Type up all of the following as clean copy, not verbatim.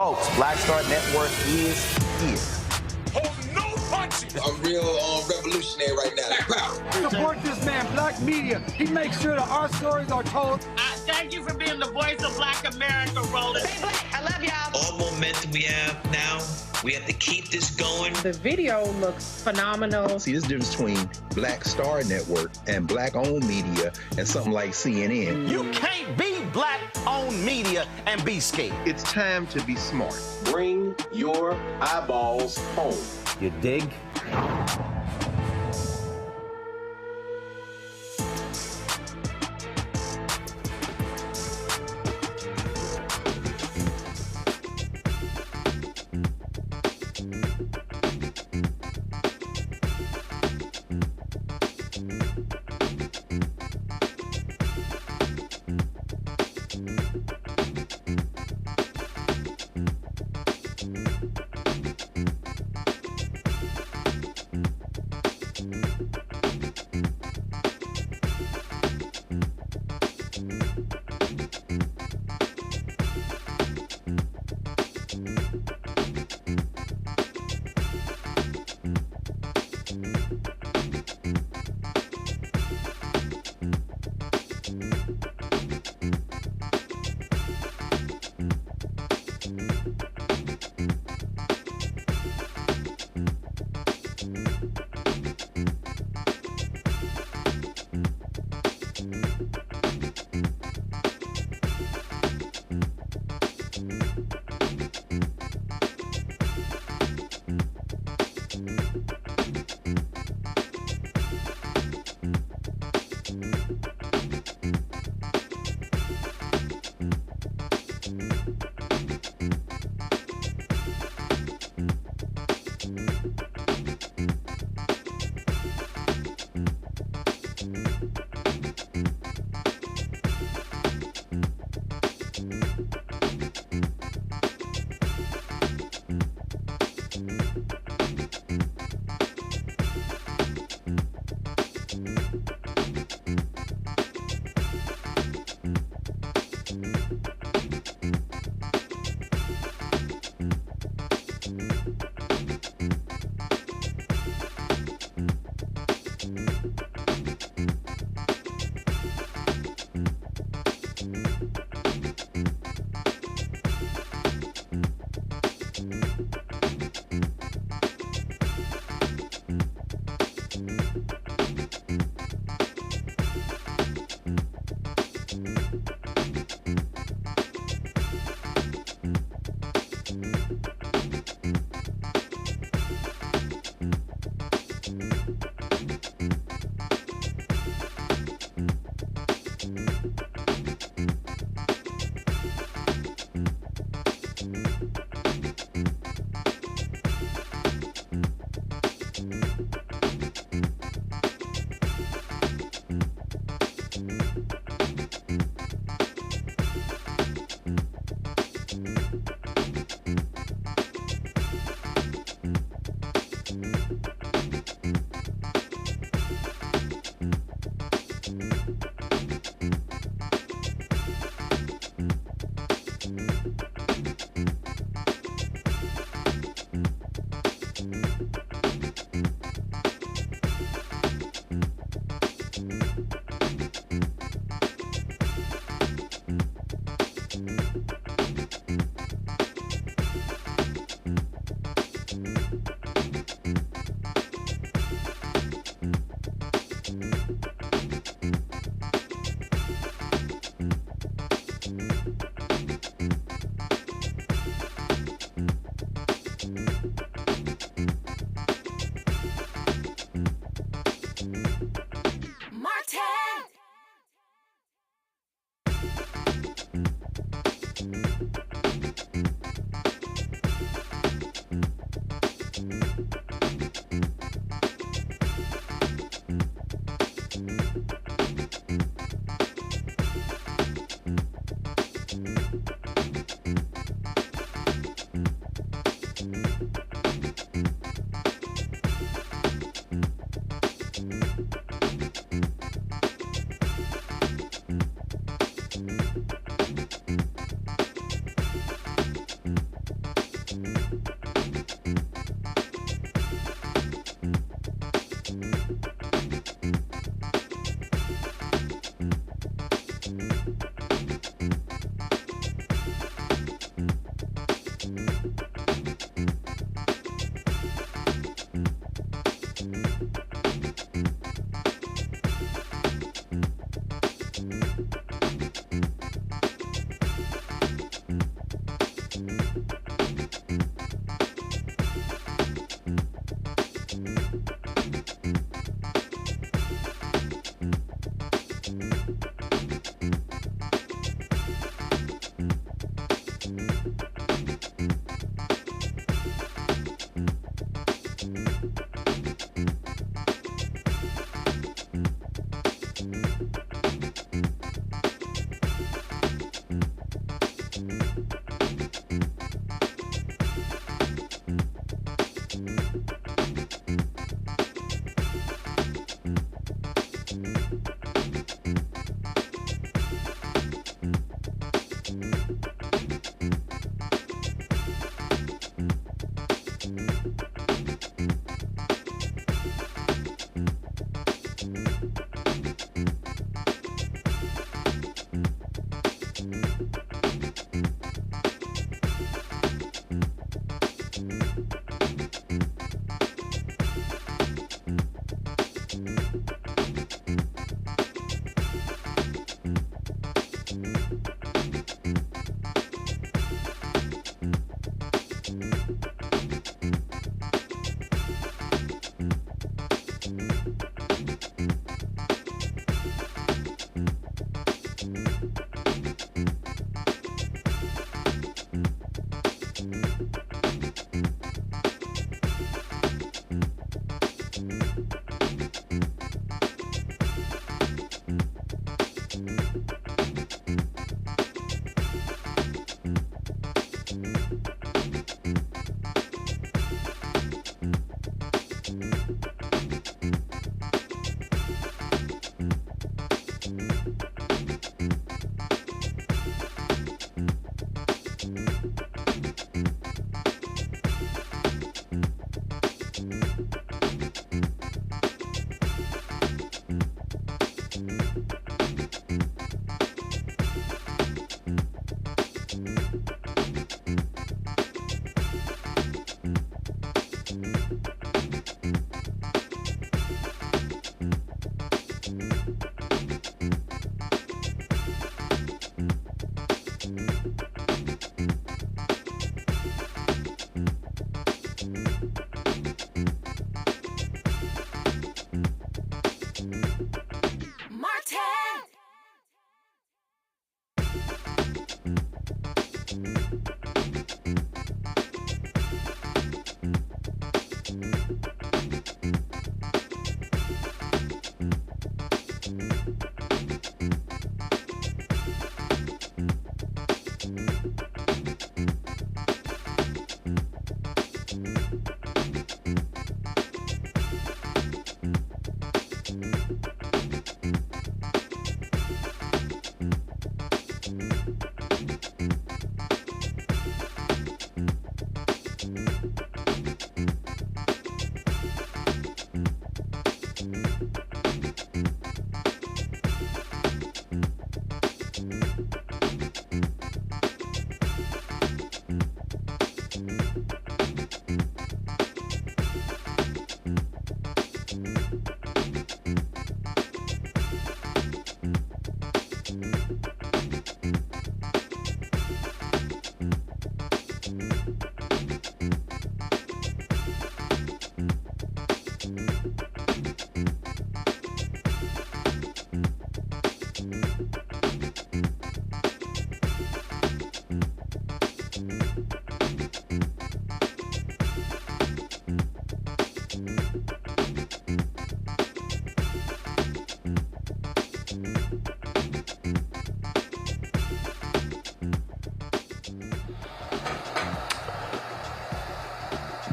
Folks, Black Star Network is here. Hold no punches. I'm real revolutionary right now. Black power. Support this man, Black media. He makes sure that our stories are told. Thank you for being the voice of Black America, Roland. Stay black. I love y'all. All momentum we have now, we have to keep this going. The video looks phenomenal. See, this difference between Black Star Network and Black-owned media and something like CNN. You can't be Black-owned media and be scared. It's time to be smart. Bring your eyeballs home. You dig?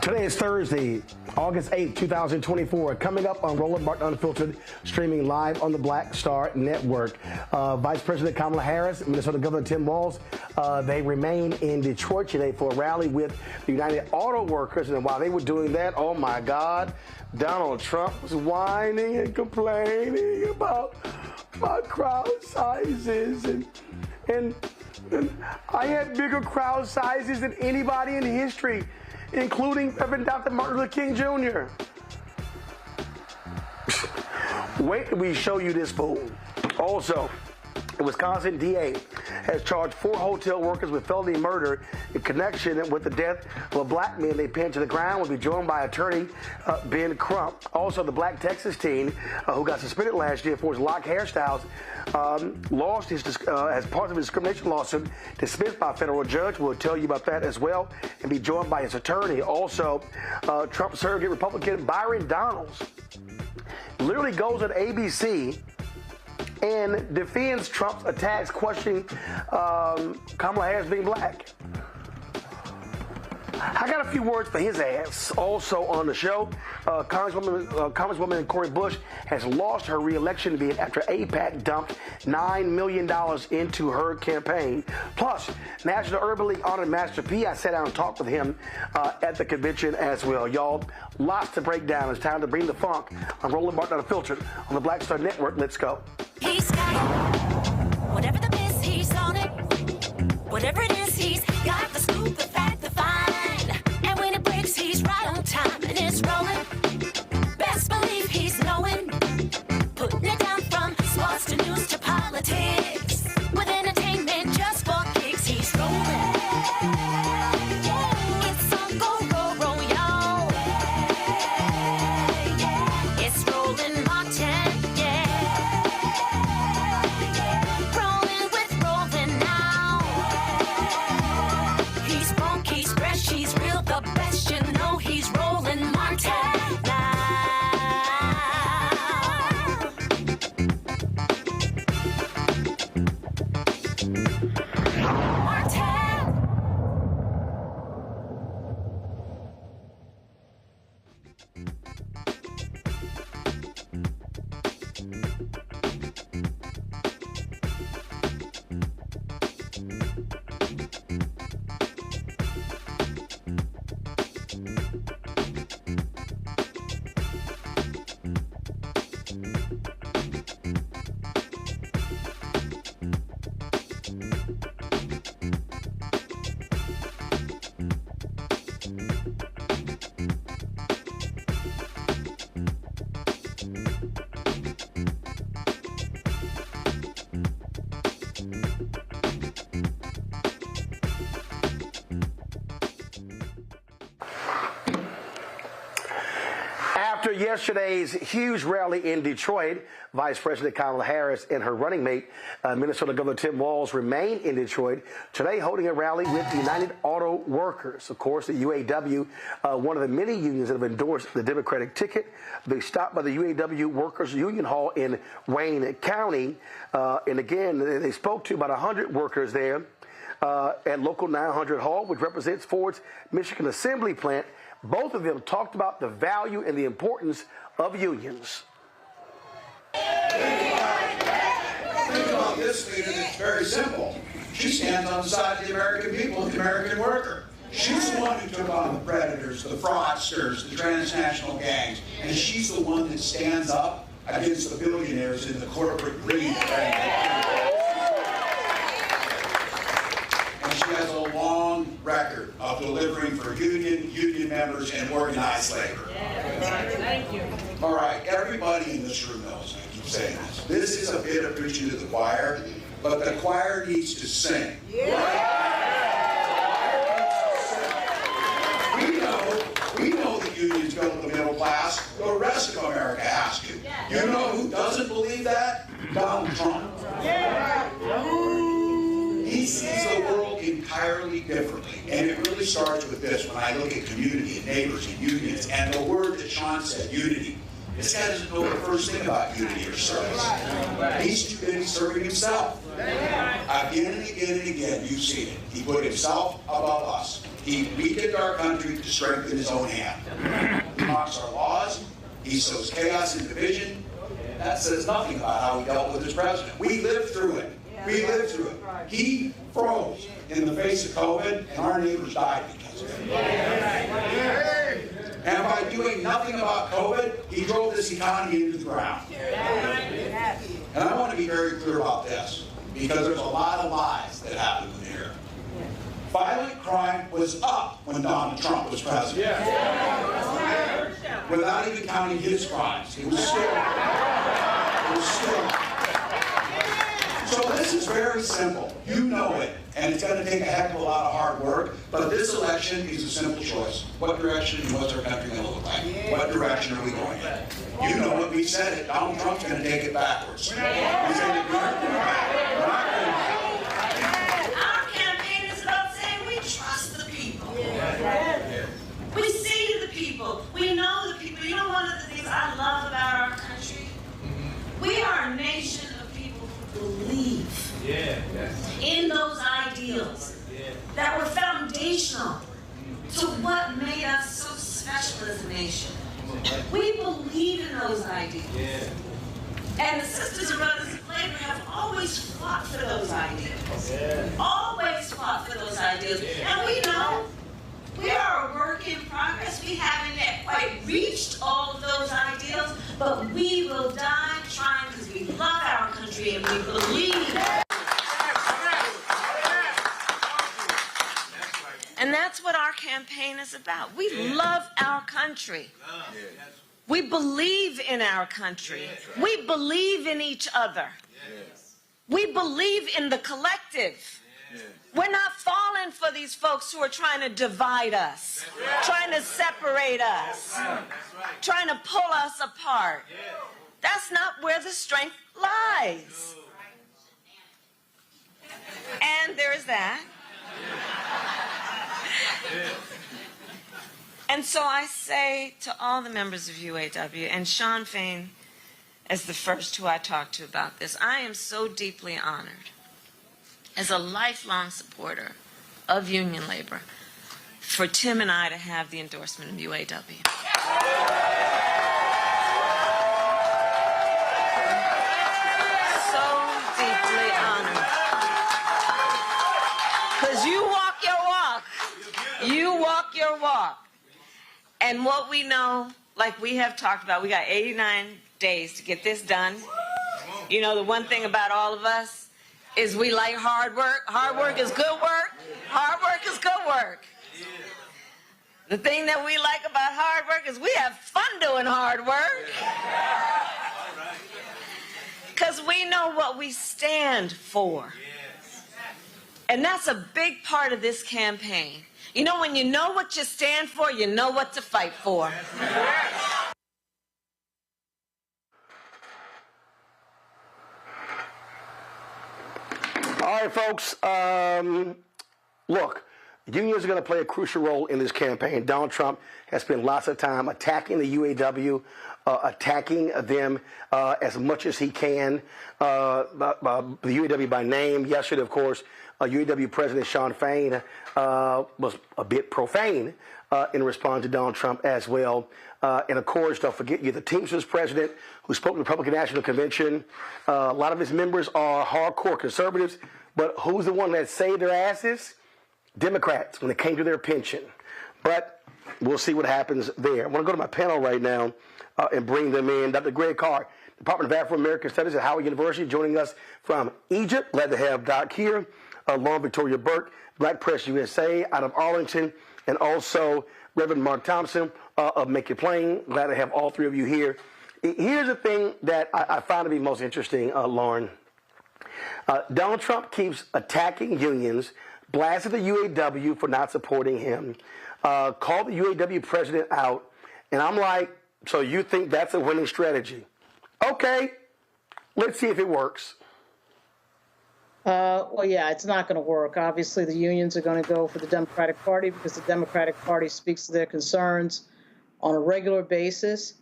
Today is Thursday, August 8th, 2024. Coming up on Roland Unfiltered, streaming live on the Black Star Network. Vice President Kamala Harris, Minnesota Governor Tim Walz, they remain in Detroit today for a rally with the United Auto Workers. And while they were doing that, oh my God, Donald Trump was whining and complaining about crowd sizes. And I had bigger crowd sizes than anybody in history, including Reverend Dr. Martin Luther King Jr. Wait till we show you this fool. Also, the Wisconsin DA has charged 4 hotel workers with felony murder in connection with the death of a black man they pinned to the ground. We'll be joined by attorney Ben Crump. Also, the black Texas teen who got suspended last year for his lock hairstyles lost his as part of his discrimination lawsuit dismissed by a federal judge. We'll tell you about that as well and be joined by his attorney. Also, Trump surrogate Republican Byron Donalds literally goes on ABC and defends Trump's attacks, questioning Kamala Harris being black. I got a few words for his ass. Also on the show, Congresswoman Cori Bush has lost her re-election bid after AIPAC dumped $9 million into her campaign. Plus, National Urban League honored Master P. I sat down and talked with him at the convention as well. Y'all, lots to break down. It's time to bring the funk on Roland Martin Unfiltered on the Black Star Network. Let's go. He's got it. Whatever the miss, he's on it. Whatever it is, he's got the scoop, the fact, the fine. And when it breaks, he's right on time and it's rolling. Best believe he's knowing. Putting it down from sports to news to politics. With entertainment just for kicks, he's rolling. It's on go, y'all. It's Roland Martin, rolling with Roland now. He's funky, he's fresh, he's real, the best, you know he's Roland Martin now. After yesterday's huge rally in Detroit, Vice President Kamala Harris and her running mate, Minnesota Governor Tim Walz, remain in Detroit today, holding a rally with United Auto Workers. Of course, the UAW, one of the many unions that have endorsed the Democratic ticket. They stopped by the UAW Workers Union Hall in Wayne County. And again, they spoke to about 100 workers there at Local 900 Hall, which represents Ford's Michigan Assembly Plant. Both of them talked about the value and the importance of unions. Think about this leader that's very simple. She stands on the side of the American people and the American worker. She's the one who took on the predators, the fraudsters, the transnational gangs, and she's the one that stands up against the billionaires in the corporate greed. She has a long record of delivering for union members and organized labor. Thank you. All right, everybody in this room knows, I keep saying this. This is a bit of preaching to the choir, but the choir needs to sing. We know the unions go to the middle class. The rest of America has to. You know who doesn't believe that? Donald Trump. He sees the world entirely differently. And it really starts with this. When I look at community and neighbors and unions, and the word that Sean said, unity. This guy doesn't know the first thing about unity or service. He's too busy serving himself. Again and again and again, you see it. He put himself above us. He weakened our country to strengthen his own hand. He mocks our laws. He sows chaos and division. That says nothing about how he dealt with his president. We lived through it. We lived through it. He froze in the face of COVID, and our neighbors died because of it. And by doing nothing about COVID, he drove this economy into the ground. And I want to be very clear about this, because there's a lot of lies that happen in here. Violent crime was up when Donald Trump was president. Without even counting his crimes. It was still. So this is very simple. You know it. And it's going to take a heck of a lot of hard work. But this election is a simple choice. What direction and what's our country going to look like? What direction are we going in? You know it. We said it. Donald Trump's going to take it backwards. He's going to back. Our campaign is about saying we trust the people. We see the people. We know the people. You know one of the things I love about our country? We are a nation of people who believe in those ideals that were foundational to what made us so special as a nation. We believe in those ideals. And the sisters and brothers of labor have always fought for those ideals. Always fought for those ideals. And we know we are a work in progress. We haven't yet quite reached all of those ideals, but we will die trying because we love our country and we believe. And that's what our campaign is about. We love our country. We believe in our country. We believe in each other. We believe in the collective. We're not falling for these folks who are trying to divide us, trying to separate us, trying to pull us apart. That's not where the strength lies. And there is that. And so I say to all the members of UAW, and Shawn Fain as the first who I talked to about this, I am so deeply honored as a lifelong supporter of union labor for Tim and I to have the endorsement of UAW. So deeply honored. Because you walk your walk. You walk your walk. And what we know, like we have talked about, we got 89 days to get this done. You know, the one thing about all of us is we like hard work. Hard work is good work. Hard work is good work. The thing that we like about hard work is we have fun doing hard work. Because we know what we stand for. And that's a big part of this campaign. You know, when you know what you stand for, you know what to fight for. All right, folks. Look, unions are going to play a crucial role in this campaign. Donald Trump has spent lots of time attacking the UAW, attacking them as much as he can. The UAW by name. Yesterday, of course, UAW President Shawn Fain was a bit profane in response to Donald Trump as well. And of course, don't forget, you're the Teamsters president who spoke to the Republican National Convention. A lot of his members are hardcore conservatives, but who's the one that saved their asses? Democrats, when it came to their pension. But we'll see what happens there. I want to go to my panel right now and bring them in. Dr. Greg Carr, Department of Afro-American Studies at Howard University, joining us from Egypt. Glad to have Doc here. Along Victoria Burke, Black Press USA out of Arlington, and also Reverend Mark Thompson of Make It Plain. Glad to have all three of you here. Here's the thing that I find to be most interesting, Lauren. Donald Trump keeps attacking unions, blasted the UAW for not supporting him, called the UAW president out, and I'm like, so you think that's a winning strategy? Okay, let's see if it works. Well, yeah, it's not going to work. Obviously, the unions are going to go for the Democratic Party because the Democratic Party speaks to their concerns on a regular basis.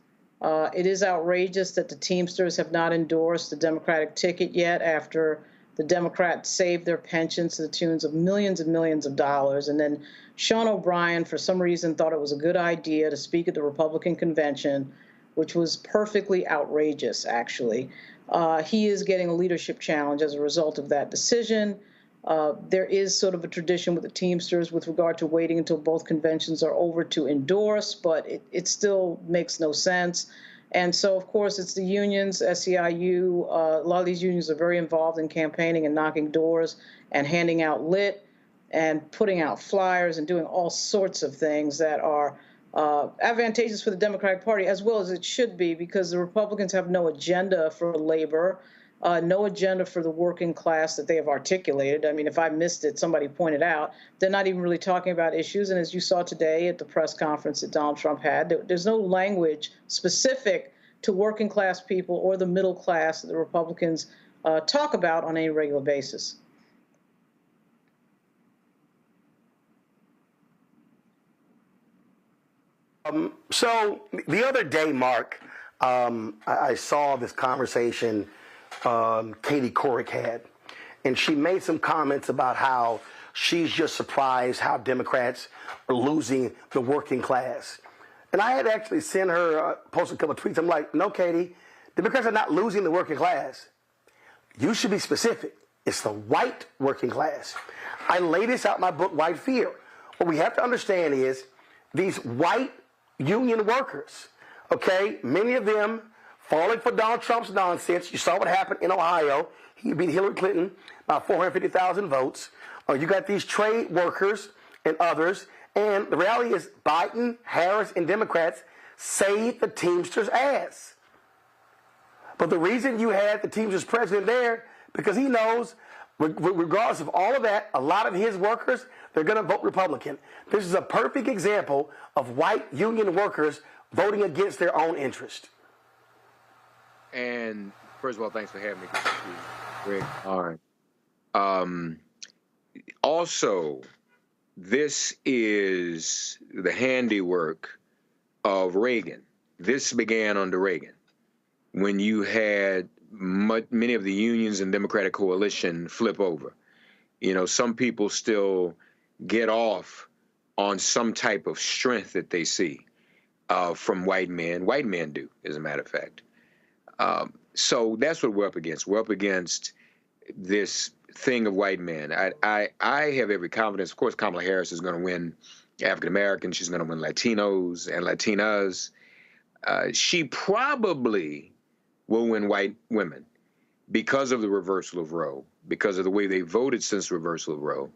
It is outrageous that the Teamsters have not endorsed the Democratic ticket yet after the Democrats saved their pensions to the tunes of millions and millions of dollars. And then Sean O'Brien, for some reason, thought it was a good idea to speak at the Republican convention, which was perfectly outrageous, actually. He is getting a leadership challenge as a result of that decision. There is sort of a tradition with the Teamsters with regard to waiting until both conventions are over to endorse, but it still makes no sense. And so, of course, it's the unions, SEIU. A lot of these unions are very involved in campaigning and knocking doors and handing out lit and putting out flyers and doing all sorts of things that are advantageous for the Democratic Party, as well as it should be, because the Republicans have no agenda for labor, no agenda for the working class that they have articulated. I mean, if I missed it, somebody pointed out, they're not even really talking about issues. And as you saw today at the press conference that Donald Trump had, there's no language specific to working class people or the middle class that the Republicans talk about on any regular basis. So the other day, Mark, I saw this conversation Katie Couric had, and she made some comments about how she's just surprised how Democrats are losing the working class. And I had actually sent her, posted a couple of tweets. I'm like, no, Katie, Democrats are not losing the working class. You should be specific. It's the white working class. I lay this out in my book, White Fear. What we have to understand is these white union workers, okay, many of them falling for Donald Trump's nonsense. You saw what happened in Ohio. He beat Hillary Clinton by 450,000 votes. You got these trade workers and others. And the reality is Biden, Harris, and Democrats saved the Teamsters' ass. But the reason you had the Teamsters president there, because he knows, regardless of all of that, a lot of his workers, they're going to vote Republican. This is a perfect example of white union workers voting against their own interest. And first of all, thanks for having me. Good to see you, Greg. All right. Also, this is the handiwork of Reagan. This began under Reagan, when you had many of the unions and Democratic coalition flip over. You know, some people still get off on some type of strength that they see from white men. White men do, as a matter of fact. So that's what we're up against. We're up against this thing of white men. I have every confidence. Of course, Kamala Harris is going to win African Americans. She's going to win Latinos and Latinas. She probably will win white women because of the reversal of Roe, because of the way they voted since the reversal of Roe,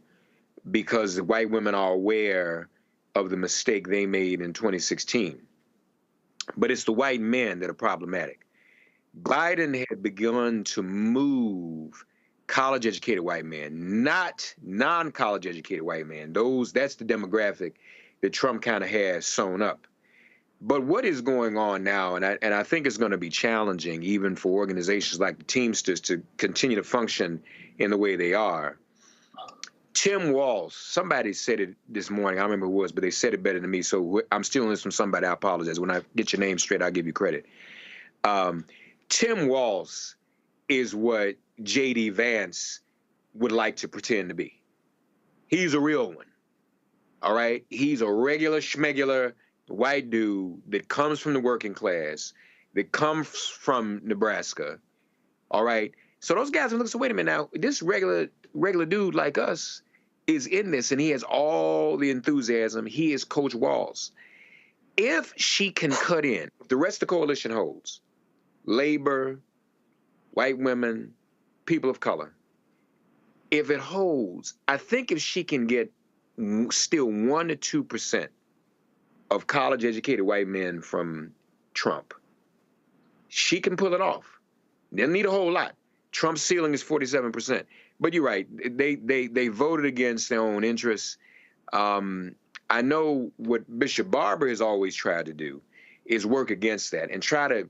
because the white women are aware of the mistake they made in 2016. But it's the white men that are problematic. Biden had begun to move college-educated white men, not non-college-educated white men. That's the demographic that Trump kind of has sewn up. But what is going on now, and I think it's going to be challenging even for organizations like the Teamsters to continue to function in the way they are. Tim Walz, somebody said it this morning, I don't remember who it was, but they said it better than me, so I'm stealing this from somebody, I apologize. When I get your name straight, I'll give you credit. Tim Walz is what J.D. Vance would like to pretend to be. He's a real one, all right? He's a regular schmegular white dude that comes from the working class, that comes from Nebraska, all right? So those guys are looking, so wait a minute now, this regular dude like us is in this, and he has all the enthusiasm. He is Coach Walz. If she can cut in, if the rest of the coalition holds, labor, white women, people of color, if it holds, I think if she can get still 1% to 2% of college-educated white men from Trump. She can pull it off. Doesn't need a whole lot. Trump's ceiling is 47%. But you're right. They voted against their own interests. I know what Bishop Barber has always tried to do is work against that and try to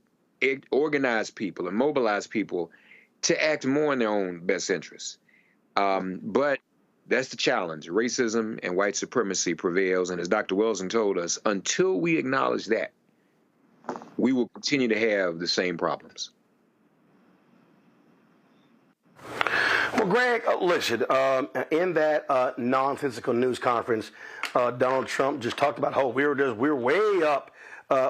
organize people and mobilize people to act more in their own best interests. But that's the challenge. Racism and white supremacy prevails. And as Dr. Wilson told us, until we acknowledge that, we will continue to have the same problems. Well, Greg, listen, in that nonsensical news conference, Donald Trump just talked about how we're way up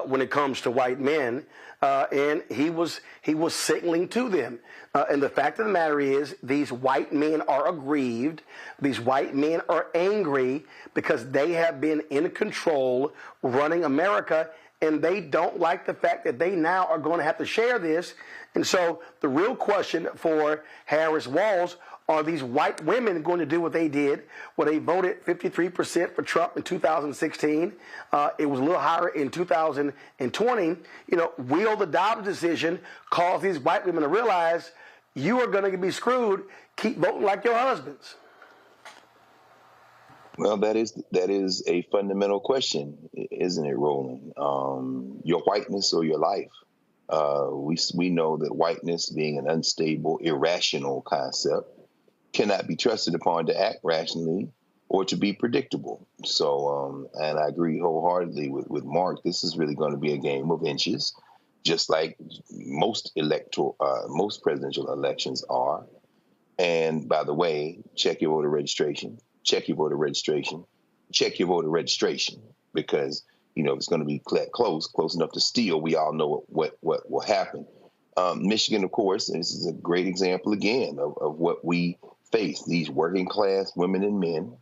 when it comes to white men, and he was signaling to them. And the fact of the matter is, these white men are aggrieved. These white men are angry because they have been in control running America, and they don't like the fact that they now are going to have to share this. And so the real question for Harris Walz, are these white women going to do what they did, where they voted 53% for Trump in 2016? It was a little higher in 2020. Will the Dobbs decision cause these white women to realize you are going to be screwed? Keep voting like your husbands. Well, that is a fundamental question, isn't it, Roland? Your whiteness or your life? We know that whiteness, being an unstable, irrational concept, cannot be trusted upon to act rationally or to be predictable. So, and I agree wholeheartedly with Mark. This is really going to be a game of inches, just like most presidential elections are. And by the way, check your voter registration. Check your voter registration. Check your voter registration, because if it's going to be close enough to steal, we all know what will happen. Michigan, of course, and this is a great example again of what we face. These working class women and men.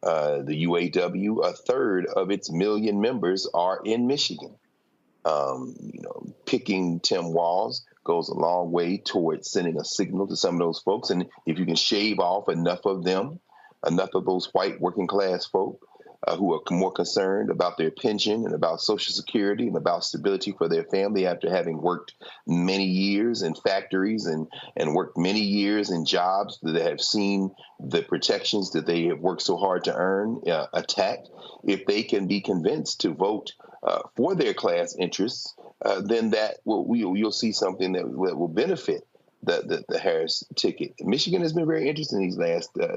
The UAW, a third of its million members are in Michigan. Picking Tim Walz goes a long way towards sending a signal to some of those folks. And if you can shave off enough of them, enough of those white working class folk who are more concerned about their pension and about Social Security and about stability for their family after having worked many years in factories and worked many years in jobs that have seen the protections that they have worked so hard to earn attacked, if they can be convinced to vote for their class interests, then you'll see something that will benefit the Harris ticket. Michigan has been very interesting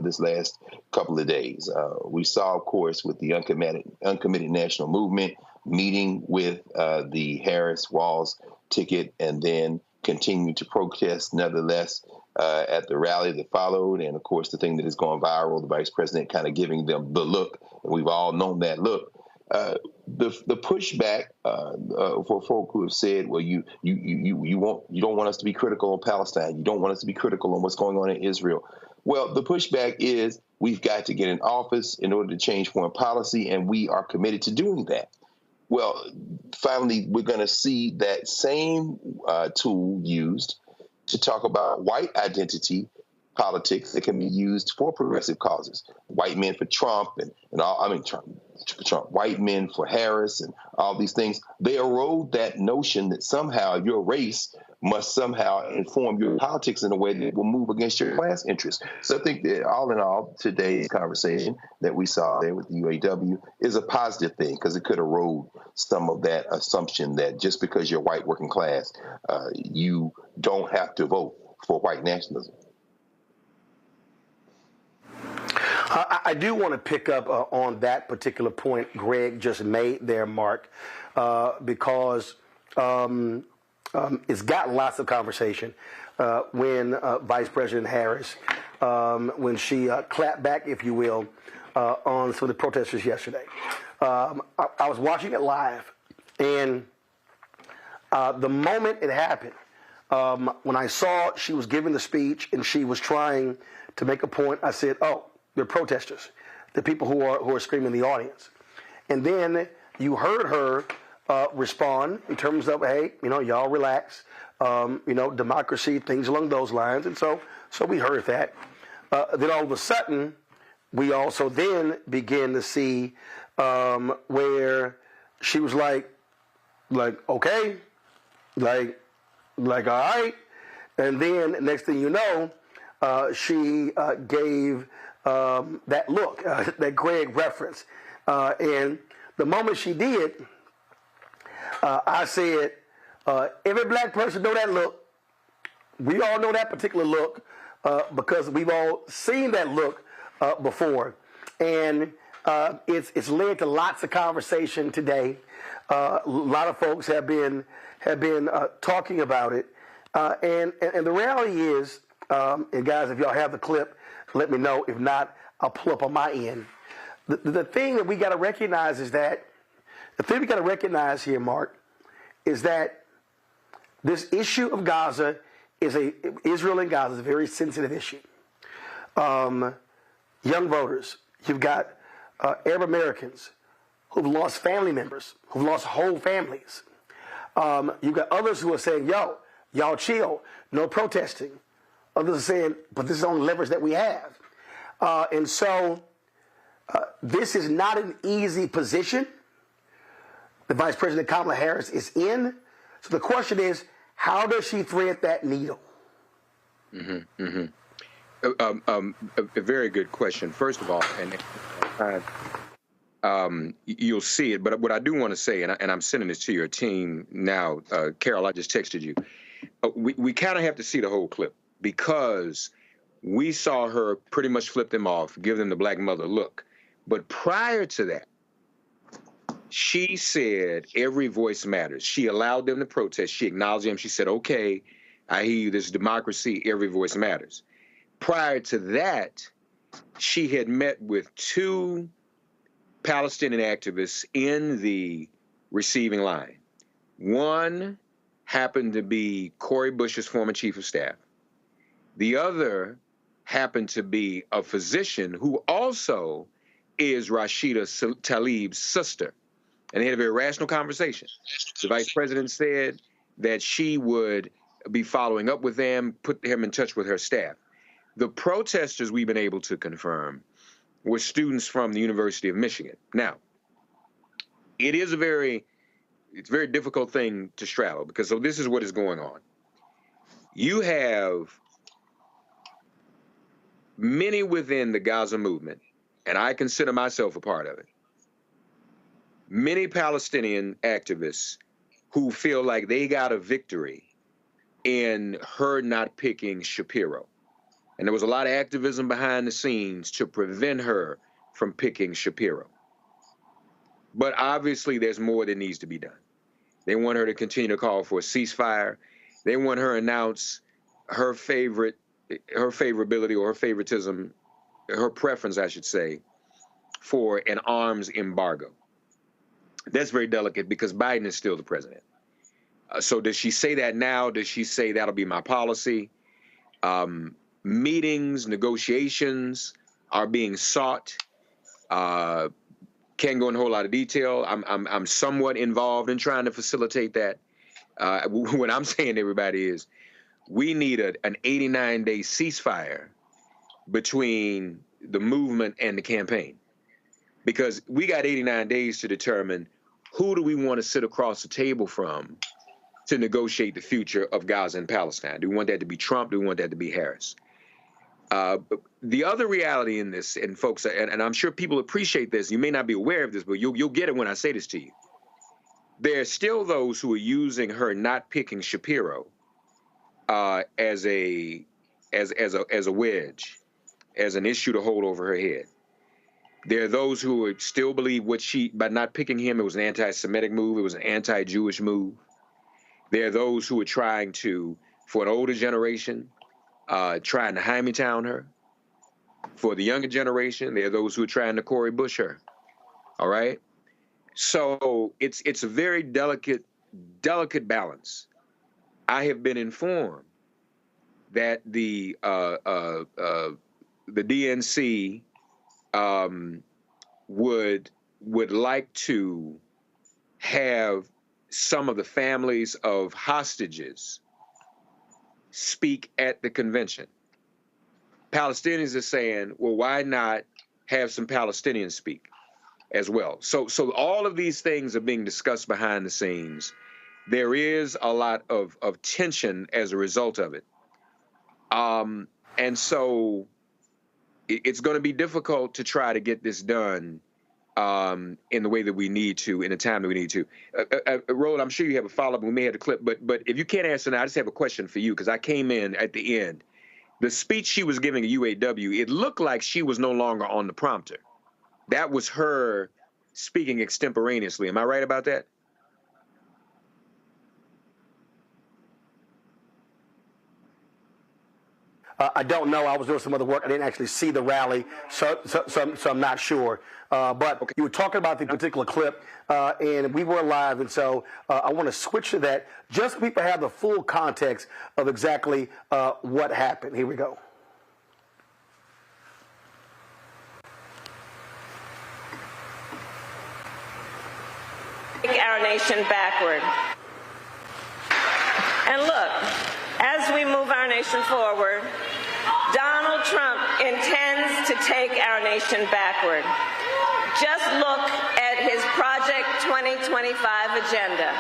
this last couple of days. We saw, of course, with the uncommitted national movement meeting with the Harris Walz ticket, and then continue to protest nevertheless at the rally that followed. And of course, the thing that has gone viral, the vice president kind of giving them the look, and we've all known that look. The pushback for folk who have said, well, you don't want us to be critical on Palestine. You don't want us to be critical on what's going on in Israel. Well, the pushback is we've got to get in office in order to change foreign policy, and we are committed to doing that. Well, finally, we're going to see that same tool used to talk about white identity politics that can be used for progressive causes. White men for Trump and all, Trump, white men for Harris and all these things. They erode that notion that somehow your race must somehow inform your politics in a way that will move against your class interests. So I think that all in all, today's conversation that we saw there with the UAW is a positive thing, because it could erode some of that assumption that just because you're white working class, you don't have to vote for white nationalism. I do want to pick up on that particular point Greg just made there, Mark, because it's got lots of conversation when Vice President Harris, when she clapped back, if you will, on some of the protesters yesterday. I was watching it live, and the moment it happened, when I saw she was giving the speech and she was trying to make a point, I said, oh, they're protesters, the people who are screaming in the audience. And then you heard her respond in terms of, hey, y'all relax, democracy, things along those lines. And so we heard that. Then all of a sudden, we also then begin to see where she was like, okay, like all right. And then next thing you know, she gave that look that Greg referenced. And the moment she did, I said, every black person know that look. We all know that particular look because we've all seen that look before. And it's led to lots of conversation today. A lot of folks have been talking about it. And the reality is, and guys, if y'all have the clip, let me know. If not, I'll pull up on my end. The thing that we got to recognize is that, the thing we got to recognize here, Mark, is that this issue of Gaza Israel and Gaza is a very sensitive issue. Young voters, you've got Arab Americans who've lost family members, who've lost whole families. You've got others who are saying, yo, y'all chill, no protesting. Others are saying, but this is the only leverage that we have. And so this is not an easy position the Vice President Kamala Harris is in. So the question is, how does she thread that needle? A very good question. First of all, and you'll see it, but what I do want to say, and I'm sending this to your team now, Carol, I just texted you. We kind of have to see the whole clip because we saw her pretty much flip them off, give them the black mother look. But prior to that, she said every voice matters. She allowed them to protest. She acknowledged them. She said, okay, I hear you. This is democracy. Every voice matters. Prior to that, she had met with 2 Palestinian activists in the receiving line. One happened to be Cori Bush's former chief of staff. The other happened to be a physician who also is Rashida Tlaib's sister. And they had a very rational conversation. The vice president said that she would be following up with them, put him in touch with her staff. The protesters we've been able to confirm were students from the University of Michigan. Now, it's a very difficult thing to straddle because so this is what is going on. You have many within the Gaza movement, and I consider myself a part of it, many Palestinian activists who feel like they got a victory in her not picking Shapiro. And there was a lot of activism behind the scenes to prevent her from picking Shapiro. But obviously there's more that needs to be done. They want her to continue to call for a ceasefire. They want her to announce her favorability or her favoritism, her preference, I should say, for an arms embargo. That's very delicate because Biden is still the president. So does she say that now? Does she say that'll be my policy? Meetings, negotiations are being sought. Can't go in a whole lot of detail. I'm somewhat involved in trying to facilitate that. What I'm saying to everybody is we need an 89-day ceasefire between the movement and the campaign because we got 89 days to determine who do we want to sit across the table from to negotiate the future of Gaza and Palestine? Do we want that to be Trump? Do we want that to be Harris? The other reality in this, and folks, and I'm sure people appreciate this, you may not be aware of this, but you'll get it when I say this to you. There are still those who are using her not picking Shapiro as a wedge, as an issue to hold over her head. There are those who still believe by not picking him, it was an anti-Semitic move, it was an anti-Jewish move. There are those who are trying to, for an older generation, trying to Hymietown her. For the younger generation, there are those who are trying to Cori Bush her. All right? So it's a very delicate balance. I have been informed that the DNC would like to have some of the families of hostages speak at the convention. Palestinians are saying, well, why not have some Palestinians speak? as well. So all of these things are being discussed behind the scenes. There is a lot of tension as a result of it. And so it's going to be difficult to try to get this done in the way that we need to, in the time that we need to. Roland, I'm sure you have a follow-up. We may have to clip, but if you can't answer now, I just have a question for you, because I came in at the end. The speech she was giving at UAW, it looked like she was no longer on the prompter. That was her speaking extemporaneously. Am I right about that? I don't know. I was doing some other work. I didn't actually see the rally, so I'm not sure. But okay. You were talking about the particular clip, and we were live, and so I want to switch to that just so people have the full context of exactly what happened. Here we go. Take our nation backward. And look, as we move our nation forward, Donald Trump intends to take our nation backward. Just look at his Project 2025 agenda.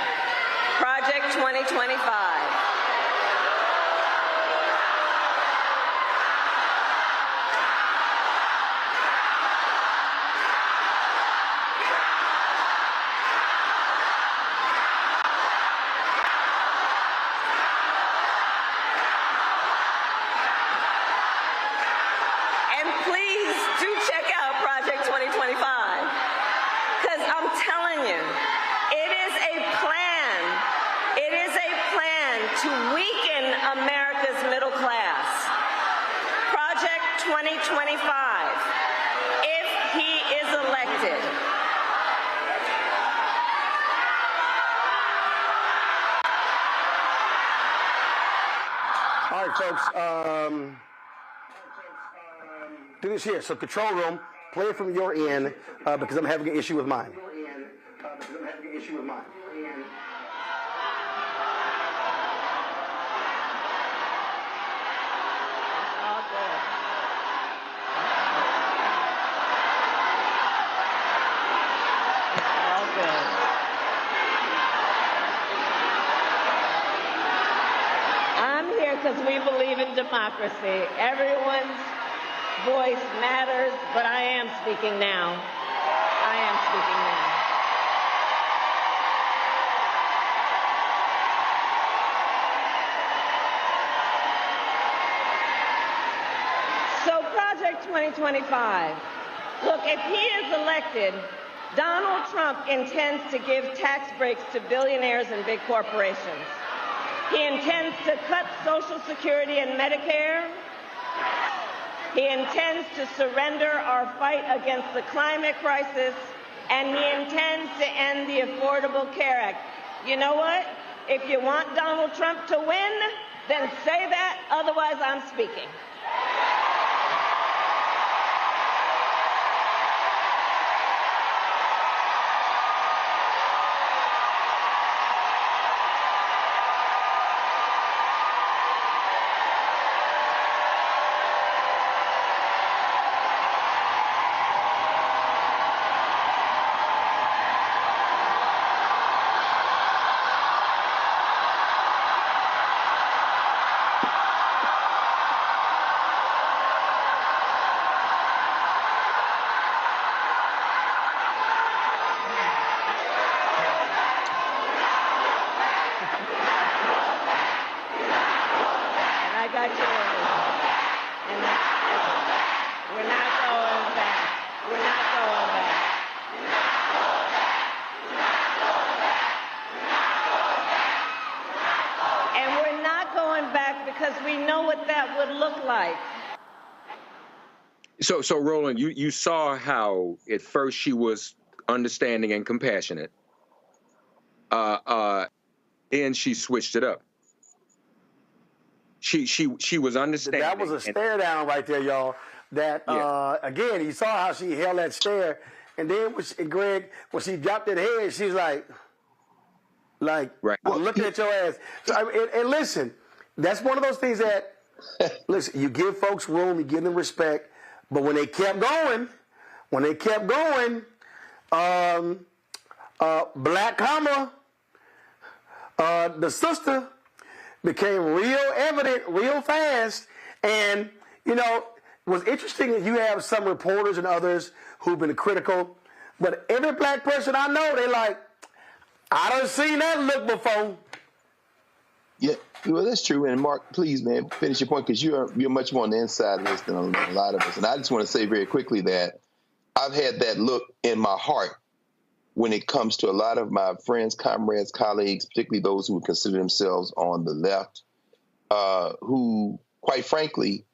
Project 2025. To weaken America's middle class. Project 2025, if he is elected. All right, folks. Do this here. So, control room, play it from your end because I'm having an issue with mine. Because we believe in democracy. Everyone's voice matters, but I am speaking now. I am speaking now. So Project 2025. Look, if he is elected, Donald Trump intends to give tax breaks to billionaires and big corporations. He intends to cut Social Security and Medicare. He intends to surrender our fight against the climate crisis, and he intends to end the Affordable Care Act. You know what? If you want Donald Trump to win, then say that, otherwise I'm speaking. So Roland, you saw how at first she was understanding and compassionate, and she switched it up. She was understanding. That was a stare down right there, y'all. That again, you saw how she held that stare, and then when she dropped her head, she's like, right. I'm looking at your ass. So, and listen, that's one of those things that, listen, you give folks room, you give them respect. But when they kept going, Black Kamala, the sister, became real evident real fast. And, you know, what's interesting is you have some reporters and others who've been critical, but every black person I know, they like, I done seen that look before. Yeah, well, that's true. And Mark, please, man, finish your point, because you're much more on the inside of this than a lot of us. And I just want to say very quickly that I've had that look in my heart when it comes to a lot of my friends, comrades, colleagues, particularly those who would consider themselves on the left, who, quite frankly,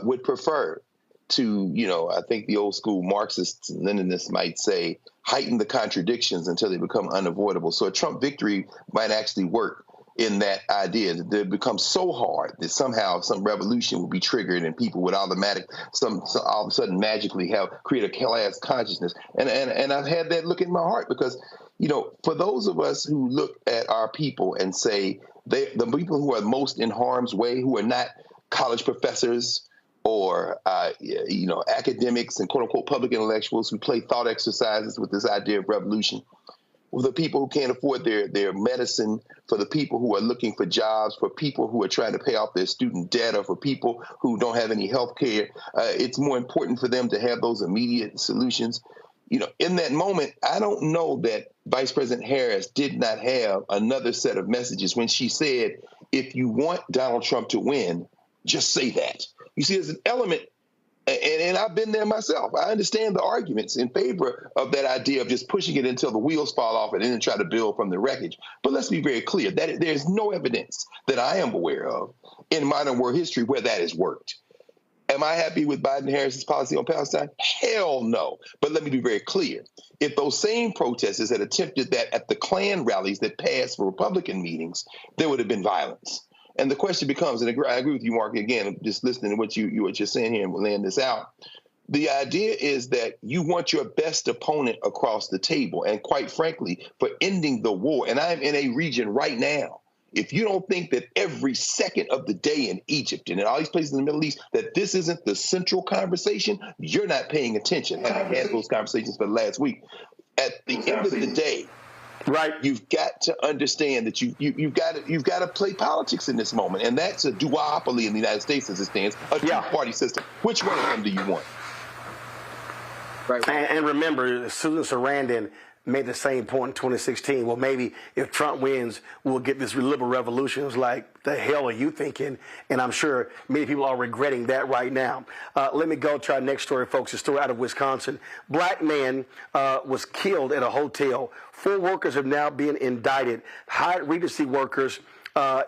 would prefer to, you know, I think the old school Marxists and Leninists might say, heighten the contradictions until they become unavoidable. So a Trump victory might actually work in that idea that it becomes so hard that somehow some revolution will be triggered and people would all of a sudden magically create a class consciousness. And I've had that look in my heart because, you know, for those of us who look at our people and say the people who are most in harm's way, who are not college professors or, you know, academics and quote unquote public intellectuals who play thought exercises with this idea of revolution, for the people who can't afford their medicine, for the people who are looking for jobs, for people who are trying to pay off their student debt, or for people who don't have any health care, it's more important for them to have those immediate solutions. You know, in that moment, I don't know that Vice President Harris did not have another set of messages when she said, if you want Donald Trump to win, just say that. You see, there's an element, and I've been there myself. I understand the arguments in favor of that idea of just pushing it until the wheels fall off and then try to build from the wreckage. But let's be very clear that there's no evidence that I am aware of in modern world history where that has worked. Am I happy with Biden-Harris's policy on Palestine? Hell no. But let me be very clear. If those same protesters had attempted that at the Klan rallies that passed for Republican meetings, there would have been violence. And the question becomes, and I agree with you, Mark, again, just listening to what you're saying here and we'll land this out. The idea is that you want your best opponent across the table. And quite frankly, for ending the war, and I'm in a region right now, if you don't think that every second of the day in Egypt and in all these places in the Middle East, that this isn't the central conversation, you're not paying attention. And I had those conversations for the last week. At the end of the day, right, you've got to understand that you've got to play politics in this moment, and that's a duopoly in the United States as it stands, a two-party system. Which one of them do you want? Right. And remember, Susan Sarandon made the same point in 2016. Well, maybe if Trump wins, we'll get this liberal revolution. It was like, the hell are you thinking? And I'm sure many people are regretting that right now. Let me go to our next story, folks. A story out of Wisconsin. Black man was killed at a hotel. 4 workers have now been indicted. Hyatt Regency workers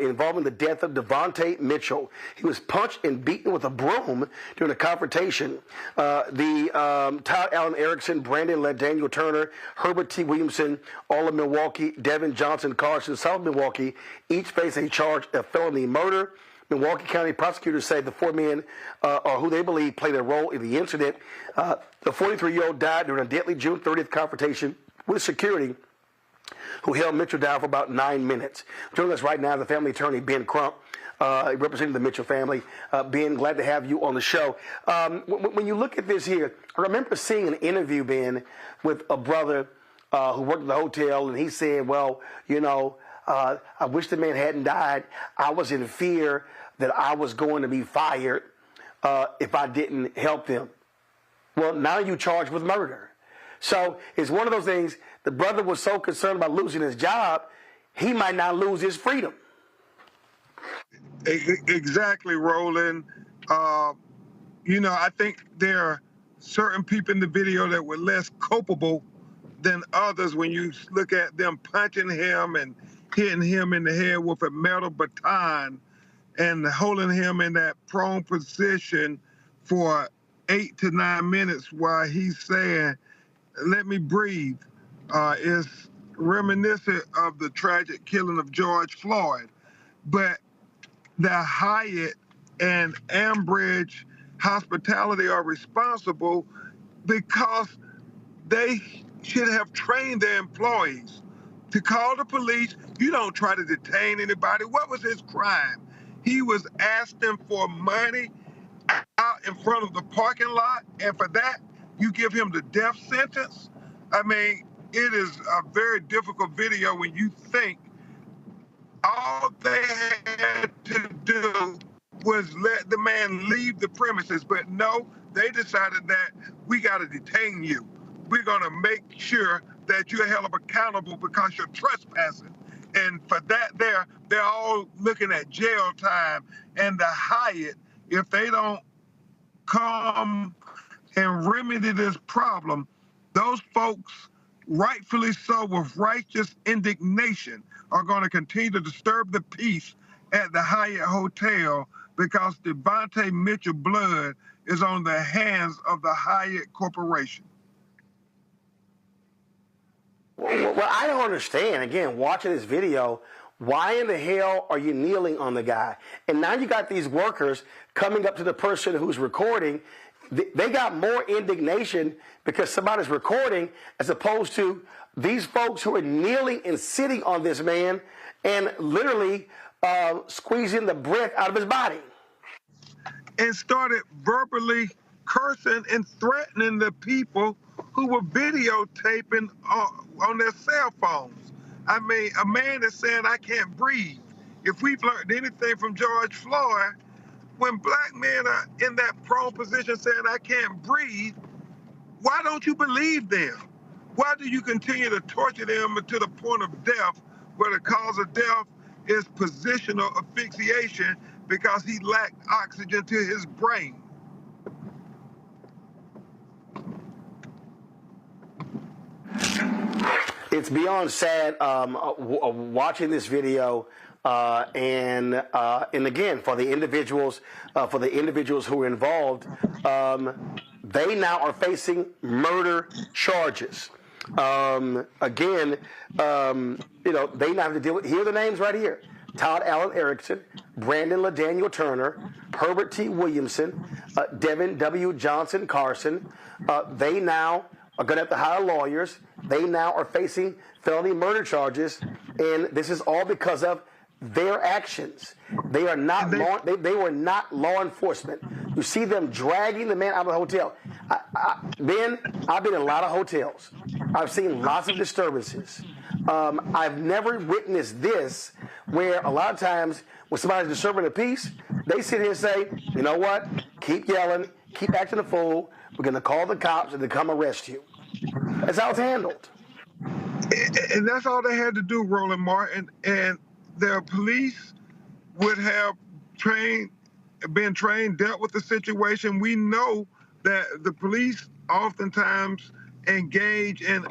involving the death of Devontae Mitchell. He was punched and beaten with a broom during a confrontation. Todd Allen Erickson, Brandon Daniel Turner, Herbert T. Williamson, all of Milwaukee, Devin Johnson Carson, South Milwaukee, each face a charge of felony murder. Milwaukee County prosecutors say the 4 men are who they believe played a role in the incident. The 43-year-old died during a deadly June 30th confrontation with security, who held Mitchell down for about 9 minutes. Joining us right now, the family attorney Ben Crump, representing the Mitchell family. Ben, glad to have you on the show. When you look at this here, I remember seeing an interview, Ben, with a brother who worked at the hotel, and he said, well, you know, I wish the man hadn't died. I was in fear that I was going to be fired if I didn't help them. Well, now you're charged with murder. So it's one of those things. The brother was so concerned about losing his job, he might not lose his freedom. Exactly, Roland. You know, I think there are certain people in the video that were less culpable than others when you look at them punching him and hitting him in the head with a metal baton and holding him in that prone position for 8 to 9 minutes while he's saying, let me breathe, is reminiscent of the tragic killing of George Floyd. But the Hyatt and Ambridge Hospitality are responsible because they should have trained their employees to call the police. You don't try to detain anybody. What was his crime? He was asking for money out in front of the parking lot, and for that, you give him the death sentence. I mean, it is a very difficult video when you think all they had to do was let the man leave the premises, but no, they decided that we got to detain you. We're going to make sure that you're held accountable because you're trespassing. And for that they're all looking at jail time. And the Hyatt, if they don't come and remedy this problem, those folks, rightfully so, with righteous indignation, are going to continue to disturb the peace at the Hyatt Hotel because Devontae Mitchell blood is on the hands of the Hyatt Corporation. Well, I don't understand. Again, watching this video, why in the hell are you kneeling on the guy? And now you got these workers coming up to the person who's recording. They got more indignation because somebody's recording as opposed to these folks who are kneeling and sitting on this man and literally squeezing the breath out of his body. And started verbally cursing and threatening the people who were videotaping on their cell phones. I mean, a man is saying, I can't breathe. If we've learned anything from George Floyd, when black men are in that prone position saying, I can't breathe, why don't you believe them? Why do you continue to torture them to the point of death, where the cause of death is positional asphyxiation because he lacked oxygen to his brain? It's beyond sad watching this video, and again, for the individuals who are involved, they now are facing murder charges. Again, they now have to deal with. Here are the names right here: Todd Allen Erickson, Brandon LaDaniel Turner, Herbert T. Williamson, Devin W. Johnson Carson. They now are going to have to hire lawyers. They now are facing felony murder charges, and this is all because of their actions. They are not they were not law enforcement. You see them dragging the man out of the hotel. Ben, I've been in a lot of hotels. I've seen lots of disturbances. I've never witnessed this, where a lot of times when somebody's disturbing the peace, they sit here and say, you know what? Keep yelling, keep acting a fool. We're going to call the cops and they come arrest you. That's how it's handled. And that's all they had to do, Roland Martin. And their police would have been trained, dealt with the situation. We know that the police oftentimes engage in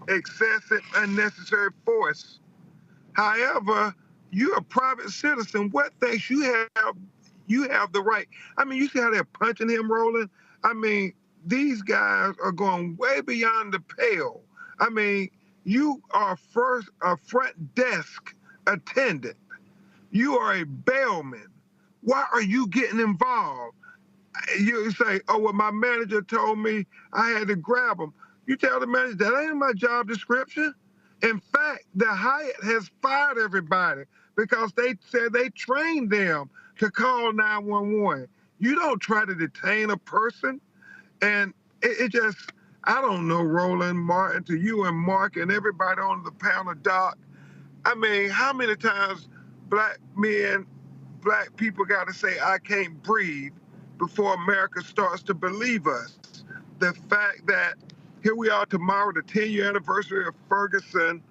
excessive, unnecessary force. However, you're a private citizen. What thinks you have the right? I mean, you see how they're punching him, Roland? I mean, these guys are going way beyond the pale. I mean, you are a front desk attendant. You are a bailman. Why are you getting involved? You say, oh, well, my manager told me I had to grab him. You tell the manager, that ain't my job description. In fact, the Hyatt has fired everybody because they said they trained them to call 911. You don't try to detain a person. And it just, I don't know, Roland, Martin, to you and Mark and everybody on the panel, Doc. I mean, how many times black people got to say, I can't breathe before America starts to believe us? The fact that here we are tomorrow, the 10-year anniversary of Ferguson,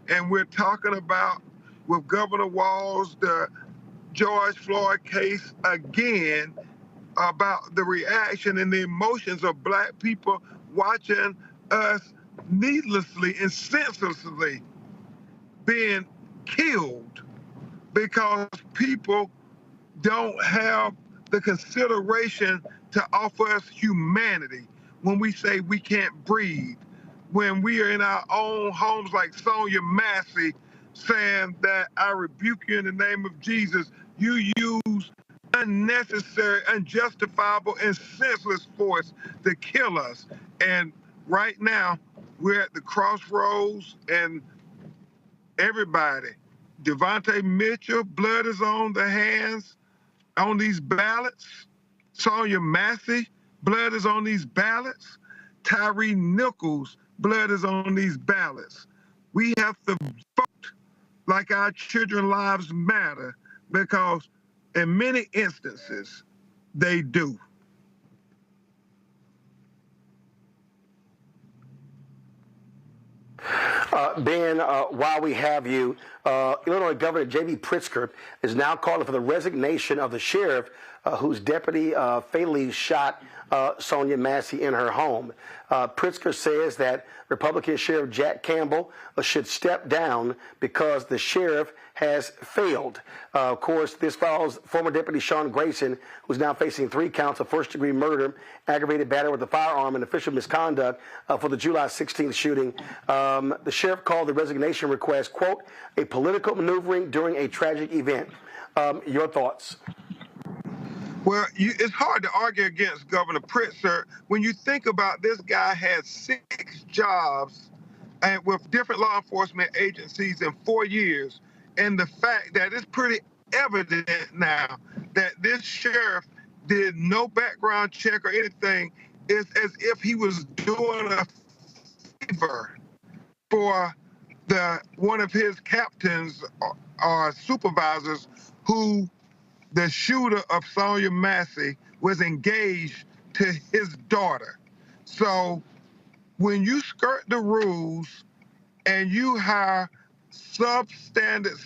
and we're talking about, with Governor Walz, the George Floyd case again, about the reaction and the emotions of black people watching us needlessly and senselessly being killed because people don't have the consideration to offer us humanity when we say we can't breathe, when we are in our own homes like Sonia Massey saying that I rebuke you in the name of Jesus. You use unnecessary, unjustifiable, and senseless force to kill us. And right now, we're at the crossroads, and everybody, Devontae Mitchell, blood is on the hands on these ballots. Sonia Massey, blood is on these ballots. Tyree Nichols, blood is on these ballots. We have to vote like our children's lives matter, because in many instances, they do. Ben, while we have you, Illinois Governor J.B. Pritzker is now calling for the resignation of the sheriff whose deputy fatally shot Sonia Massey in her home. Pritzker says that Republican Sheriff Jack Campbell should step down because the sheriff has failed. Of course, this follows former Deputy Sean Grayson, who's now facing 3 counts of first-degree murder, aggravated battery with a firearm, and official misconduct for the July 16th shooting. The sheriff called the resignation request, quote, a political maneuvering during a tragic event. Your thoughts? Well, it's hard to argue against Governor Pritzker when you think about this guy had 6 jobs and with different law enforcement agencies in 4 years. And the fact that it's pretty evident now that this sheriff did no background check or anything is as if he was doing a favor for one of his captains or supervisors who the shooter of Sonia Massey was engaged to his daughter. So when you skirt the rules and you hire substandard,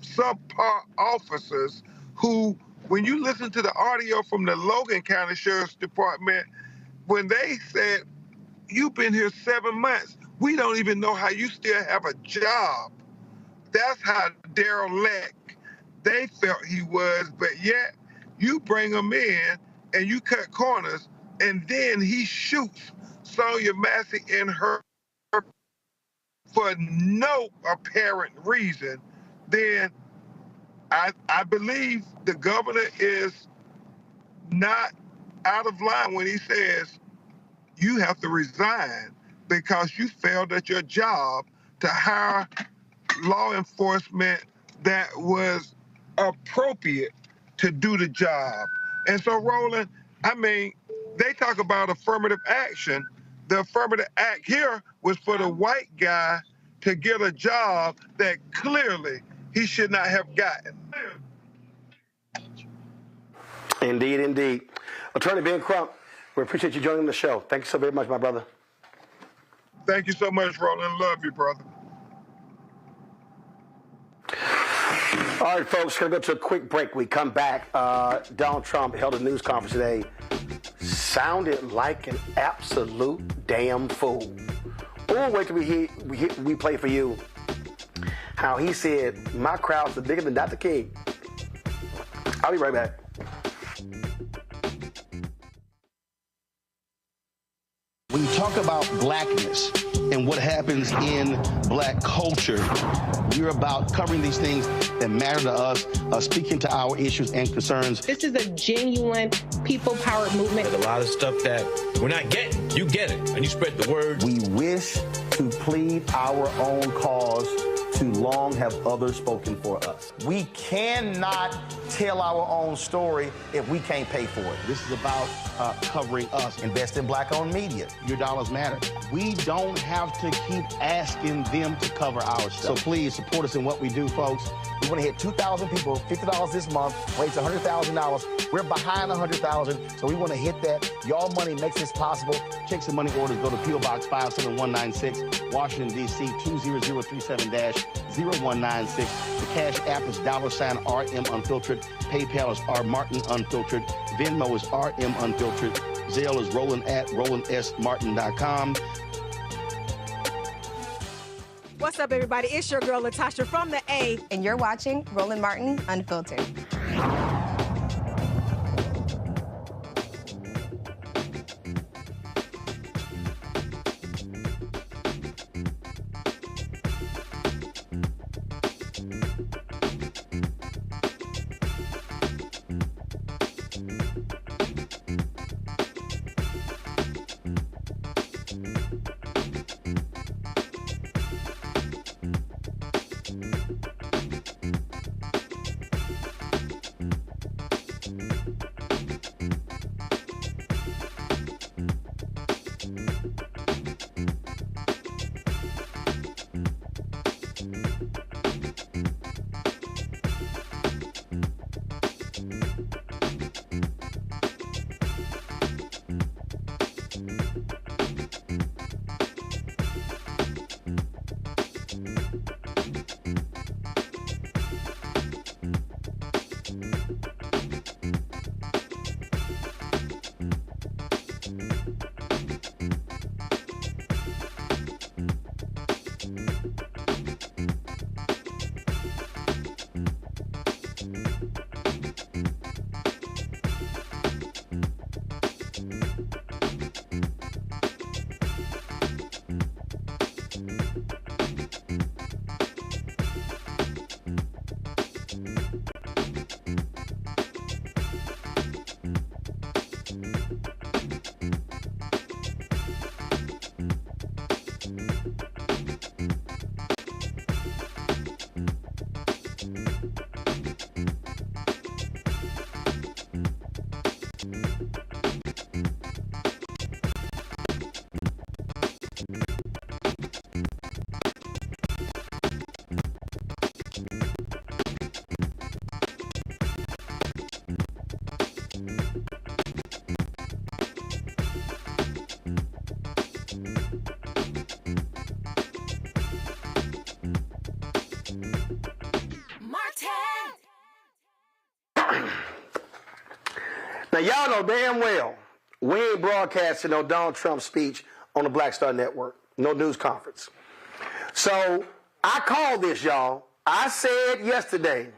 subpar officers who, when you listen to the audio from the Logan County Sheriff's Department, when they said, you've been here 7 months, we don't even know how you still have a job. That's how derelict they felt he was, but yet you bring him in and you cut corners, and then he shoots Sonia Massey in her for no apparent reason. Then I believe the governor is not out of line when he says you have to resign because you failed at your job to hire law enforcement that was appropriate to do the job. And so, Roland, I mean, they talk about affirmative action. The affirmative act here was for the white guy to get a job that clearly he should not have gotten. Indeed, indeed. Attorney Ben Crump, we appreciate you joining the show. Thank you so very much, my brother. Thank you so much, Roland. Love you, brother. All right, folks, going to go to a quick break. We come back. Donald Trump held a news conference today. Sounded like an absolute damn fool. Oh, wait till we play for you how he said, my crowds are bigger than Dr. King. I'll be right back. When you talk about blackness and what happens in black culture, we're about covering these things that matter to us, speaking to our issues and concerns. This is a genuine people-powered movement. There's a lot of stuff that we're not getting. You get it, and you spread the word. We wish to plead our own cause. Too long have others spoken for us. We cannot tell our own story if we can't pay for it. This is about covering us. Invest in black-owned media. Your dollars matter. We don't have to keep asking them to cover our stuff. So please support us in what we do, folks. We want to hit 2,000 people, $50 this month, raise $100,000. We're behind 100,000, so we want to hit that. Y'all money makes this possible. Checks and money orders go to P.O. Box 57196, Washington, D.C. 20037-0196. The Cash App is $RM Unfiltered. PayPal is R Martin Unfiltered. Venmo is RM Unfiltered. Zelle is Roland at RolandSMartin.com. What's up, everybody? It's your girl, Latasha from the A. And you're watching Roland Martin Unfiltered. Now, y'all know damn well we ain't broadcasting no Donald Trump speech on the Black Star Network, no news conference. So I called this, y'all. I said yesterday,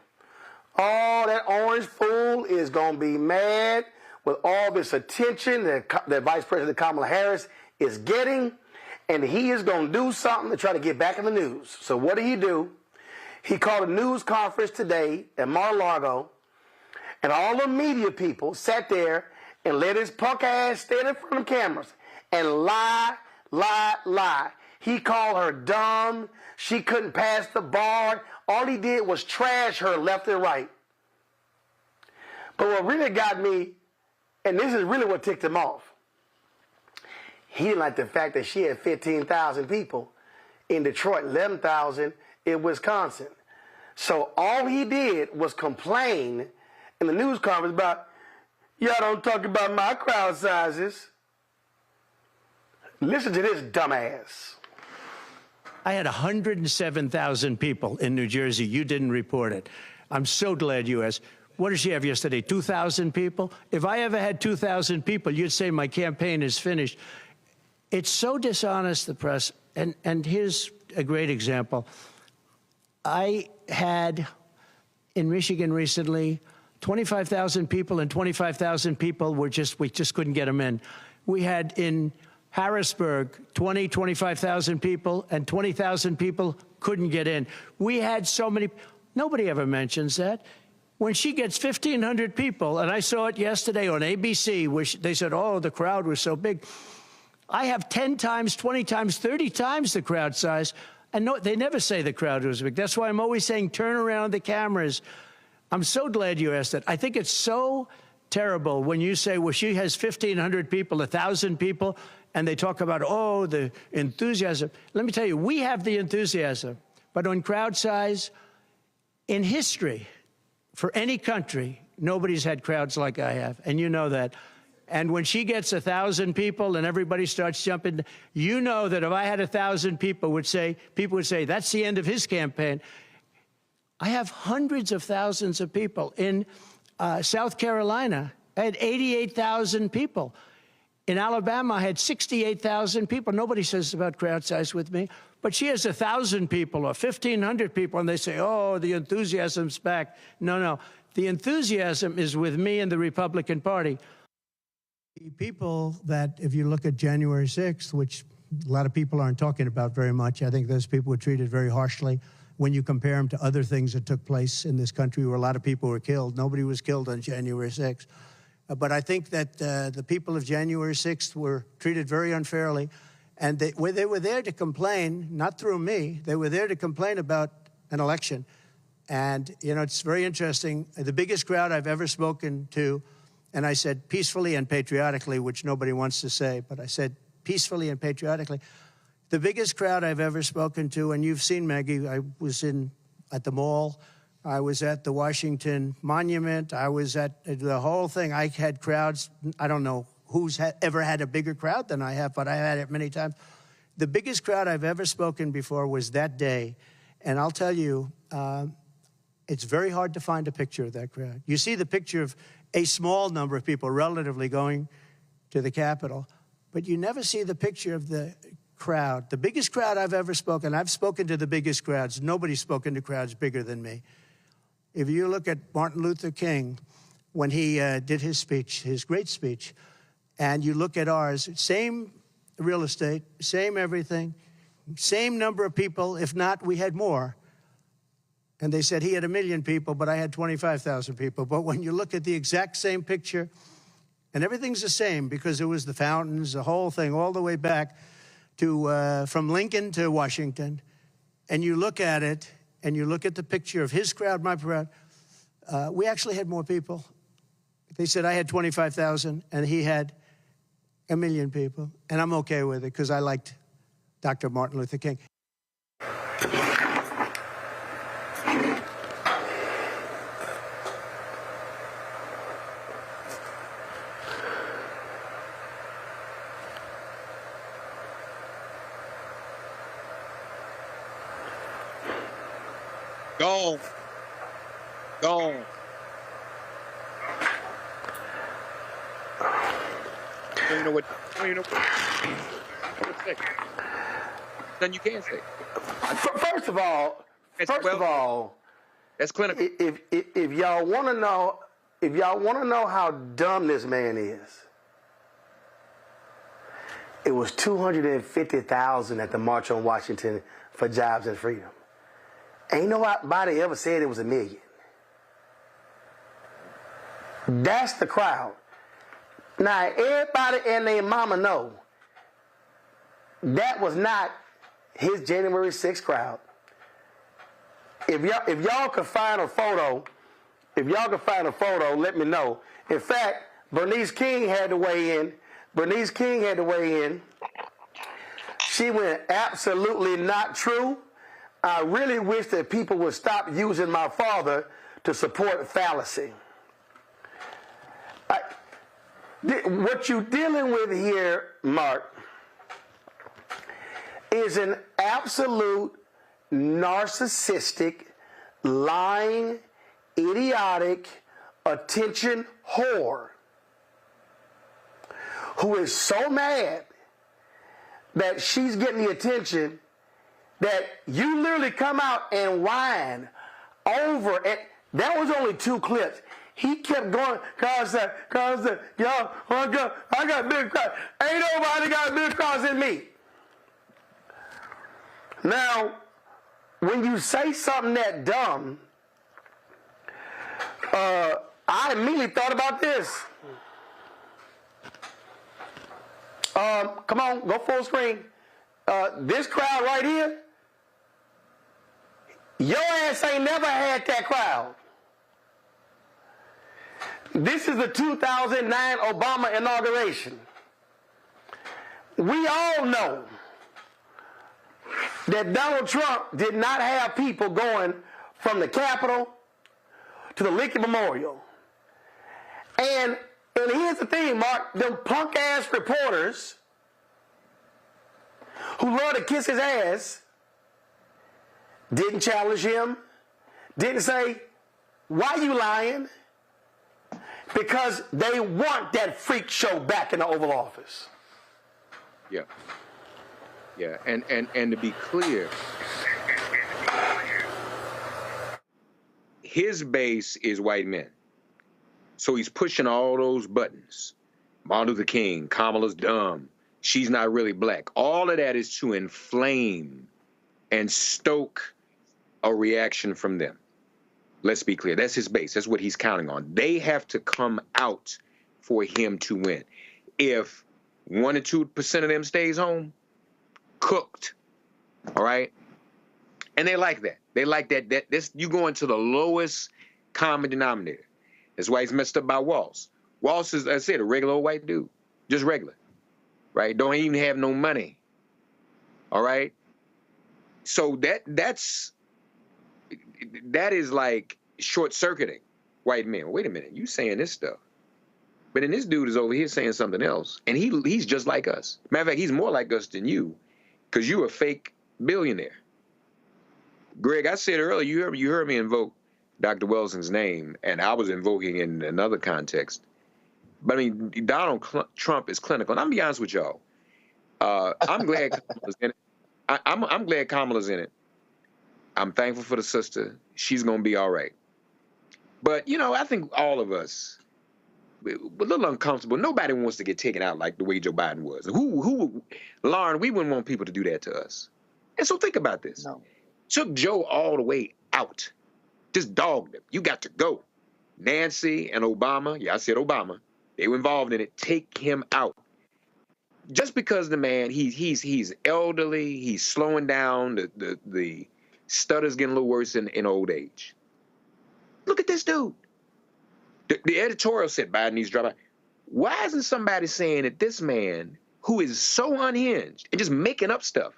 oh, that orange fool is going to be mad with all this attention that Vice President Kamala Harris is getting, and he is going to do something to try to get back in the news. So what did he do? He called a news conference today at Mar-a-Lago, and all the media people sat there and let his punk ass stand in front of cameras and lie. He called her dumb. She couldn't pass the bar. All he did was trash her left and right. But what really got me, and this is really what ticked him off, he didn't like the fact that she had 15,000 people in Detroit, 11,000 in Wisconsin. So all he did was complain in the news conference about, y'all don't talk about my crowd sizes. Listen to this dumbass. I had 107,000 people in New Jersey. You didn't report it. I'm so glad you asked. What did she have yesterday? 2,000 people? If I ever had 2,000 people, you'd say my campaign is finished. It's so dishonest, the press. And here's a great example. I had in Michigan recently 25,000 people, and 25,000 people we just couldn't get them in. We had in Harrisburg 25,000 people, and 20,000 people couldn't get in. We had so many. Nobody ever mentions that. When she gets 1,500 people, and I saw it yesterday on ABC, where they said, oh, the crowd was so big. I have 10 times, 20 times, 30 times the crowd size, and no, they never say the crowd was big. That's why I'm always saying turn around the cameras. I'm so glad you asked that. I think it's so terrible when you say, well, she has 1,500 people, 1,000 people, and they talk about, oh, the enthusiasm. Let me tell you, we have the enthusiasm, but on crowd size, in history, for any country, nobody's had crowds like I have, and you know that. And when she gets 1,000 people and everybody starts jumping, you know that if I had 1,000 people would say, that's the end of his campaign. I have hundreds of thousands of people. In South Carolina, I had 88,000 people. In Alabama, I had 68,000 people. Nobody says about crowd size with me. But she has 1,000 people or 1,500 people, and they say, oh, the enthusiasm's back. No. The enthusiasm is with me and the Republican Party. The people that, if you look at January 6th, which a lot of people aren't talking about very much, I think those people were treated very harshly. When you compare them to other things that took place in this country where a lot of people were killed, nobody was killed on January 6th. But I think that the people of January 6th were treated very unfairly. And they were there to complain, not through me, they were there to complain about an election. And, you know, it's very interesting. The biggest crowd I've ever spoken to, and I said peacefully and patriotically, which nobody wants to say, but I said peacefully and patriotically. The biggest crowd I've ever spoken to, and you've seen, Maggie, I was at the mall I was at the Washington Monument. I was at the whole thing. I had crowds. I don't know who's ever had a bigger crowd than I have, but I had it many times. The biggest crowd I've ever spoken before was that day. And I'll tell you, it's very hard to find a picture of that crowd. You see the picture of a small number of people relatively going to the Capitol, but you never see the picture of the crowd. The biggest crowd I've ever spoken, I've spoken to the biggest crowds. Nobody's spoken to crowds bigger than me. If you look at Martin Luther King, when he did his speech, his great speech, and you look at ours, same real estate, same everything, same number of people, if not, we had more. And they said he had 1 million people, but I had 25,000 people. But when you look at the exact same picture, and everything's the same because it was the fountains, the whole thing, all the way back to from Lincoln to Washington, and you look at it, and you look at the picture of his crowd, my crowd, we actually had more people. They said I had 25,000, and he had 1 million people, and I'm okay with it because I liked Dr. Martin Luther King. Gone. Gone. Don't you know what? Don't you know what to say? Then you can't say. First of all, that's clinical. If y'all want to know how dumb this man is, it was 250,000 at the March on Washington for Jobs and Freedom. Ain't nobody ever said it was 1 million. That's the crowd. Now, everybody and their mama know that was not his January 6th crowd. If y'all could find a photo, let me know. In fact, Bernice King had to weigh in. She went absolutely not true. I really wish that people would stop using my father to support fallacy. What you're dealing with here, Mark, is an absolute narcissistic, lying, idiotic, attention whore who is so mad that she's getting the attention that you literally come out and whine over it. That was only 2 clips. He kept going, cause y'all, I got big crowds. Ain't nobody got big crowds than me. Now, when you say something that dumb, I immediately thought about this. Come on, go full screen. This crowd right here, your ass ain't never had that crowd. This is the 2009 Obama inauguration. We all know that Donald Trump did not have people going from the Capitol to the Lincoln Memorial. And here's the thing, Mark, them punk-ass reporters who love to kiss his ass didn't challenge him, didn't say, why you lying? Because they want that freak show back in the Oval Office. Yeah. Yeah, and to be clear, his base is white men. So he's pushing all those buttons. Martin Luther King, Kamala's dumb, she's not really black. All of that is to inflame and stoke a reaction from them. Let's be clear. That's his base. That's what he's counting on. They have to come out for him to win. If 1 or 2% of them stays home, cooked. All right? And they like that. They like that. You go into the lowest common denominator. That's why he's messed up by Walz. Walz is, as I said, a regular old white dude. Just regular. Right? Don't even have no money. All right? So that is like short-circuiting white men. Wait a minute, you saying this stuff, but then this dude is over here saying something else, and he's just like us. Matter of fact, he's more like us than you, because you a fake billionaire. Greg, I said earlier, you heard me invoke Dr. Welson's name, and I was invoking in another context. But I mean, Donald Trump is clinical. And I'm gonna be honest with y'all. I'm glad Kamala's in it. I'm glad Kamala's in it. I'm thankful for the sister. She's gonna be all right. But you know, I think all of us, we're a little uncomfortable. Nobody wants to get taken out like the way Joe Biden was. Lauren, we wouldn't want people to do that to us. And so think about this. No. Took Joe all the way out. Just dogged him. You got to go. Nancy and Obama, yeah, I said Obama, they were involved in it. Take him out. Just because the man, he's elderly, he's slowing down, the stutter's getting a little worse in old age. Look at this dude. The editorial said Biden needs to drop out. Why isn't somebody saying that this man, who is so unhinged and just making up stuff,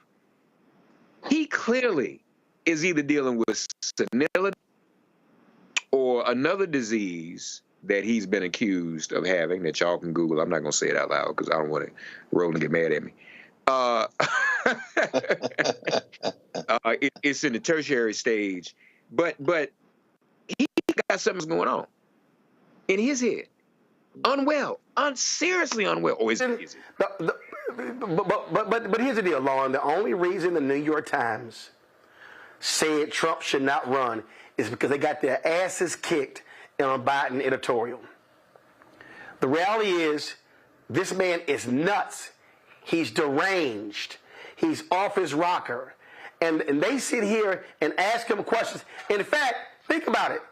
he clearly is either dealing with senility or another disease that he's been accused of having that y'all can Google. I'm not going to say it out loud because I don't want Roland to get mad at me. It's in the tertiary stage, but he got something going on in his head. Unwell, seriously unwell. Or is it? But here's the deal, Lauren. The only reason the New York Times said Trump should not run is because they got their asses kicked in a Biden editorial. The reality is, this man is nuts. He's deranged. He's off his rocker. And they sit here and ask him questions. In fact, think about it.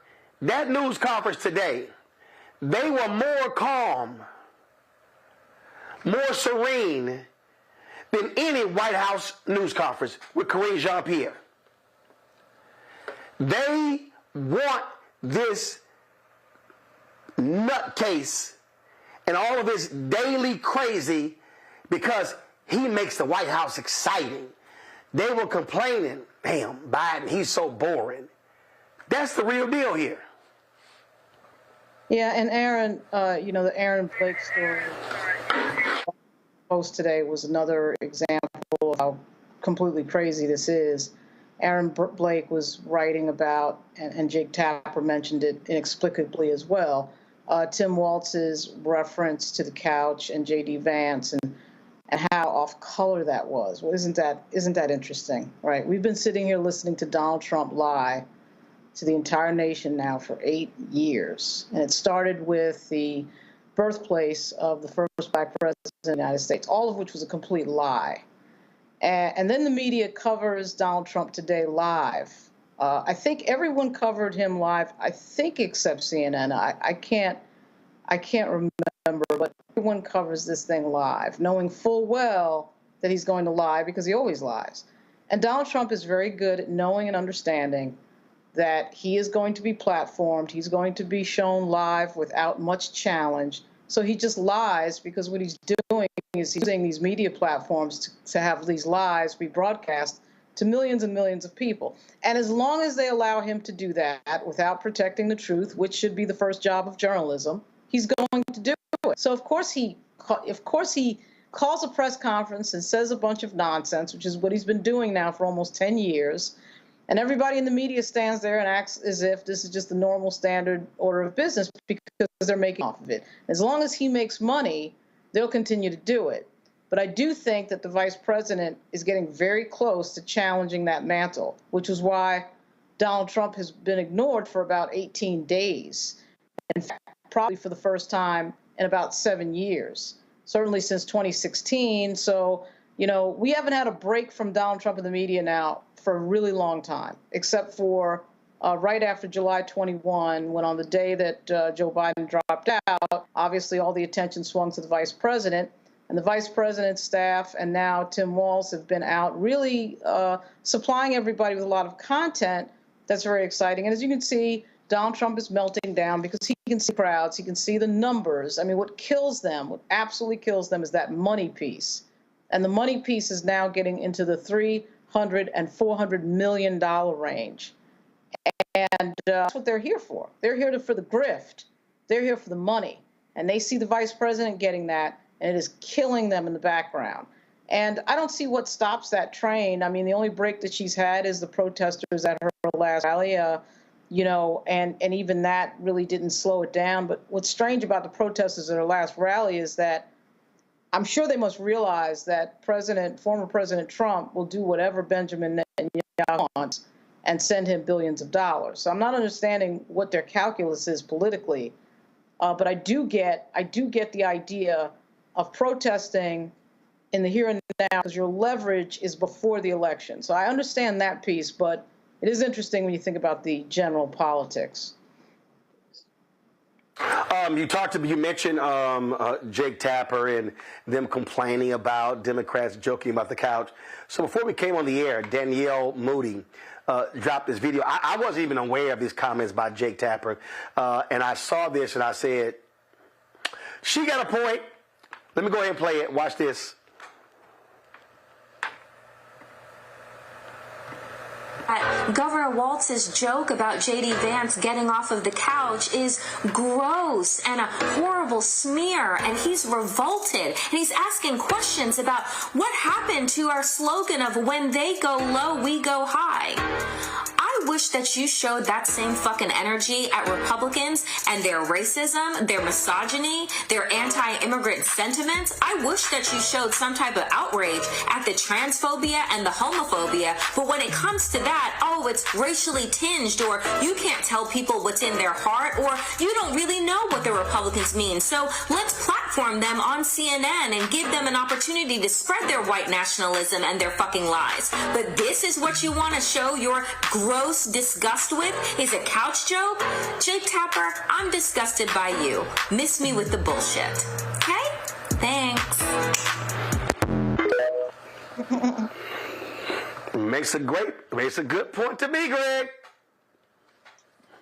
That news conference today, they were more calm, more serene than any White House news conference with Karine Jean-Pierre. They want this nutcase and all of this daily crazy because he makes the White House exciting. They were complaining, damn, Biden, he's so boring. That's the real deal here. Yeah, and Aaron, the Aaron Blake story post today was another example of how completely crazy this is. Aaron Blake was writing about, and Jake Tapper mentioned it inexplicably as well, Tim Walz's reference to the couch and J.D. Vance and how off color that was. Well, isn't that interesting, right? We've been sitting here listening to Donald Trump lie to the entire nation now for 8 years. And it started with the birthplace of the first black president of the United States, all of which was a complete lie. And then the media covers Donald Trump today live. I think everyone covered him live, I think except CNN. I can't remember, but everyone covers this thing live, knowing full well that he's going to lie because he always lies. And Donald Trump is very good at knowing and understanding that he is going to be platformed, he's going to be shown live without much challenge. So he just lies because what he's doing is he's using these media platforms to have these lies be broadcast to millions and millions of people. And as long as they allow him to do that without protecting the truth, which should be the first job of journalism, he's going to do it. So of course he calls a press conference and says a bunch of nonsense, which is what he's been doing now for almost 10 years. And everybody in the media stands there and acts as if this is just the normal standard order of business because they're making off of it. As long as he makes money, they'll continue to do it. But I do think that the vice president is getting very close to challenging that mantle, which is why Donald Trump has been ignored for about 18 days. In fact, probably for the first time in about 7 years, certainly since 2016. So, we haven't had a break from Donald Trump in the media now for a really long time, except for right after July 21, when on the day that Joe Biden dropped out, obviously all the attention swung to the vice president. And the vice president's staff and now Tim Walz have been out really supplying everybody with a lot of content that's very exciting. And as you can see, Donald Trump is melting down because he can see crowds, he can see the numbers. I mean, what absolutely kills them is that money piece. And the money piece is now getting into the $300 and $400 million range. And that's what they're here for. They're here for the grift. They're here for the money. And they see the vice president getting that, and it is killing them in the background. And I don't see what stops that train. I mean, the only break that she's had is the protesters at her last rally, you know, and even that really didn't slow it down. But what's strange about the protesters at her last rally is that I'm sure they must realize that former President Trump will do whatever Benjamin Netanyahu wants and send him billions of dollars. So I'm not understanding what their calculus is politically, but I do get the idea of protesting in the here and now because your leverage is before the election. So I understand that piece, but it is interesting when you think about the general politics. You mentioned Jake Tapper and them complaining about Democrats joking about the couch. So before we came on the air, Danielle Moody dropped this video. I wasn't even aware of these comments by Jake Tapper, and I saw this and I said, she got a point. Let me go ahead and play it. Watch this. Governor Walz's joke about J.D. Vance getting off of the couch is gross and a horrible smear, and he's revolted, and he's asking questions about what happened to our slogan of when they go low, we go high. I wish that you showed that same fucking energy at Republicans and their racism, their misogyny, their anti-immigrant sentiments. I wish that you showed some type of outrage at the transphobia and the homophobia, but when it comes to that, oh, it's racially tinged, or you can't tell people what's in their heart, or you don't really know what the Republicans mean. So let's platform them on CNN and give them an opportunity to spread their white nationalism and their fucking lies. But this is what you want to show your gross disgust with, is a couch joke? Jake Tapper, I'm disgusted by you. Miss me with the bullshit. Okay? Thanks. Makes a good point to me, Greg.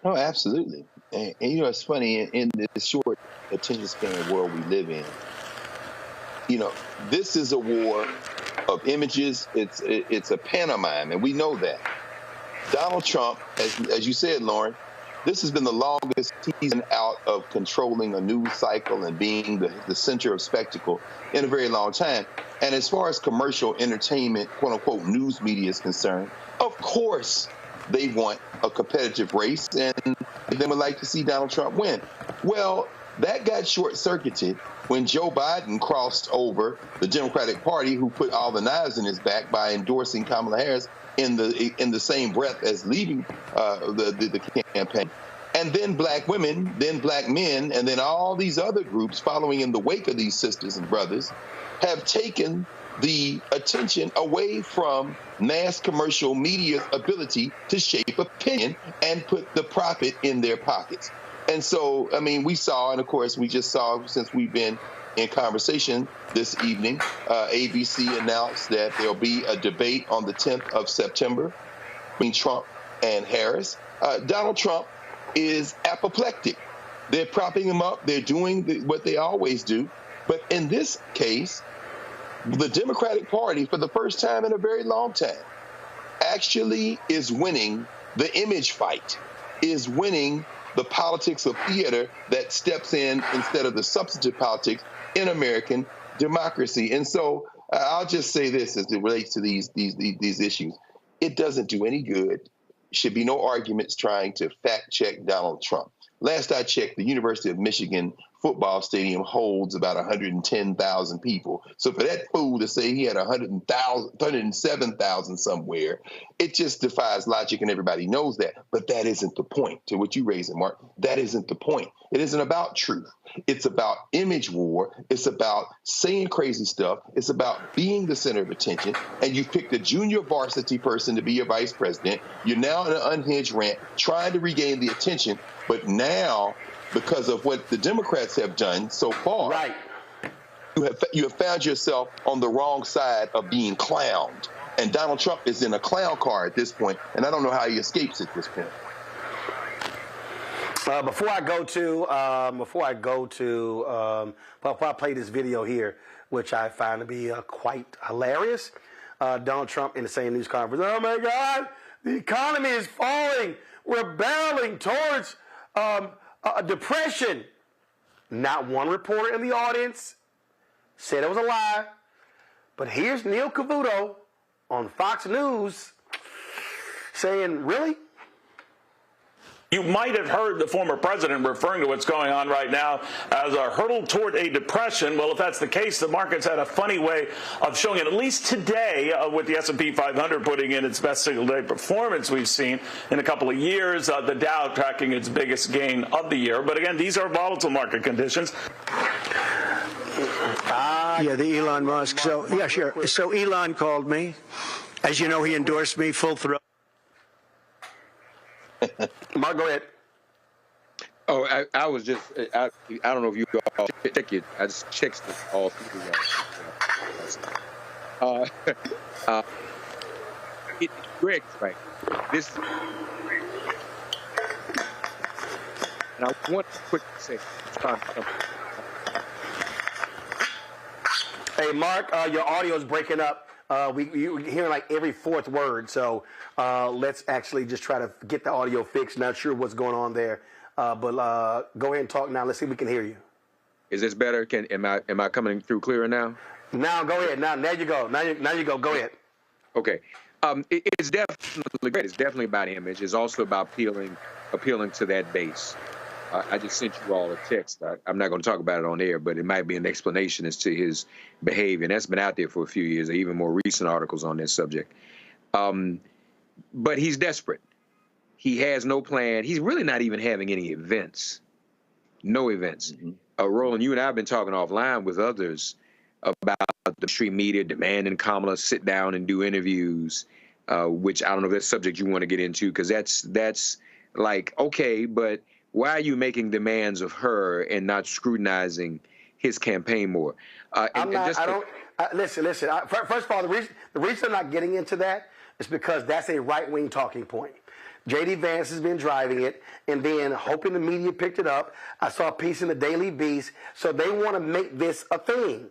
Oh, absolutely. And you know, it's funny, in this short attention span world we live in, you know, this is a war of images. It's a pantomime, and we know that. Donald Trump, as you said, Lauren, this has been the longest season out of controlling a news cycle and being the center of spectacle in a very long time. And as far as commercial entertainment, quote unquote, news media is concerned, of course they want a competitive race and they would like to see Donald Trump win. Well, that got short-circuited when Joe Biden crossed over the Democratic Party, who put all the knives in his back by endorsing Kamala Harris in the same breath as leaving the campaign. And then black women, then black men, and then all these other groups following in the wake of these sisters and brothers have taken the attention away from mass commercial media's ability to shape opinion and put the profit in their pockets. And so, I mean, we saw, and of course, we just saw, since we've been in conversation this evening, ABC announced that there'll be a debate on the 10th of September between Trump and Harris. Donald Trump is apoplectic. They're propping him up. They're doing what they always do. But in this case, the Democratic Party, for the first time in a very long time, actually is winning the image fight, is winning the politics of theater that steps in instead of the substantive politics in American democracy. And so I'll just say this as it relates to these issues. It doesn't do any good. Should be no arguments trying to fact check Donald Trump. Last I checked, the University of Michigan football stadium holds about 110,000 people. So for that fool to say he had 107,000 somewhere, it just defies logic, and everybody knows that. But that isn't the point. To what you raised, Mark, that isn't the point. It isn't about truth. It's about image war. It's about saying crazy stuff. It's about being the center of attention. And you picked a junior varsity person to be your vice president. You're now in an unhinged rant, trying to regain the attention. But now, because of what the Democrats have done so far, right, you have found yourself on the wrong side of being clowned. And Donald Trump is in a clown car at this point, and I don't know how he escapes at this point. Before I play this video here, which I find to be quite hilarious. Donald Trump in the same news conference. Oh my God, the economy is falling. we're barreling towards depression. Not one reporter in the audience said it was a lie. But here's Neil Cavuto on Fox News saying, really? You might have heard the former president referring to what's going on right now as a hurdle toward a depression. Well, if that's the case, the market's had a funny way of showing it, at least today, with the S&P 500 putting in its best single-day performance we've seen in a couple of years, the Dow tracking its biggest gain of the year. But again, these are volatile market conditions. Yeah, the Elon Musk. So, yeah, sure. So Elon called me. As you know, he endorsed me full throat. Mark, go ahead. Oh, I was just, I don't know if you all check it. I just checked it all through. Greg's right. This, and I want to quickly say, hey, Mark, your audio is breaking up. You're hearing like every fourth word, so let's actually just try to get the audio fixed. Not sure what's going on there, but go ahead and talk now. Let's see if we can hear you. Is this better? Am I coming through clearer now? Now go ahead. Now you go. Now you go. Go ahead. Okay. It's definitely great. It's definitely about image. It's also about appealing to that base. I just sent you all a text. I'm not going to talk about it on air, but it might be an explanation as to his behavior. And that's been out there for a few years. There are even more recent articles on this subject. But he's desperate. He has no plan. He's really not even having any events. No events. Mm-hmm. Roland, you and I have been talking offline with others about the mainstream media demanding Kamala sit down and do interviews, which I don't know if that's a subject you want to get into, because that's like, okay, but why are you making demands of her and not scrutinizing his campaign more? Listen. First of all, the reason I'm not getting into that is because that's a right-wing talking point. J.D. Vance has been driving it, and then hoping the media picked it up. I saw a piece in the Daily Beast, so they want to make this a thing.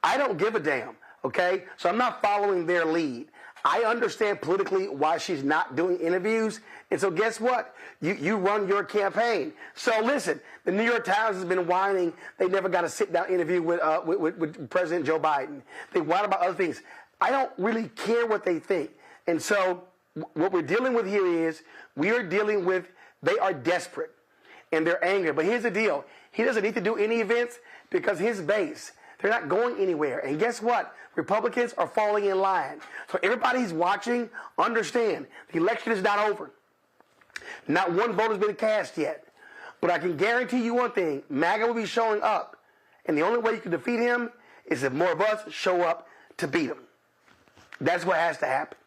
I don't give a damn, okay? So I'm not following their lead. I understand politically why she's not doing interviews, and so guess what? You run your campaign. So listen, the New York Times has been whining they never got a sit-down interview with President Joe Biden. They whine about other things. I don't really care what they think. And so what we're dealing with here is they are desperate, and they're angry. But here's the deal. He doesn't need to do any events because his base, they're not going anywhere. And guess what? Republicans are falling in line. So everybody who's watching, understand, the election is not over. Not one vote has been cast yet. But I can guarantee you one thing, MAGA will be showing up. And the only way you can defeat him is if more of us show up to beat him. That's what has to happen.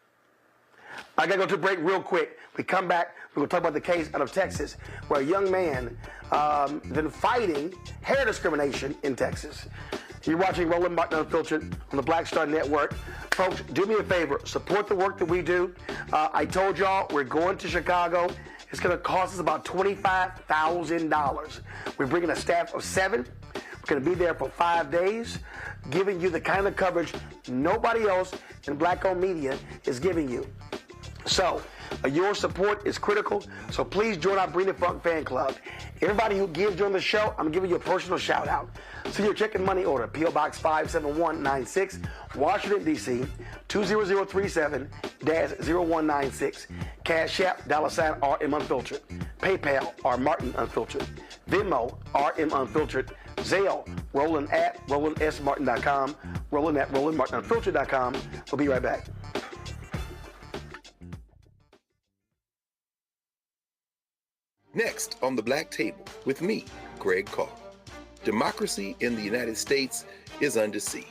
I got to go to a break real quick. We come back, we're going to talk about the case out of Texas where a young man been fighting hair discrimination in Texas. You're watching Roland Martin Unfiltered on the Black Star Network. Folks, do me a favor. Support the work that we do. I told y'all we're going to Chicago. It's going to cost us about $25,000. We're bringing a staff of 7. We're going to be there for 5 days, giving you the kind of coverage nobody else in black-owned media is giving you. So, your support is critical, so please join our Bring the Funk fan club. Everybody who gives during the show, I'm giving you a personal shout-out. So your check and money order, P.O. Box 57196, Washington, D.C., 20037-0196. Cash App, $RM Unfiltered. PayPal, R Martin Unfiltered. Venmo, RM Unfiltered. Zelle, Roland at RolandSMartin.com. Roland at RolandMartinUnfiltered.com. We'll be right back. Next on the Black Table with me, Greg Carr. Democracy in the United States is under siege.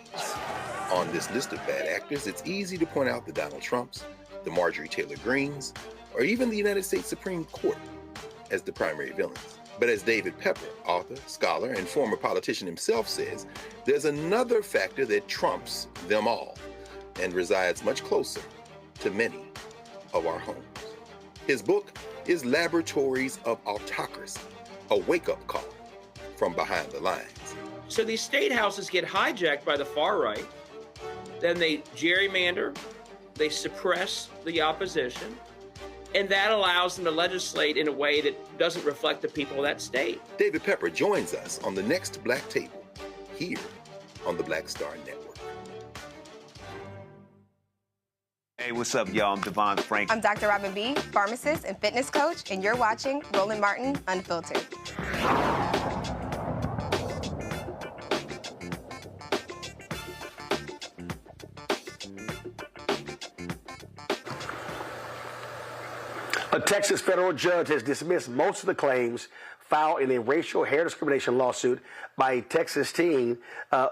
On this list of bad actors, it's easy to point out the Donald Trumps, the Marjorie Taylor Greens, or even the United States Supreme Court as the primary villains. But as David Pepper, author, scholar, and former politician himself says, there's another factor that trumps them all and resides much closer to many of our homes. His book is Laboratories of Autocracy, a wake-up call from behind the lines. So these state houses get hijacked by the far right, then they gerrymander, they suppress the opposition, and that allows them to legislate in a way that doesn't reflect the people of that state. David Pepper joins us on the next Black Table, here on the Black Star Network. Hey, what's up, y'all? I'm Devon Frank. I'm Dr. Robin B., pharmacist and fitness coach, and you're watching Roland Martin Unfiltered. A Texas federal judge has dismissed most of the claims filed in a racial hair discrimination lawsuit by a Texas teen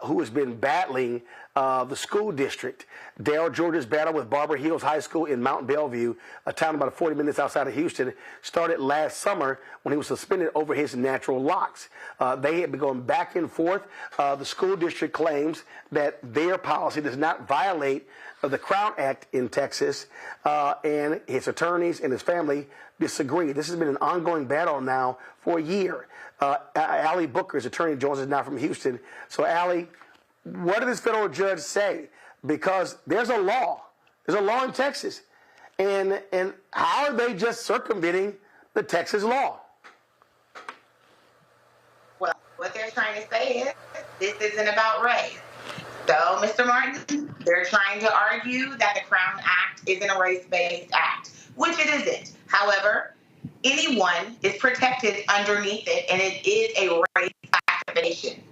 who has been battling the school district. Darrell George's battle with Barber Hills High School in Mount Bellevue, a town about 40 minutes outside of Houston, started last summer when he was suspended over his natural locks. They had been going back and forth. The school district claims that their policy does not violate the Crown Act in Texas, and his attorneys and his family disagree. This has been an ongoing battle now for a year. Allie Booker, his attorney, joins us now from Houston. So, Allie, what did this federal judge say? Because there's a law. There's a law in Texas. And how are they just circumventing the Texas law? Well, what they're trying to say is this isn't about race. So, Mr. Martin, they're trying to argue that the Crown Act isn't a race-based act, which it isn't. However, anyone is protected underneath it, and it is a race classification.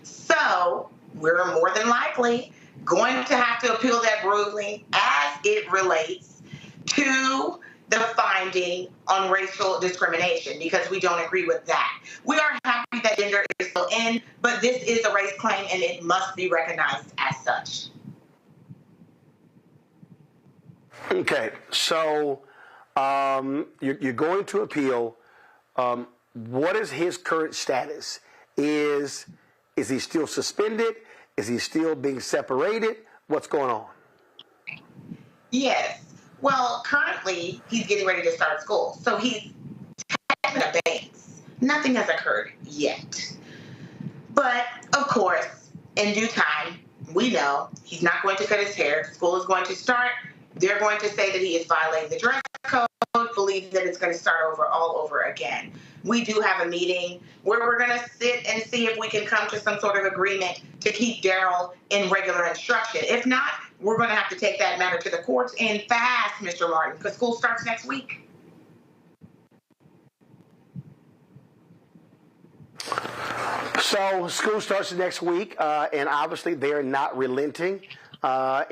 So, we're more than likely going to have to appeal that ruling as it relates to the finding on racial discrimination, because we don't agree with that. We are happy that gender is still in, but this is a race claim and it must be recognized as such. Okay, so you're going to appeal. What is his current status? Is he still suspended? Is he still being separated? What's going on? Yes. Well, currently, he's getting ready to start school. So he's taking a base. Nothing has occurred yet. But, of course, in due time, we know he's not going to cut his hair. School is going to start. They're going to say that he is violating the dress code, believe that it's going to start over all over again. We do have a meeting where we're going to sit and see if we can come to some sort of agreement to keep Darrell in regular instruction. If not, we're going to have to take that matter to the courts and fast, Mr. Martin, because school starts next week. So school starts next week, and obviously they're not relenting. What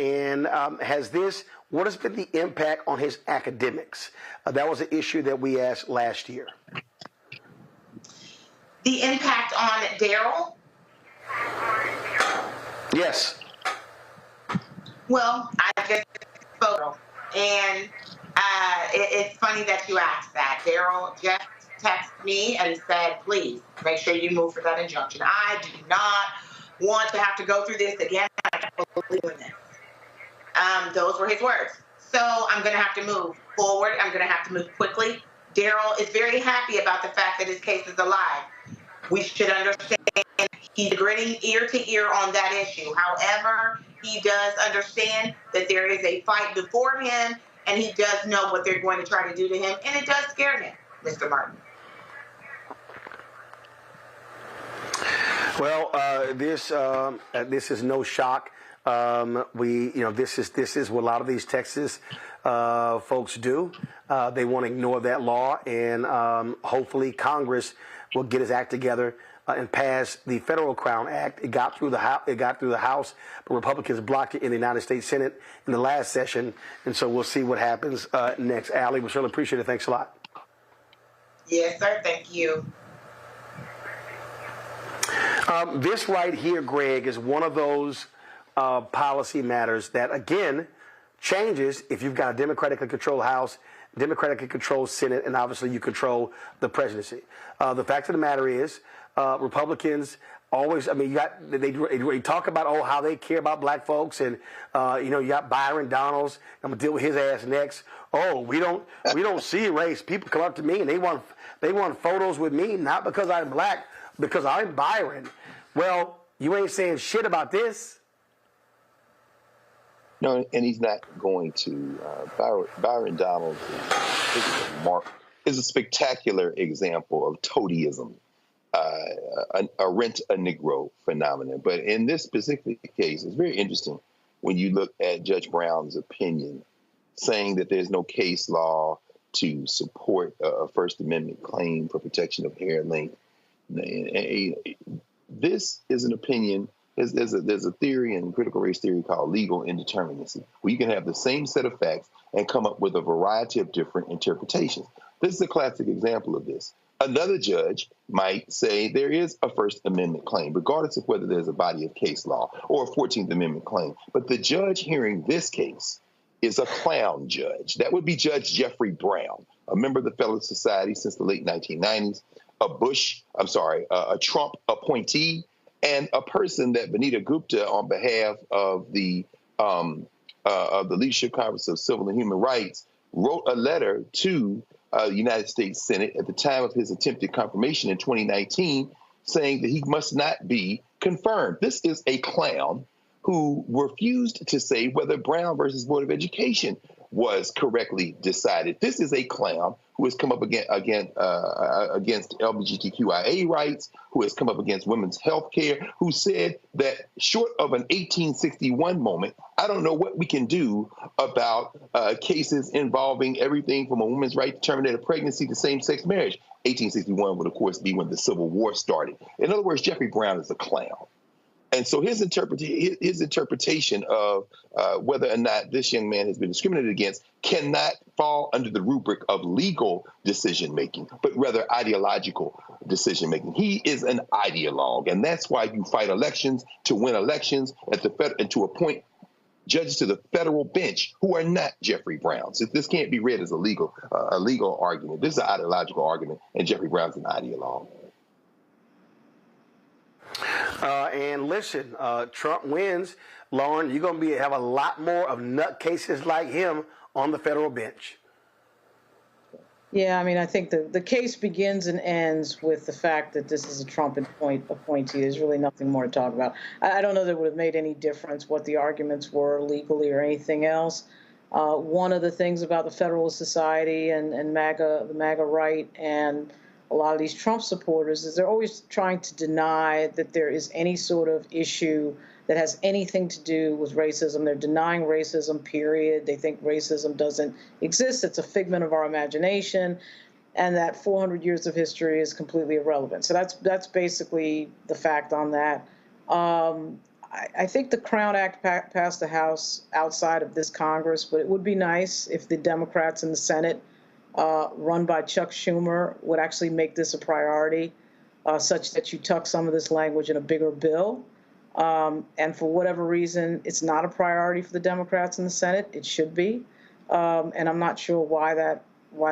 has been the impact on his academics? That was an issue that we asked last year. The impact on Darrell? Yes. Well, I just spoke, and it's funny that you asked that. Darrell just texted me and said, please, make sure you move for that injunction. I do not want to have to go through this again. I can't believe in this. Those were his words. So I'm going to have to move forward. I'm going to have to move quickly. Darrell is very happy about the fact that his case is alive. We should understand he's grinning ear to ear on that issue. However, he does understand that there is a fight before him, and he does know what they're going to try to do to him, and it does scare him, Mr. Martin. Well, this is no shock. This is what a lot of these Texas folks do. They want to ignore that law, and hopefully Congress will get his act together and pass the federal Crown Act. It got through the House, but Republicans blocked it in the United States Senate in the last session, and so we'll see what happens next. Allie, we certainly appreciate it. Thanks a lot. Yes, sir. Thank you. This right here, Greg, is one of those policy matters that, again, changes if you've got a Democratically controlled House, Democratically controlled Senate, and obviously you control the presidency. The fact of the matter is, Republicans always, they talk about, how they care about black folks, and, you got Byron Donalds, I'm going to deal with his ass next. Oh, we don't see race. People come up to me and they want photos with me, not because I'm black, because I'm Byron. Well, you ain't saying shit about this. No, and he's not going to. Byron Donalds is a spectacular example of toadyism, a rent-a-Negro phenomenon. But in this specific case, it's very interesting when you look at Judge Brown's opinion, saying that there's no case law to support a First Amendment claim for protection of hair length. This is an opinion. There's a theory in critical race theory called legal indeterminacy, where you can have the same set of facts and come up with a variety of different interpretations. This is a classic example of this. Another judge might say there is a First Amendment claim, regardless of whether there's a body of case law or a 14th Amendment claim. But the judge hearing this case is a clown judge. That would be Judge Jeffrey Brown, a member of the Fellow Society since the late 1990s, a Trump appointee, and a person that Vanita Gupta, on behalf of the Leadership Conference of Civil and Human Rights, wrote a letter to the United States Senate at the time of his attempted confirmation in 2019, saying that he must not be confirmed. This is a clown who refused to say whether Brown versus Board of Education was correctly decided. This is a clown who has come up against LGBTQIA rights, who has come up against women's health care, who said that short of an 1861 moment, I don't know what we can do about cases involving everything from a woman's right to terminate a pregnancy to same-sex marriage. 1861 would, of course, be when the Civil War started. In other words, Jeffrey Brown is a clown. And so his interpretation of whether or not this young man has been discriminated against cannot fall under the rubric of legal decision-making, but rather ideological decision-making. He is an ideologue, and that's why you fight elections to win elections and to appoint judges to the federal bench who are not Jeffrey Brown. So this can't be read as a legal argument. This is an ideological argument, and Jeffrey Brown's an ideologue. And listen, Trump wins, Lauren, you're going to have a lot more of nutcases like him on the federal bench. Yeah, I mean, I think the case begins and ends with the fact that this is a Trump appointee. There's really nothing more to talk about. I don't know that it would have made any difference what the arguments were legally or anything else. One of the things about the Federalist Society and the MAGA right and a lot of these Trump supporters is they're always trying to deny that there is any sort of issue that has anything to do with racism. They're denying racism, period. They think racism doesn't exist. It's a figment of our imagination, and that 400 years of history is completely irrelevant. So that's basically the fact on that. I think the Crown Act passed the House outside of this Congress, but it would be nice if the Democrats in the Senate run by Chuck Schumer would actually make this a priority, such that you tuck some of this language in a bigger bill. And for whatever reason, it's not a priority for the Democrats in the Senate. It should be. And I'm not sure why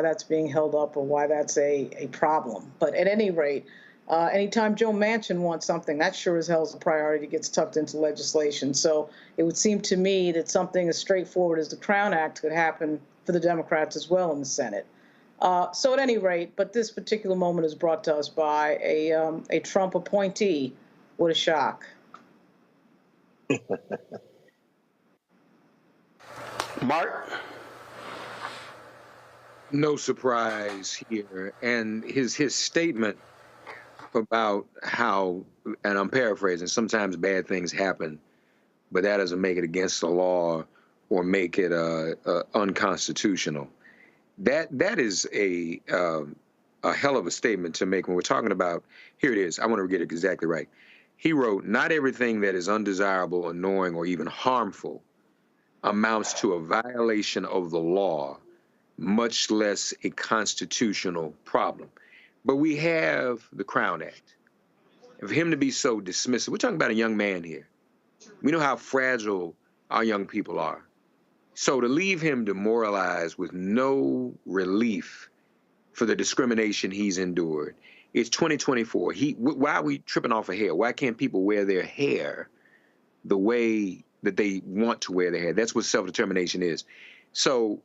that's being held up or why that's a problem. But at any rate, anytime Joe Manchin wants something, that sure as hell is a priority that gets tucked into legislation. So it would seem to me that something as straightforward as the Crown Act could happen for the Democrats as well in the Senate. So at any rate, but this particular moment is brought to us by a Trump appointee. What a shock. Mark? No surprise here. And his statement about how, and I'm paraphrasing, sometimes bad things happen, but that doesn't make it against the law or make it unconstitutional. That is a hell of a statement to make when we're talking about, here it is, I want to get it exactly right. He wrote, not everything that is undesirable, annoying, or even harmful amounts to a violation of the law, much less a constitutional problem. But we have the Crown Act. And for him to be so dismissive, we're talking about a young man here. We know how fragile our young people are. So to leave him demoralized with no relief for the discrimination he's endured, it's 2024. Why are we tripping off of hair? Why can't people wear their hair the way that they want to wear their hair? That's what self-determination is. So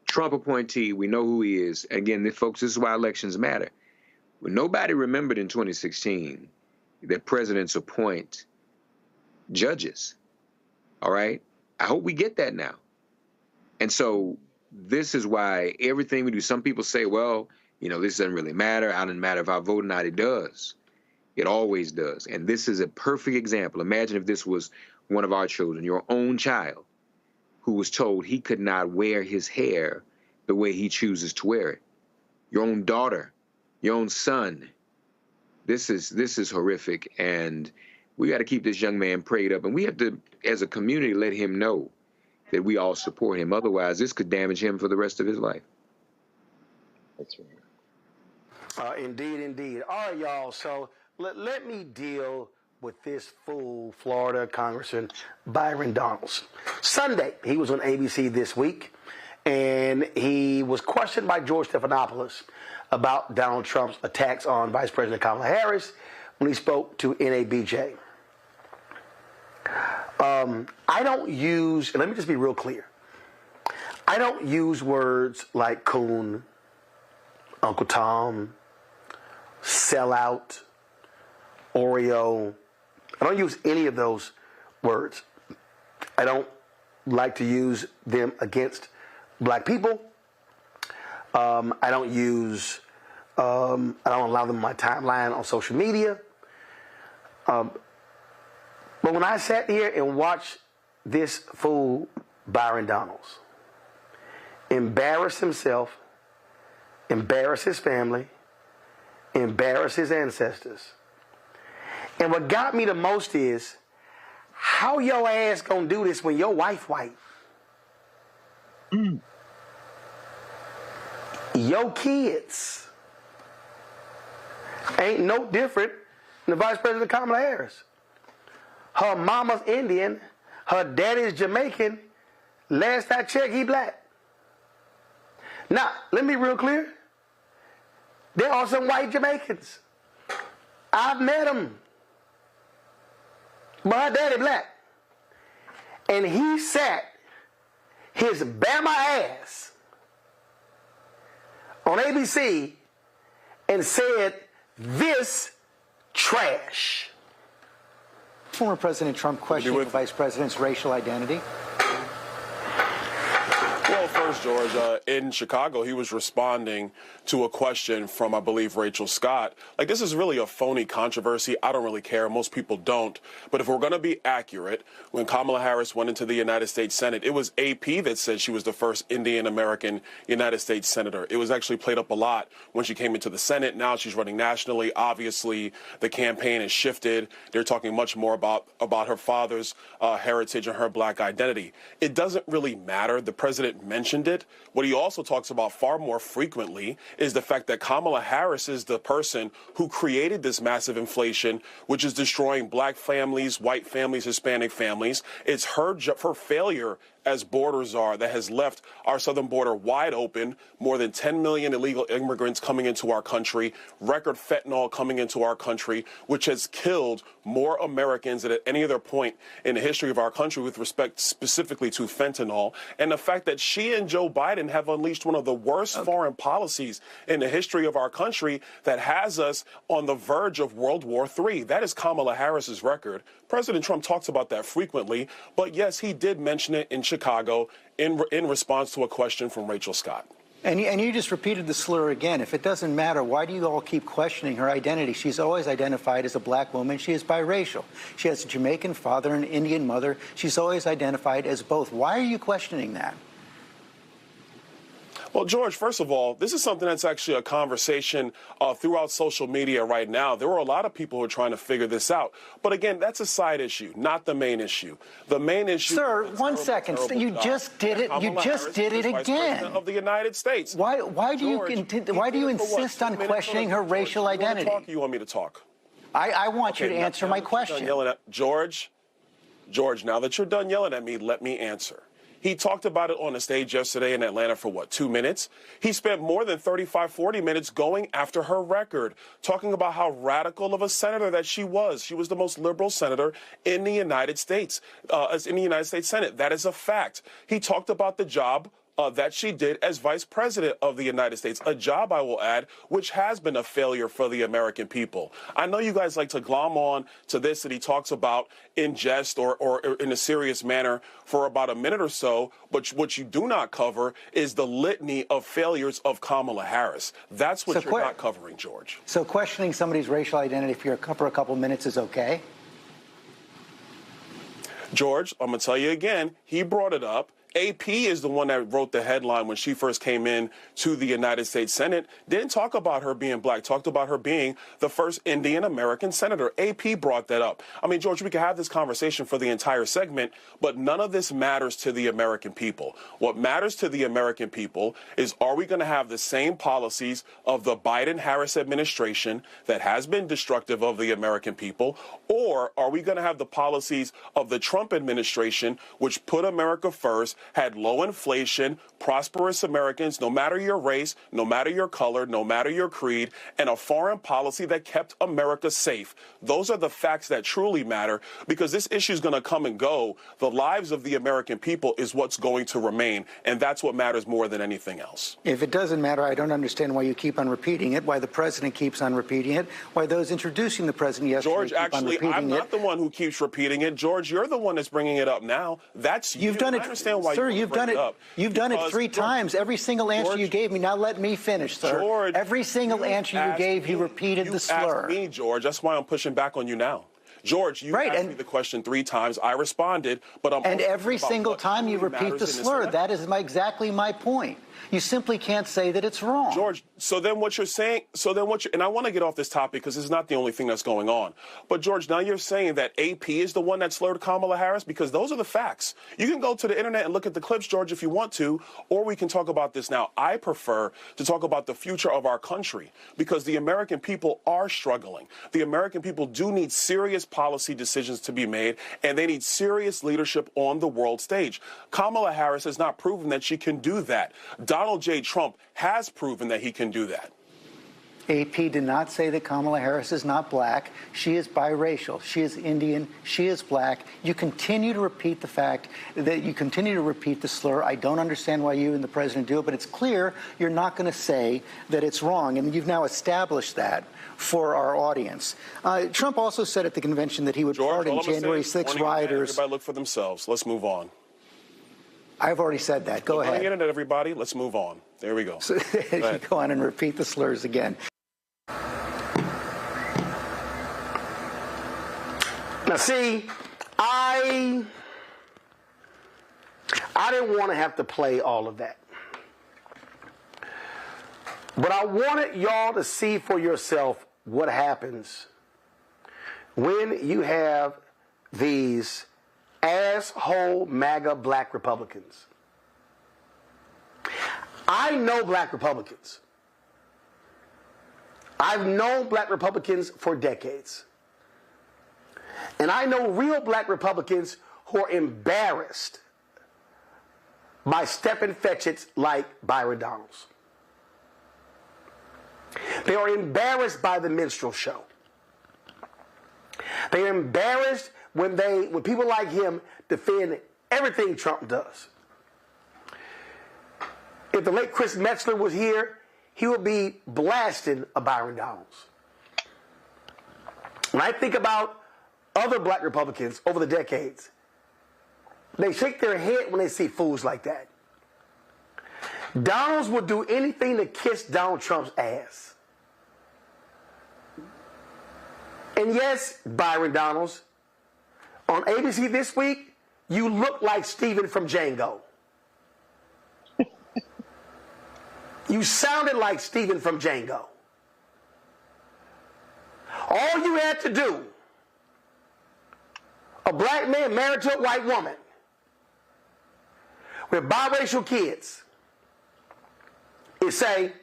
Trump appointee, we know who he is. Again, folks, this is why elections matter. When nobody remembered in 2016 that presidents appoint judges, all right? I hope we get that now. And so this is why everything we do, some people say, well, you know, this doesn't really matter. It doesn't matter if I vote or not. It does. It always does. And this is a perfect example. Imagine if this was one of our children, your own child, who was told he could not wear his hair the way he chooses to wear it. Your own daughter, your own son. This is horrific. And we got to keep this young man prayed up. And we have to, as a community, let him know that we all support him. Otherwise, this could damage him for the rest of his life. That's right. Indeed, indeed. All right, y'all. So let me deal with this fool, Florida Congressman Byron Donalds. Sunday, he was on ABC This Week, and he was questioned by George Stephanopoulos about Donald Trump's attacks on Vice President Kamala Harris when he spoke to NABJ. I don't use, and let me just be real clear, I don't use words like coon, Uncle Tom, sellout, Oreo. I don't use any of those words. I don't like to use them against black people. I don't allow them on my timeline on social media. But when I sat here and watched this fool, Byron Donalds, embarrass himself, embarrass his family, embarrass his ancestors. And what got me the most is, how your ass gonna do this when your wife white? Your kids ain't no different than the Vice President Kamala Harris. Her mama's Indian, her daddy's Jamaican, last I checked, he black. Now, let me be real clear. There are some white Jamaicans. I've met them. But her daddy black. And he sat his Bama ass on ABC and said, this trash. Former President Trump questioning the Vice President's racial identity. Well, first, George, in Chicago, he was responding to a question from, I believe, Rachel Scott. Like, this is really a phony controversy. I don't really care. Most people don't. But if we're going to be accurate, when Kamala Harris went into the United States Senate, it was AP that said she was the first Indian-American United States Senator. It was actually played up a lot when she came into the Senate. Now she's running nationally. Obviously, the campaign has shifted. They're talking much more about her father's heritage and her black identity. It doesn't really matter. The president mentioned it. What he also talks about far more frequently is the fact that Kamala Harris is the person who created this massive inflation, which is destroying black families, white families, Hispanic families. It's her failure as border czar that has left our southern border wide open, more than 10 million illegal immigrants coming into our country, record fentanyl coming into our country, which has killed more Americans than at any other point in the history of our country with respect specifically to fentanyl, and the fact that she and Joe Biden have unleashed one of the worst foreign policies in the history of our country that has us on the verge of World War III. That is Kamala Harris's record. President Trump talks about that frequently, but yes, he did mention it in Chicago in response to a question from Rachel Scott. And you just repeated the slur again. If it doesn't matter, why do you all keep questioning her identity? She's always identified as a black woman. She is biracial. She has a Jamaican father and an Indian mother. She's always identified as both. Why are you questioning that? Well, George, first of all, this is something that's actually a conversation throughout social media right now. There were a lot of people who are trying to figure this out. But again, that's a side issue, not the main issue. The main issue. Sir, one second. You just did it. You just did it again. Of the United States. Why do you insist on questioning her racial identity? You want me to talk? I want you to answer my question. George, now that you're done yelling at me, let me answer. He talked about it on the stage yesterday in Atlanta for, 2 minutes? He spent more than 35, 40 minutes going after her record, talking about how radical of a senator that she was. She was the most liberal senator in the United States, in the United States Senate. That is a fact. He talked about the job that she did as vice president of the United States, a job, I will add, which has been a failure for the American people. I know you guys like to glom on to this that he talks about in jest or in a serious manner for about a minute or so, but what you do not cover is the litany of failures of Kamala Harris. That's what you're not covering, George. So questioning somebody's racial identity for a couple minutes is okay? George, I'm going to tell you again, he brought it up. AP is the one that wrote the headline when she first came in to the United States Senate. Didn't talk about her being black, talked about her being the first Indian American senator. AP brought that up. I mean, George, we could have this conversation for the entire segment, but none of this matters to the American people. What matters to the American people is, are we going to have the same policies of the Biden-Harris administration that has been destructive of the American people, or are we going to have the policies of the Trump administration, which put America first, had low inflation, prosperous Americans, no matter your race, no matter your color, no matter your creed, and a foreign policy that kept America safe? Those are the facts that truly matter, because this issue is going to come and go. The lives of the American people is what's going to remain, and that's what matters more than anything else. If it doesn't matter, I don't understand why you keep on repeating it, why the president keeps on repeating it, why those introducing the president yesterday George, keep on actually, repeating I'm not the one who keeps repeating it. George, you're the one that's bringing it up now. That's you. You've done it. I understand why Sir, you you've done it. You've done it 3 times. Every single answer George, you gave me. Now let me finish, sir. George, every single answer you gave, you repeated the slur. Asked me, George. That's why I'm pushing back on you now. George, you asked me the question 3 times. I responded, but I'm. And every single time you repeat the slur. That is exactly my point. You simply can't say that it's wrong. George, so then what you're saying, and I want to get off this topic because it's not the only thing that's going on. But George, now you're saying that AP is the one that slurred Kamala Harris, because those are the facts. You can go to the internet and look at the clips, George, if you want to, or we can talk about this now. I prefer to talk about the future of our country, because the American people are struggling. The American people do need serious policy decisions to be made, and they need serious leadership on the world stage. Kamala Harris has not proven that she can do that. Donald J. Trump has proven that he can do that. AP did not say that Kamala Harris is not black. She is biracial. She is Indian. She is black. You continue to repeat the fact that you continue to repeat the slur. I don't understand why you and the president do it, but it's clear you're not going to say that it's wrong, and you've now established that for our audience. Trump also said at the convention that he would pardon January 6 rioters. Everybody look for themselves. Let's move on. I've already said that. Go ahead. On the internet, everybody. Let's move on. There we go. So, you go on and repeat the slurs again. Now, see, I didn't want to have to play all of that. But I wanted y'all to see for yourself what happens when you have these asshole MAGA black Republicans. I know black Republicans. I've known black Republicans for decades. And I know real black Republicans who are embarrassed by stepping fetchits like Byron Donalds. They are embarrassed by the minstrel show. They are embarrassed when people like him defend everything Trump does. If the late Chris Metzler was here, he would be blasting a Byron Donalds. When I think about other black Republicans over the decades, they shake their head when they see fools like that. Donalds would do anything to kiss Donald Trump's ass. And yes, Byron Donalds, on ABC this week, you look like Stephen from Django. You sounded like Stephen from Django. All you had to do, a black man married to a white woman with biracial kids, is say,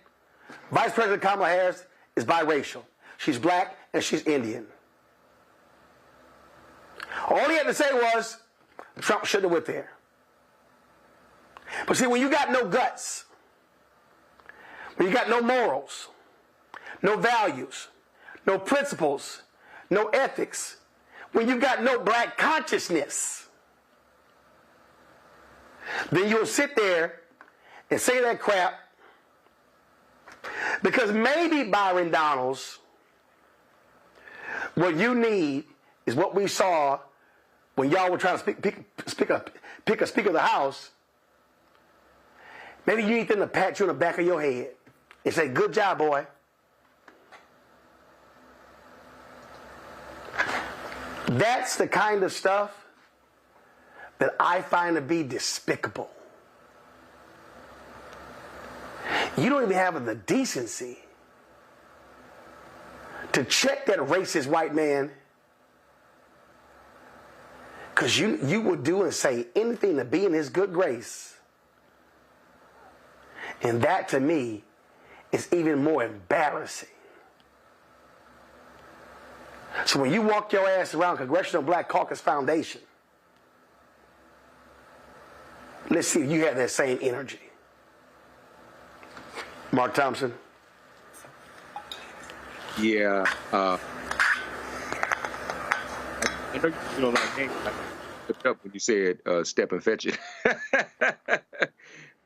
Vice President Kamala Harris is biracial. She's black and she's Indian. All he had to say was, Trump shouldn't have went there. But see, when you got no guts, when you got no morals, no values, no principles, no ethics, when you got no black consciousness, then you'll sit there and say that crap, because maybe Byron Donalds, what you need is what we saw when y'all were trying to pick a Speaker of the House. Maybe you need them to pat you on the back of your head and say, good job, boy. That's the kind of stuff that I find to be despicable. You don't even have the decency to check that racist white man, because you would do and say anything to be in his good grace. And that, to me, is even more embarrassing. So when you walk your ass around Congressional Black Caucus Foundation, let's see if you have that same energy. Mark Thompson. Yeah. I know you don't like names. I looked up when you said step and fetch it.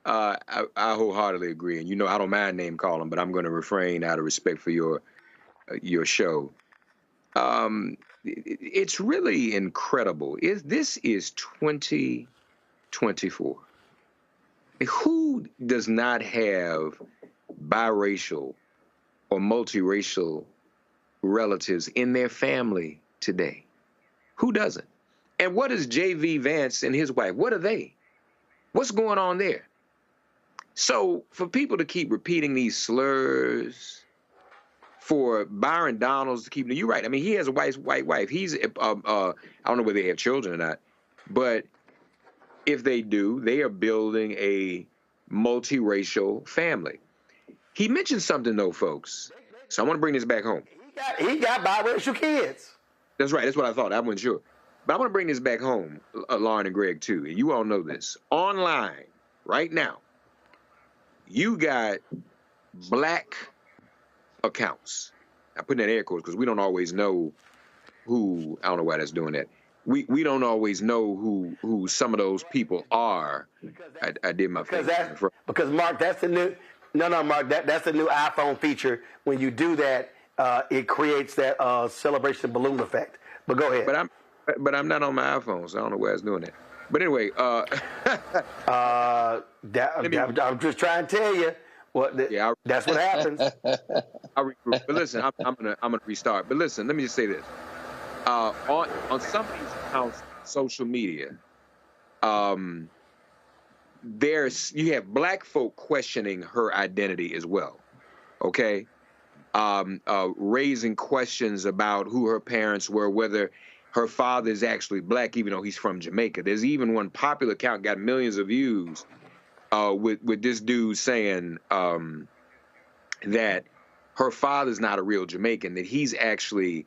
I wholeheartedly agree. And I don't mind name calling, but I'm going to refrain out of respect for your show. It's really incredible. This is 2024. Who does not have biracial or multiracial relatives in their family today? Who doesn't? And what is J.V. Vance and his wife? What are they? What's going on there? So for people to keep repeating these slurs, for Byron Donalds to keep, you're right. I mean, he has a white wife. He's, I don't know whether they have children or not, but if they do, they are building a multiracial family. He mentioned something though, folks. So I want to bring this back home. He got biracial kids. That's right. That's what I thought. I wasn't sure. But I want to bring this back home, Lauren and Greg, too. And you all know this. Online, right now, you got black accounts. I put in air quotes because we don't always know who, I don't know why that's doing that. We don't always know who some of those people are. I did my favorite. Because Mark, that's the new, Mark, that's the new iPhone feature. When you do that, it creates that celebration balloon effect. But go ahead. But I'm not on my iPhone, so I don't know why it's doing that. But anyway, I'm just trying to tell you that's what happens. But listen, I'm gonna restart. But listen, let me just say this: on some of these accounts, social media, you have black folk questioning her identity as well. Okay, raising questions about who her parents were, whether her father is actually black, even though he's from Jamaica. There's even one popular account got millions of views with this dude saying that her father's not a real Jamaican, that he's actually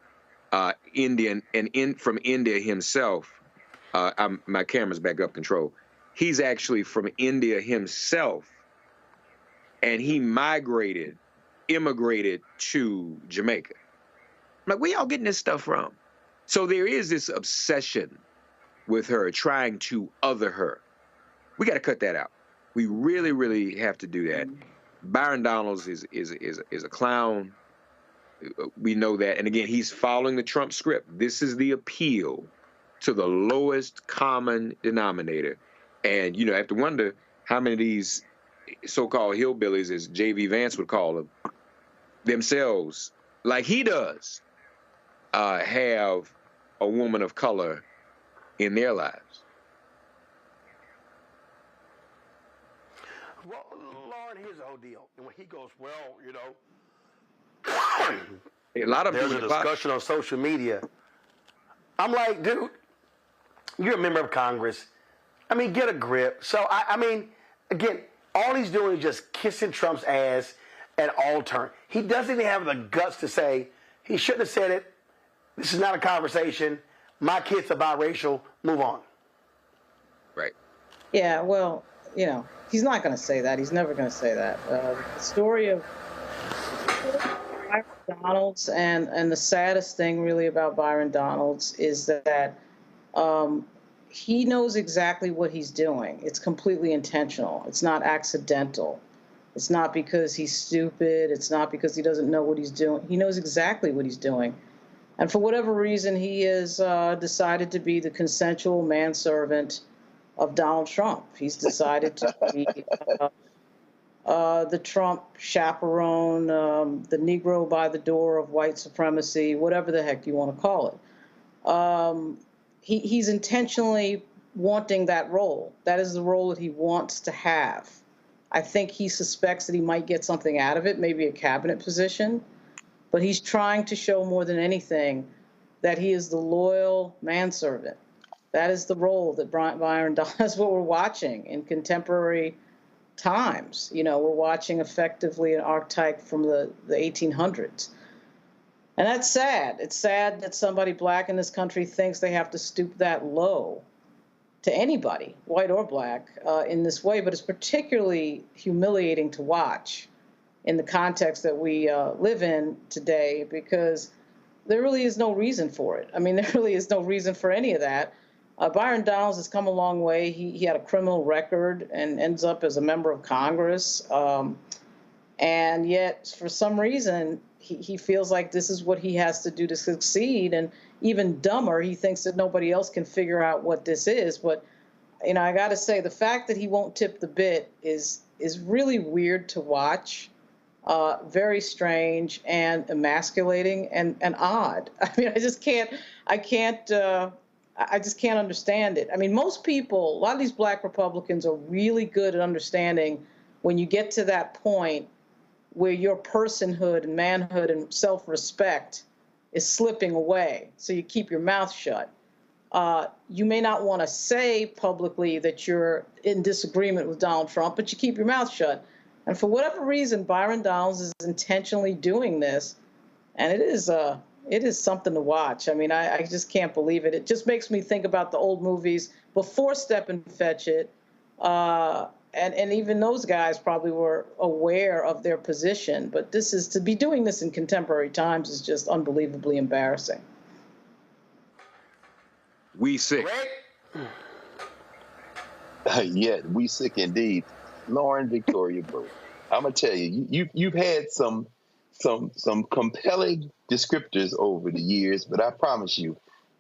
Indian and from India himself. My camera's back up control. He's actually from India himself, and he immigrated to Jamaica. I'm like, where y'all getting this stuff from? So there is this obsession with her, trying to other her. We got to cut that out. We really, really have to do that. Byron Donalds is a clown. We know that. And again, he's following the Trump script. This is the appeal to the lowest common denominator. And, I have to wonder how many of these so-called hillbillies, as J.V. Vance would call them, themselves, like he does, have a woman of color in their lives. Well, Lauren, here's the whole deal. And when he goes, a lot of there's a discussion on social media. I'm like, dude, you're a member of Congress. I mean, get a grip. So, I mean, again, all he's doing is just kissing Trump's ass at all turns. He doesn't even have the guts to say, he shouldn't have said it. This is not a conversation. My kids are biracial. Move on. Right. Yeah, well, he's not going to say that. He's never going to say that. The story of Byron Donalds and the saddest thing really about Byron Donalds is that he knows exactly what he's doing. It's completely intentional. It's not accidental. It's not because he's stupid. It's not because he doesn't know what he's doing. He knows exactly what he's doing. And for whatever reason, he has decided to be the consensual manservant of Donald Trump. He's decided to be the Trump chaperone, the Negro by the door of white supremacy, whatever the heck you want to call it. He's intentionally wanting that role. That is the role that he wants to have. I think he suspects that he might get something out of it, maybe a cabinet position, but he's trying to show more than anything that he is the loyal manservant. That is the role that Byron Donalds, that's what we're watching in contemporary times. You know, we're watching effectively an archetype from the 1800s. And that's sad. It's sad that somebody black in this country thinks they have to stoop that low to anybody, white or black, in this way. But it's particularly humiliating to watch in the context that we live in today, because there really is no reason for it. I mean, there really is no reason for any of that. Byron Donalds has come a long way. He had a criminal record and ends up as a member of Congress. And yet, for some reason, he feels like this is what he has to do to succeed. And even dumber, he thinks that nobody else can figure out what this is. But, you know, I got to say, the fact that he won't tip the bit is really weird to watch, very strange and emasculating and odd. I mean, I just can't understand it. I mean, most people, a lot of these black Republicans are really good at understanding when you get to that point where your personhood and manhood and self-respect is slipping away, so you keep your mouth shut. You may not want to say publicly that you're in disagreement with Donald Trump, but you keep your mouth shut. And for whatever reason, Byron Donalds is intentionally doing this, and it is something to watch. I mean, I just can't believe it. It just makes me think about the old movies before Step and Fetch It, and even those guys probably were aware of their position. But to be doing this in contemporary times is just unbelievably embarrassing. We sick. Yeah, we sick indeed. Lauren Victoria Burke, I'm gonna tell you, you've had some compelling descriptors over the years, but I promise you,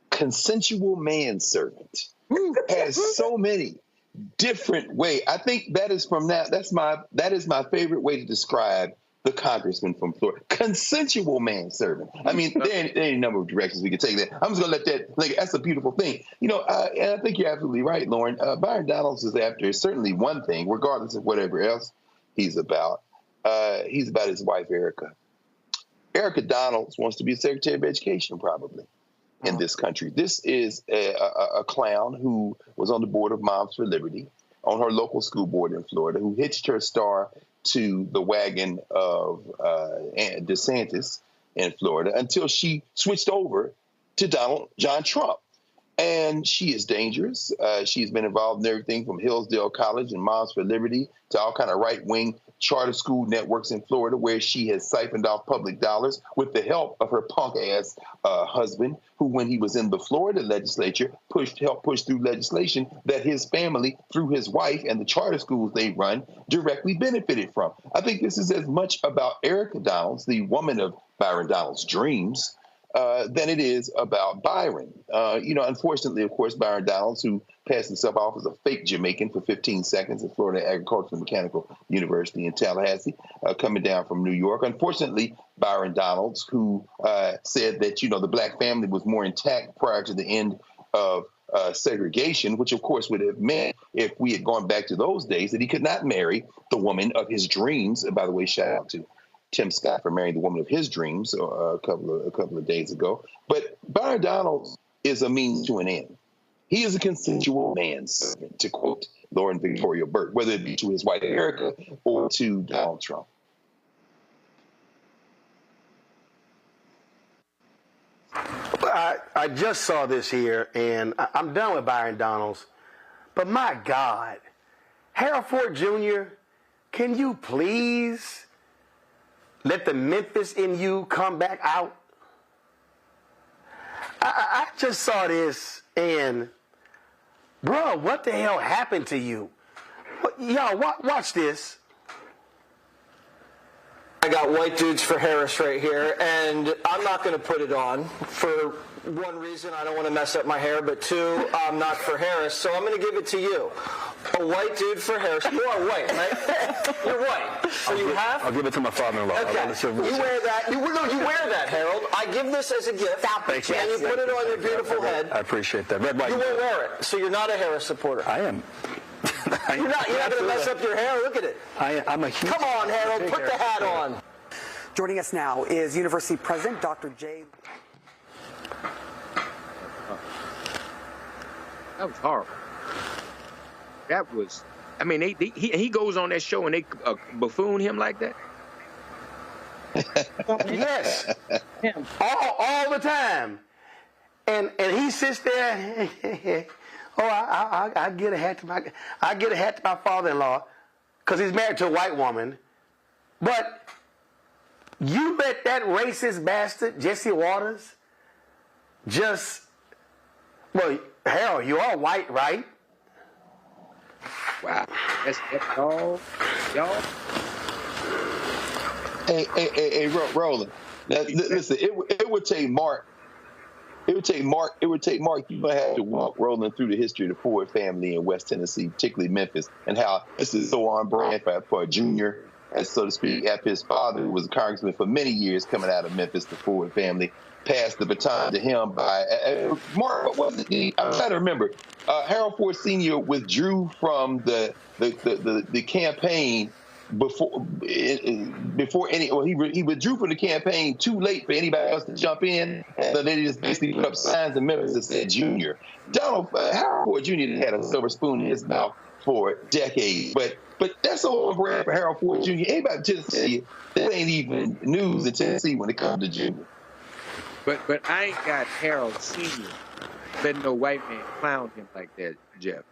consensual manservant has so many different ways. I think that is my favorite way to describe the congressman from Florida. Consensual manservant. I mean, there ain't a number of directions we could take that. I'm just gonna let that. Like, that's a beautiful thing. You know, and I think you're absolutely right, Lauren. Byron Donalds is after certainly one thing, regardless of whatever else he's about. He's about his wife, Erica. Erica Donalds wants to be Secretary of Education, probably, in this country. This is a clown who was on the board of Moms for Liberty, on her local school board in Florida, who hitched her star to the wagon of DeSantis in Florida until she switched over to John Trump. And she is dangerous. She's been involved in everything from Hillsdale College and Moms for Liberty to all kind of right-wing charter school networks in Florida, where she has siphoned off public dollars with the help of her punk-ass husband, who, when he was in the Florida legislature, helped push through legislation that his family, through his wife and the charter schools they run, directly benefited from. I think this is as much about Erica Donalds, the woman of Byron Donalds' dreams, than it is about Byron. You know, unfortunately, of course, Byron Donalds, who passed himself off as a fake Jamaican for 15 seconds at Florida Agricultural and Mechanical University in Tallahassee, coming down from New York. Unfortunately, Byron Donalds, who said that, you know, the black family was more intact prior to the end of segregation, which, of course, would have meant, if we had gone back to those days, that he could not marry the woman of his dreams. And by the way, shout out to Tim Scott for marrying the woman of his dreams a couple of days ago. But Byron Donalds is a means to an end. He is a consensual manservant, to quote Lauren Victoria Burke, whether it be to his wife Erica or to Donald Trump. I just saw this here, and I'm done with Byron Donalds. But my God, Harold Ford Jr., can you please let the Memphis in you come back out? I just saw this, and Bro, what the hell happened to you? Y'all, watch this. I got white dudes for Harris right here, and I'm not going to put it on for one reason, I don't want to mess up my hair, but two, I'm not for Harris, so I'm going to give it to you. A white dude for Harris. You are white, right? You're white. So you have? I'll give it to my father-in-law. Okay. You wear that. You wear that, Harold. I give this as a gift. Thank you. And you put it on your beautiful head. I appreciate that. Red, white. You won't wear it, so you're not a Harris supporter. I am. You're not going to mess up your hair. Look at it. I'm a huge... Come on, Harold. Put the hat on. Joining us now is University President Dr. J. That was horrible. That was, I mean, he goes on that show and they buffoon him like that. Yes, all the time, and he sits there. I get a hat to my father-in-law because he's married to a white woman, but you let that racist bastard Jesse Waters just Harold, you are white, right? Wow, that's all, y'all. Hey, Roland. Now, listen, it would take Mark. It would take Mark. You might have to walk Roland through the history of the Ford family in West Tennessee, particularly Memphis, and how this is so on brand for a junior, and so to speak, after his father, who was a congressman for many years, coming out of Memphis, the Ford family, passed the baton to him by Mark. What was it? I'm trying to remember. Harold Ford Sr. withdrew from the campaign before any. Well, he withdrew from the campaign too late for anybody else to jump in. So they just basically put up signs in Memphis that said Junior. Harold Ford Jr. had a silver spoon in his mouth for decades, but that's all on brand for Harold Ford Jr. Anybody in Tennessee, that ain't even news in Tennessee when it comes to Junior. But I ain't got Harold Sr. letting no white man clown him like that, Jeff.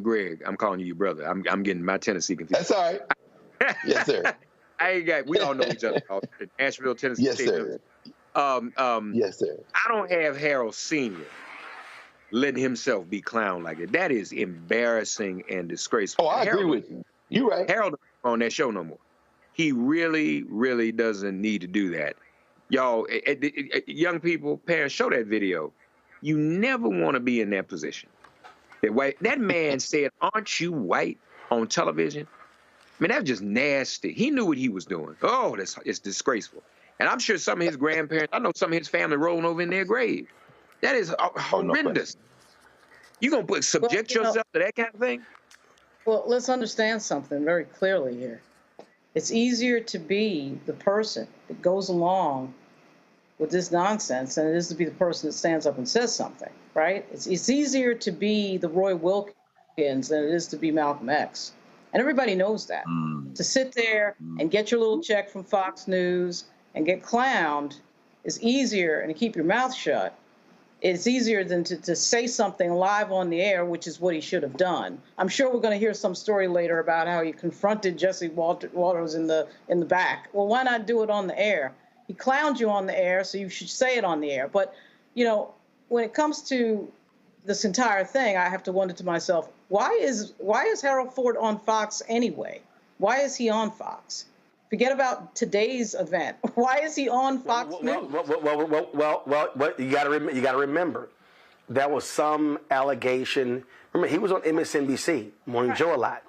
Greg, I'm calling you your brother. I'm getting my Tennessee confused. That's all right. Yes, sir. We all know each other. Nashville, Tennessee. Yes, sir. Yes, sir. I don't have Harold Sr. letting himself be clowned like that. That is embarrassing and disgraceful. Oh, I agree with you. You're right. Harold on that show no more. He really, really doesn't need to do that. Y'all, young people, parents, show that video. You never want to be in that position. That man said, "Aren't you white?" on television. I mean, that's just nasty. He knew what he was doing. Oh, it's disgraceful. And I'm sure some of his grandparents, I know some of his family rolling over in their grave. That is horrendous. You going to subject yourself to that kind of thing? Well, let's understand something very clearly here. It's easier to be the person that goes along with this nonsense than it is to be the person that stands up and says something, right? It's easier to be the Roy Wilkins than it is to be Malcolm X. And everybody knows that. To sit there and get your little check from Fox News and get clowned is easier, and to keep your mouth shut, it's easier than to say something live on the air, which is what he should have done. I'm sure we're going to hear some story later about how he confronted Jesse Waters in the back. Well, why not do it on the air? He clowned you on the air, so you should say it on the air. But, when it comes to this entire thing, I have to wonder to myself, why is Harold Ford on Fox anyway? Why is he on Fox? Forget about today's event. Why is he on Fox News? Well, you got to remember, there was some allegation. Remember, he was on MSNBC, Morning Joe a lot.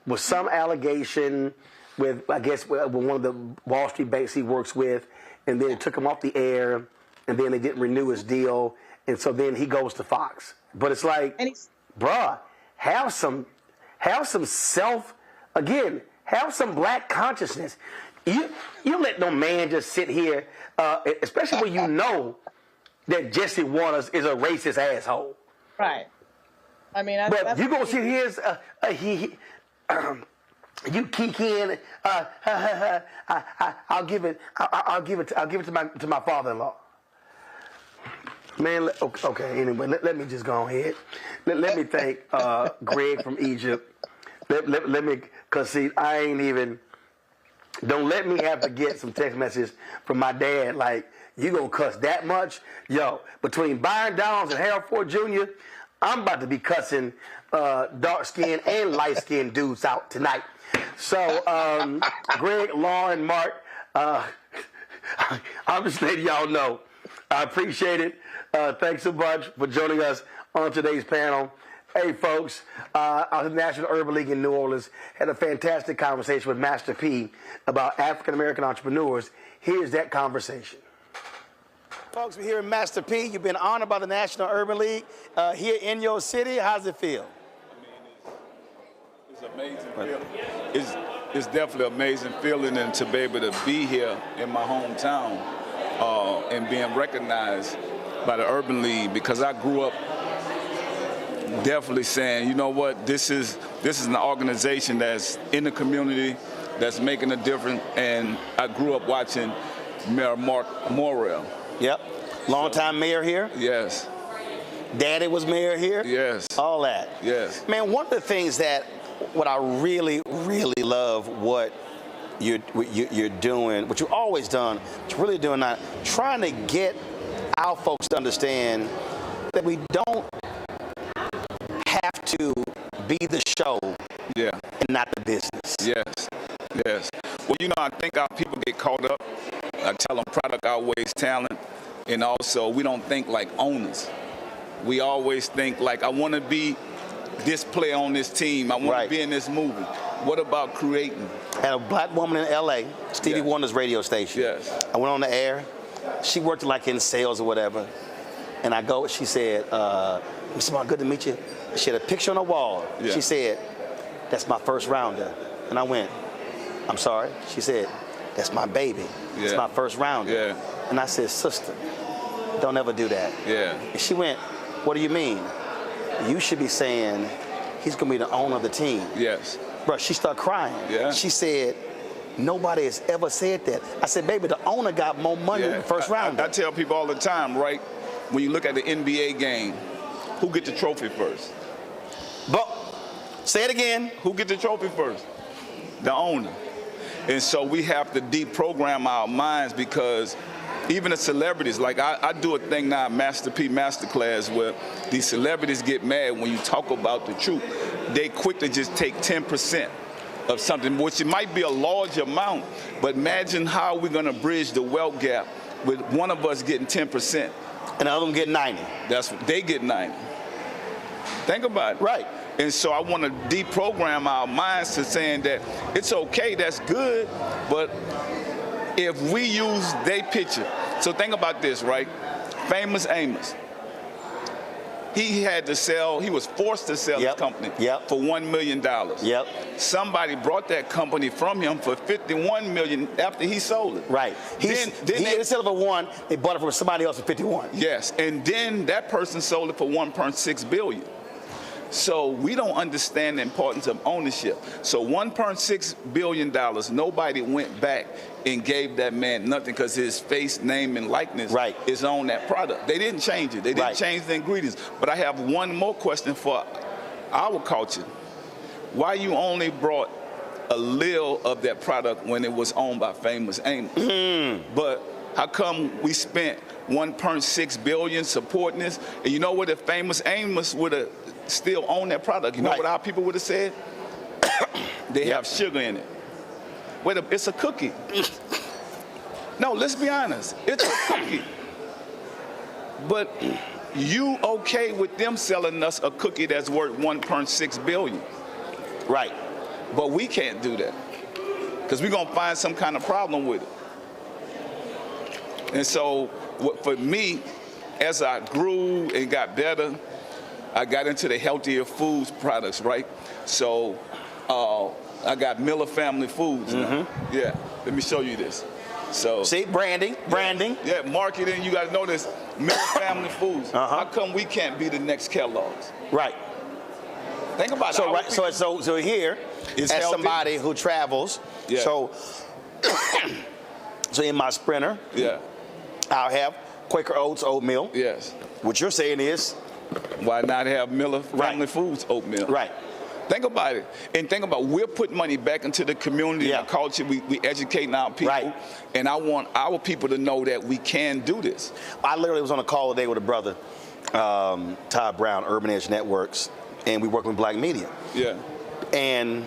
Was some allegation with, I guess, with one of the Wall Street banks he works with, and then it took him off the air, and then they didn't renew his deal, and so then he goes to Fox. But it's like, bruh, have some have some black consciousness. You let no man just sit here, especially when you know that Jesse Waters is a racist asshole. Right. I mean, but you gonna sit here as you kick in. I'll give it to my father-in-law. Man, okay. Anyway, let me just go ahead. Let me thank Greg from Egypt. Let me, cause see, I ain't even. Don't let me have to get some text messages from my dad like, you gonna cuss that much? Yo, between Byron Downs and Harold Ford Jr., I'm about to be cussing dark-skinned and light-skinned dudes out tonight. So, Greg, Lauren, Mark, I'm just letting y'all know. I appreciate it. Thanks so much for joining us on today's panel. Hey, folks, the National Urban League in New Orleans had a fantastic conversation with Master P about African-American entrepreneurs. Here's that conversation. Folks, we're here in Master P. You've been honored by the National Urban League here in your city. How's it feel? It's amazing feeling. It's definitely an amazing feeling, and to be able to be here in my hometown and being recognized by the Urban League, because I grew up definitely saying, you know what, this is an organization that's in the community, that's making a difference, and I grew up watching Mayor Mark Morrell. Yep. Longtime mayor here? Yes. Daddy was mayor here? Yes. All that? Yes. Man, one of the things that what I really, really love what you're doing, what you've always done, what you're really doing now, trying to get our folks to understand that we don't have to be the show and not the business. Yes, yes. Well, you know, I think our people get caught up. I tell them product outweighs talent, and also we don't think like owners. We always think like, I want to be this player on this team. I want to be in this movie. What about creating? I had a black woman in L.A., Stevie Wonder's radio station. Yes. I went on the air. She worked like in sales or whatever. And I go, she said, Mr. Mark, good to meet you. She had a picture on the wall. Yeah. She said, that's my first rounder. And I went, I'm sorry. She said, that's my baby. It's my first rounder. Yeah. And I said, sister, don't ever do that. Yeah. And she went, what do you mean? You should be saying he's going to be the owner of the team. Yes. Bro, she started crying. Yeah. She said, nobody has ever said that. I said, baby, the owner got more money than the first rounder. I tell people all the time, right? When you look at the NBA game, who get the trophy first? But say it again. Who get the trophy first? The owner. And so we have to deprogram our minds, because even the celebrities, like I do a thing now, Master P Masterclass, where these celebrities get mad when you talk about the truth. They quick to just take 10% of something, which it might be a large amount, but imagine how we're going to bridge the wealth gap with one of us getting 10%. And the other one get 90. That's what they get 90. Think about it. Right. And so I want to deprogram our minds to saying that it's okay, that's good, but if we use their picture. So think about this, right? Famous Amos. He had to sell, he was forced to sell his company for $1 million. Yep. Somebody brought that company from him for $51 million after he sold it. Right. He didn't sell it for $1, they bought it from somebody else for $51. Yes, and then that person sold it for $1.6 billion. So we don't understand the importance of ownership. So $1.6 billion, nobody went back and gave that man nothing, because his face, name, and likeness is on that product. They didn't change it. They didn't change the ingredients. But I have one more question for our culture. Why you only brought a little of that product when it was owned by Famous Amos? But how come we spent $1.6 billion supporting this? And you know what? If Famous Amos would have still owned that product, you know what our people would have said? They have sugar in it. Wait, it's a cookie. No, let's be honest. It's a cookie. But you okay with them selling us a cookie that's worth $1.6 billion? Right. But we can't do that, because we're going to find some kind of problem with it. And so for me, as I grew and got better, I got into the healthier foods products, right? So I got Miller Family Foods now. Yeah, let me show you this. So see, branding. Yeah, marketing, you got to know this. Miller Family Foods. How come we can't be the next Kellogg's? Right. Think about it. So here, it's as healthy. somebody who travels, so in my Sprinter, I'll have Quaker Oats oatmeal. Yes. What you're saying is, why not have Miller Family Foods oatmeal? Right. Think about it. And think about, we're putting money back into the community and culture. We educating our people. Right. And I want our people to know that we can do this. I literally was on a call today with a brother, Todd Brown, Urban Edge Networks, and we work with Black Media. Yeah. And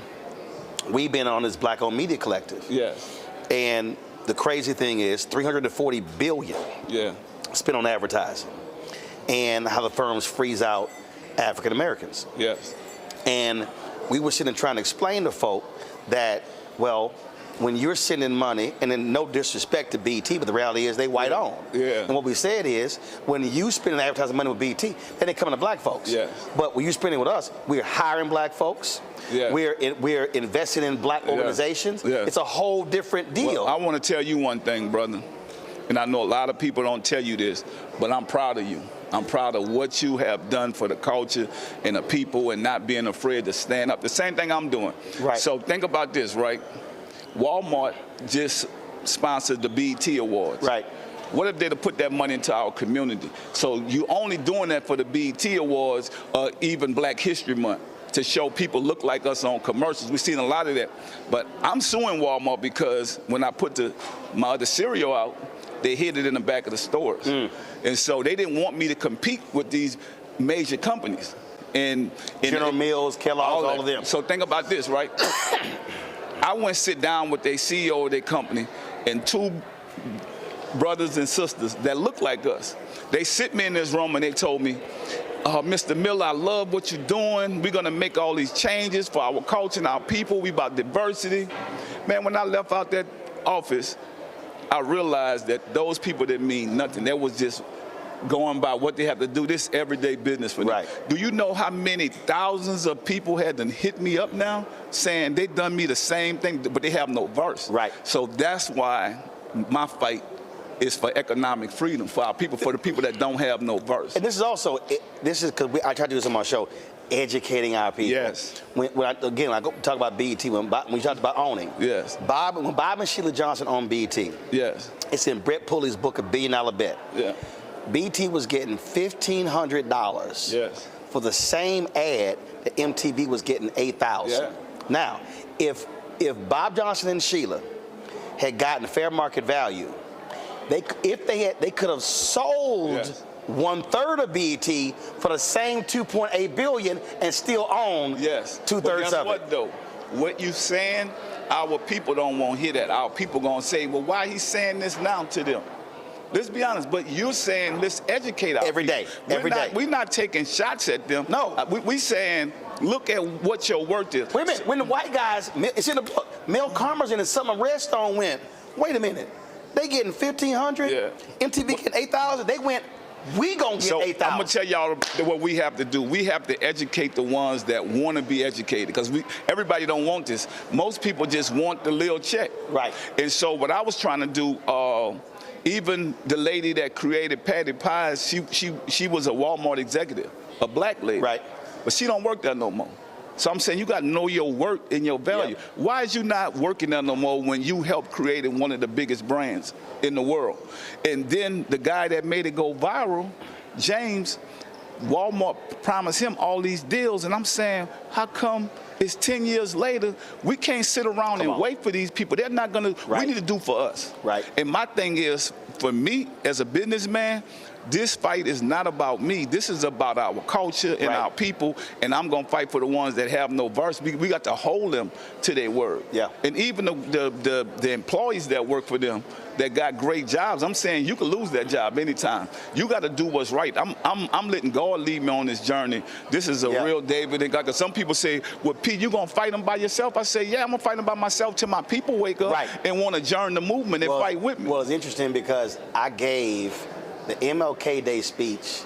we've been on this Black-owned media collective. Yes. And the crazy thing is, $340 billion spent on advertising, and how the firms freeze out African Americans. Yes. And we were sitting trying to explain to folk that, well, when you're sending money, and then no disrespect to BET, but the reality is they white owned. Yeah. And what we said is, when you spending advertising money with BET, then they coming to black folks. Yes. But when you spending with us, we're hiring black folks. Yeah. We're investing in black organizations. Yeah. It's a whole different deal. Well, I want to tell you one thing, brother, and I know a lot of people don't tell you this, but I'm proud of you. I'm proud of what you have done for the culture and the people, and not being afraid to stand up. The same thing I'm doing. Right. So think about this, right? Walmart just sponsored the BET Awards. Right. What if they'd have put that money into our community? So you only doing that for the BET Awards, or even Black History Month, to show people look like us on commercials. We've seen a lot of that. But I'm suing Walmart because when I put my other cereal out, they hid it in the back of the stores. And so they didn't want me to compete with these major companies. And General Mills, Kellogg's, all of them. So think about this, right? I went sit down with their CEO of their company and two brothers and sisters that look like us. They sit me in this room and they told me, Mr. Miller, I love what you're doing. We're going to make all these changes for our culture and our people. We about diversity. Man, when I left out that office, I realized that those people didn't mean nothing. That was just going by what they have to do. This everyday business for them. Right. Do you know how many thousands of people had to hit me up now saying they done me the same thing, but they have no verse? Right. So that's why my fight is for economic freedom for our people, for the people that don't have no verse. And this is also, this is because I try to do this on my show, educating our people. Yes. When I go talk about BET, when we talked about owning. Yes. When Bob and Sheila Johnson owned BET. Yes. It's in Brett Pulley's book, A $1 Billion Bet. Yeah. BET was getting $1,500 for the same ad that MTV was getting $8,000. Yeah. Now, if Bob Johnson and Sheila had gotten fair market value, they could have sold 1/3 of BET for the same $2.8 billion and still own 2/3 of it. Guess what though? What you saying? Our people don't want to hear that. Our people gonna say, well, why he saying this now to them? Let's be honest, but you're saying let's educate our every day. We're not taking shots at them. No. We saying look at what your worth is. Wait a minute. When the white guys, it's in the book, Mel Karmazin and Summer Redstone went, wait a minute, they getting $1,500, MTV getting $8,000, they went, we gonna get $8,000. I'm gonna tell y'all what we have to do. We have to educate the ones that want to be educated, because everybody don't want this. Most people just want the little check. Right. And so what I was trying to do, even the lady that created Patty Pies, she was a Walmart executive, a black lady. Right. But she don't work there no more. So I'm saying you got to know your worth and your value. Yep. Why is you not working there no more when you helped create one of the biggest brands in the world? And then the guy that made it go viral, James, Walmart promised him all these deals, and I'm saying, how come it's 10 years later, we can't sit around and wait for these people? They're not gonna, we need to do for us. Right. And my thing is, for me, as a businessman, this fight is not about me. This is about our culture and our people, and I'm gonna fight for the ones that have no verse. We got to hold them to their word. Yeah. And even the employees that work for them that got great jobs, I'm saying you can lose that job anytime. You got to do what's right. I'm letting God lead me on this journey. This is a real David and God. Because some people say, well, Pete, you gonna fight them by yourself? I say, yeah, I'm gonna fight them by myself till my people wake up and want to join the movement and fight with me. Well, it's interesting because I gave the MLK Day speech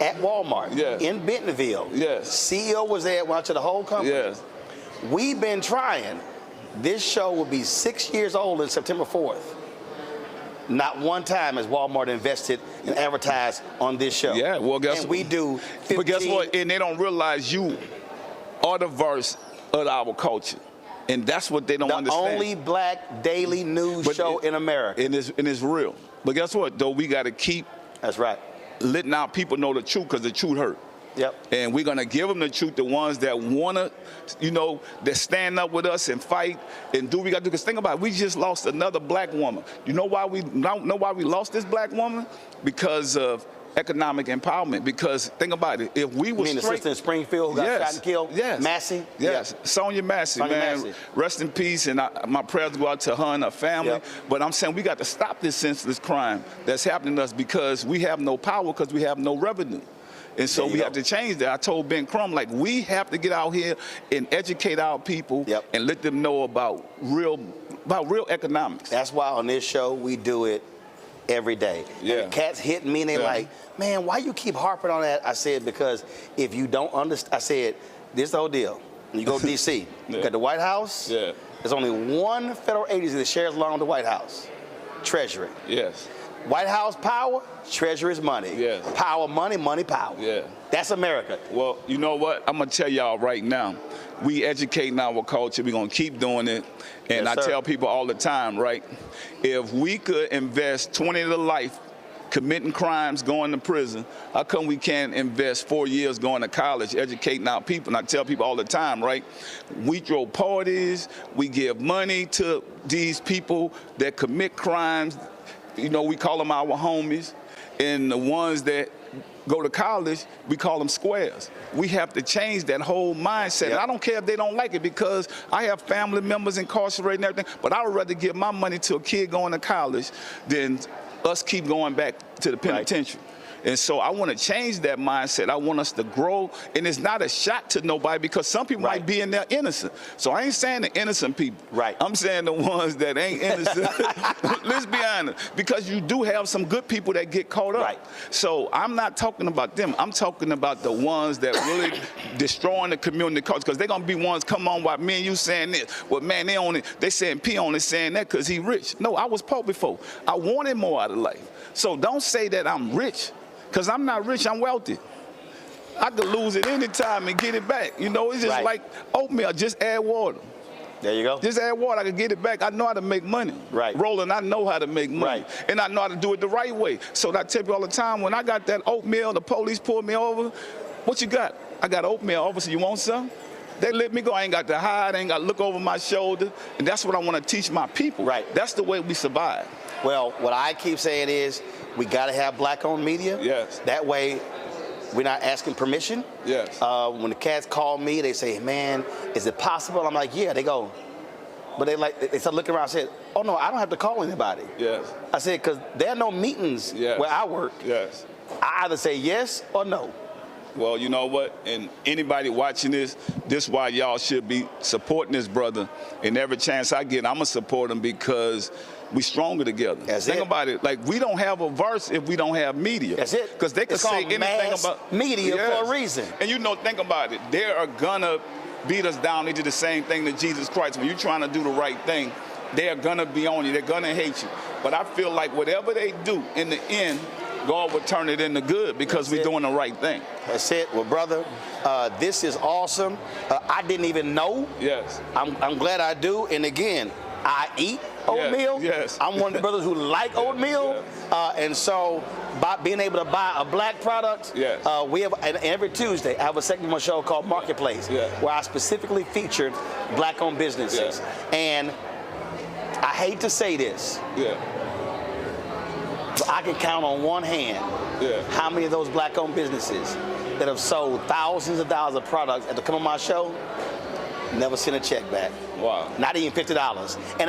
at Walmart in Bentonville. Yes. CEO was there, went to the whole company. Yes. We've been trying. This show will be 6 years old on September 4th. Not one time has Walmart invested and advertised on this show. Yeah, well, guess and we do 15. But guess what? And they don't realize you are the verse of our culture. And that's what they don't understand. The only black daily news show in America. And it's real. But guess what, though? We got to keep letting our people know the truth, because the truth hurt. Yep. And we're going to give them the truth, the ones that want to, that stand up with us and fight and do what we got to do. Because think about it, we just lost another black woman. You know why we lost this black woman? Because of economic empowerment. Because think about it, if we were You mean the straight, sister in Springfield who got Yes. shot and killed? Yes. Massey? Yes. Yeah. Sonia Massey, Sonia man. Massey. Rest in peace, and my prayers go out to her and her family. Yep. But I'm saying we got to stop this senseless crime that's happening to us because we have no power because we have no revenue. And so we have to change that. I told Ben Crump, like, we have to get out here and educate our people and let them know about real economics. That's why on this show we do it every day. Yeah. And the cats hit me and they like, man, why you keep harping on that? I said, because if you don't understand, I said, this is the whole deal. When you go to D.C., you got the White House. Yeah. There's only one federal agency that shares along with the White House, Treasury. Yes. White House power, Treasury's money. Yes. Power, money, money, power. Yeah. That's America. Well, you know what? I'm going to tell y'all right now. We educating our culture. We're going to keep doing it. And Yes, I sir. tell people all the time, right? If we could invest 20 to life committing crimes, going to prison, how come we can't invest 4 years going to college, educating our people? And I tell people all the time, right? We throw parties. We give money to these people that commit crimes. You know, we call them our homies. And the ones that go to college, we call them squares. We have to change that whole mindset. And I don't care if they don't like it because I have family members incarcerated and everything, but I would rather give my money to a kid going to college than us keep going back to the penitentiary. And so I want to change that mindset. I want us to grow. And it's not a shot to nobody because some people might be in there innocent. So I ain't saying the innocent people. Right. I'm saying the ones that ain't innocent. Let's be honest. Because you do have some good people that get caught up. Right. So I'm not talking about them. I'm talking about the ones that really destroying the community culture. Because they're going to be ones, come on, why me and you saying this? Well, man, they saying P only saying that because he rich. No, I was poor before. I wanted more out of life. So don't say that I'm rich. Because I'm not rich, I'm wealthy. I could lose it any time and get it back. You know, it's just like oatmeal, just add water. There you go. Just add water, I can get it back. I know how to make money. Right. Roland, I know how to make money. Right. And I know how to do it the right way. So I tell you all the time, when I got that oatmeal, the police pulled me over, what you got? I got oatmeal. Officer, you want some? They let me go. I ain't got to hide. I ain't got to look over my shoulder. And that's what I want to teach my people. Right. That's the way we survive. Well, what I keep saying is we got to have black-owned media. Yes. That way we're not asking permission. Yes. When the cats call me, they say, man, is it possible? I'm like, yeah. They go, but they start looking around and said, oh, no, I don't have to call anybody. Yes. I said, because there are no meetings where I work. Yes. I either say yes or no. Well, you know what? And anybody watching this is why y'all should be supporting this brother. And every chance I get, I'm going to support him because we stronger together. Think about it. Like, we don't have a verse if we don't have media. That's it. Because they can say anything about media for a reason. And you know, think about it. They are going to beat us down. They did the same thing to Jesus Christ. When you're trying to do the right thing, they are going to be on you. They're going to hate you. But I feel like whatever they do, in the end, God will turn it into good because we're doing the right thing. That's it. Well, brother, this is awesome. I didn't even know. Yes. I'm glad I do. And again, I eat oatmeal. Yes. I'm one of the brothers who like oatmeal. And so by being able to buy a black product, we have, and every Tuesday, I have a segment on my show called Marketplace, where I specifically featured black-owned businesses. And I hate to say this, but I can count on one hand how many of those black-owned businesses that have sold thousands of dollars of products that come on my show never sent a check back. Wow. Not even $50.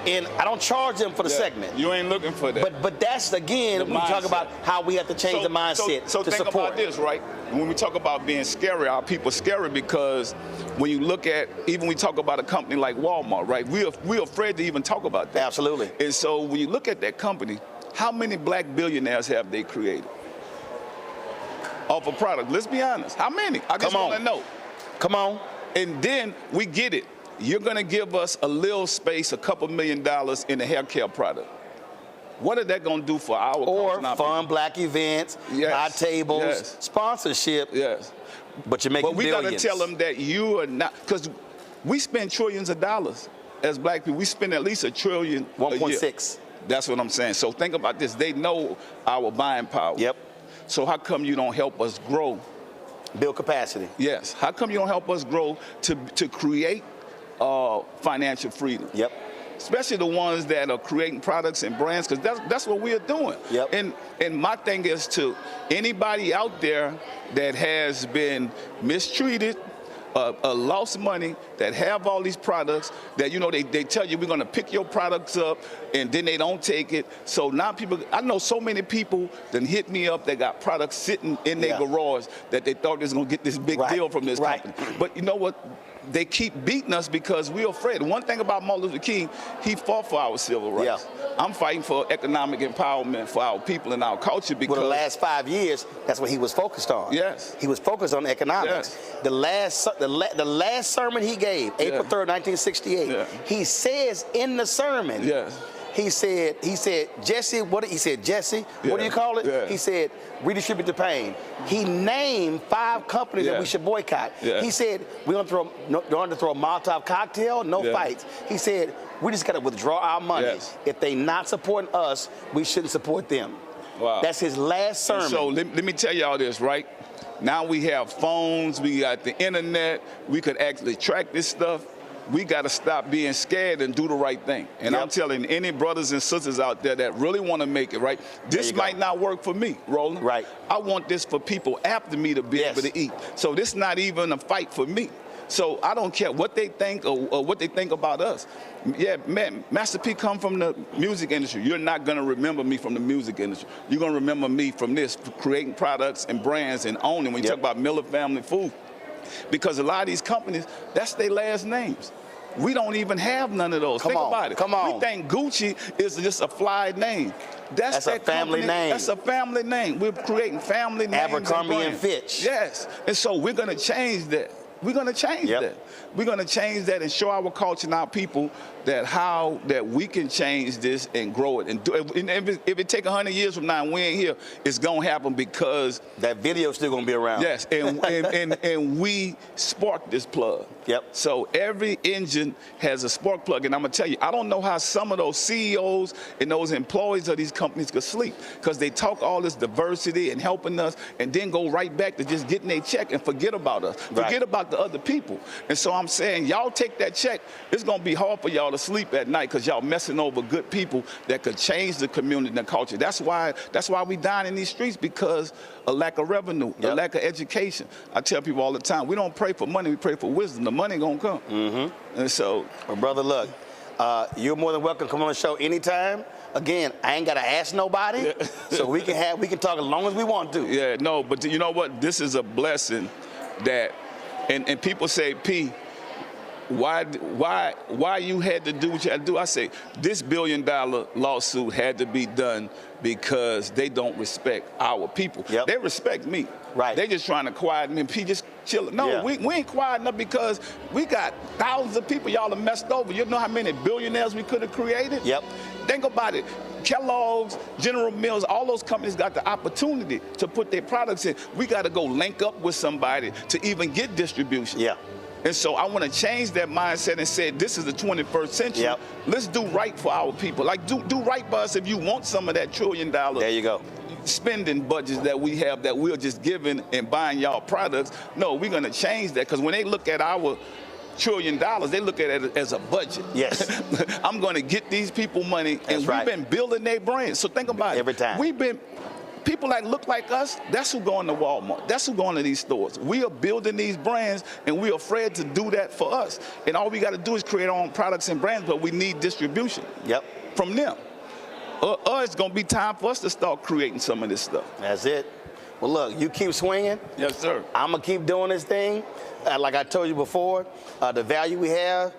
And I don't charge them for the segment. You ain't looking for that. But that's, again, when we talk about how we have to change the mindset so to think support. about this, right? When we talk about being scary, our people scary because when you look at, even we talk about a company like Walmart, right? We're afraid to even talk about that. Absolutely. And so when you look at that company, how many black billionaires have they created? Off a product. Let's be honest. How many? I just want to know. Come on. And then we get it. You're going to give us a little space, a couple $1 million in the hair care product. What are that going to do for our or fun black events, high tables, sponsorship? Yes. But you're making billions. But we got to tell them that you are not, because we spend trillions of dollars as black people. We spend at least $1 trillion 1.6. That's what I'm saying. So think about this. They know our buying power. Yep. So how come you don't help us grow? Build capacity. Yes. How come you don't help us grow to create financial freedom? Yep. especially the ones that are creating products and brands, because that's what we are doing. Yep. And my thing is to anybody out there that has been mistreated, lost money, that have all these products that, you know, they tell you we're going to pick your products up and then they don't take it. So now people, I know so many people that hit me up that got products sitting in their garage that they thought they was going to get this big deal from this company. But you know what? They keep beating us because we're afraid. One thing about Martin Luther King, he fought for our civil rights. I'm fighting for economic empowerment for our people and our culture because... Well, the last 5 years, that's what he was focused on. Yes. He was focused on economics. The last sermon he gave, April 3rd, 1968, he says in the sermon, he said, Jesse, what do you call it? He said, redistribute the pain. He named 5 companies that we should boycott. He said, we're going to throw a Molotov cocktail, no fights. He said, we just got to withdraw our money. If they not supporting us, we shouldn't support them. Wow. That's his last sermon. And so let me tell y'all this, right? Now we have phones, we got the internet, we could actually track this stuff. We got to stop being scared and do the right thing. And I'm telling any brothers and sisters out there that really want to make it, right? This might not work for me, Roland. Right. I want this for people after me to be able to eat. So this not even a fight for me. So I don't care what they think or what they think about us. Yeah, man, Master P come from the music industry. You're not going to remember me from the music industry. You're going to remember me from this, for creating products and brands and owning. When you talk about Miller Family Food, because a lot of these companies, that's their last names. We don't even have none of those. Think about it. We think Gucci is just a fly name. That's a family name. That's a family name. We're creating family names. Abercrombie and Fitch. Yes. And so we're going to change that. We're going to change that. We're going to change that and show our culture and our people that we can change this and grow it. And if it take 100 years from now and we ain't here, it's going to happen because that video's still going to be around. Yes, and we sparked this plug. So every engine has a spark plug, and I'm going to tell you, I don't know how some of those CEOs and those employees of these companies could sleep, because they talk all this diversity and helping us and then go right back to just getting their check and forget about us, forget about the other people. And so I'm saying, y'all take that check. It's going to be hard for y'all to sleep at night because y'all messing over good people that could change the community and the culture. That's why we dying in these streets, because a lack of revenue, a lack of education. I tell people all the time, we don't pray for money, we pray for wisdom. The money gonna come. And so, well, brother, look, you're more than welcome to come on the show anytime. Again, I ain't gotta ask nobody, so we can talk as long as we want to. Yeah, no, but you know what? This is a blessing that, and people say, P, why you had to do what you had to do? I say, this $1 billion lawsuit had to be done because they don't respect our people. They respect me. They just trying to quiet me and P just chilling. No, we ain't quiet enough, because we got thousands of people y'all have messed over. You know how many billionaires we could have created? Think about it. Kellogg's, General Mills, all those companies got the opportunity to put their products in. We got to go link up with somebody to even get distribution. And so I want to change that mindset and say, this is the 21st century. Let's do right for our people. Like, do right by us if you want some of that $1 trillion. There you go. Spending budgets that we have that we're just giving and buying y'all products. No, we're going to change that, because when they look at our $1 trillion, they look at it as a budget. I'm going to get these people money, and we've been building their brands. So think about it. Every time. People that look like us, that's who going to Walmart. That's who going to these stores. We are building these brands, and we're afraid to do that for us. And all we got to do is create our own products and brands, but we need distribution from them. Or it's going to be time for us to start creating some of this stuff. That's it. Well, look, you keep swinging. Yes, sir. I'm going to keep doing this thing. Like I told you before, the value we have,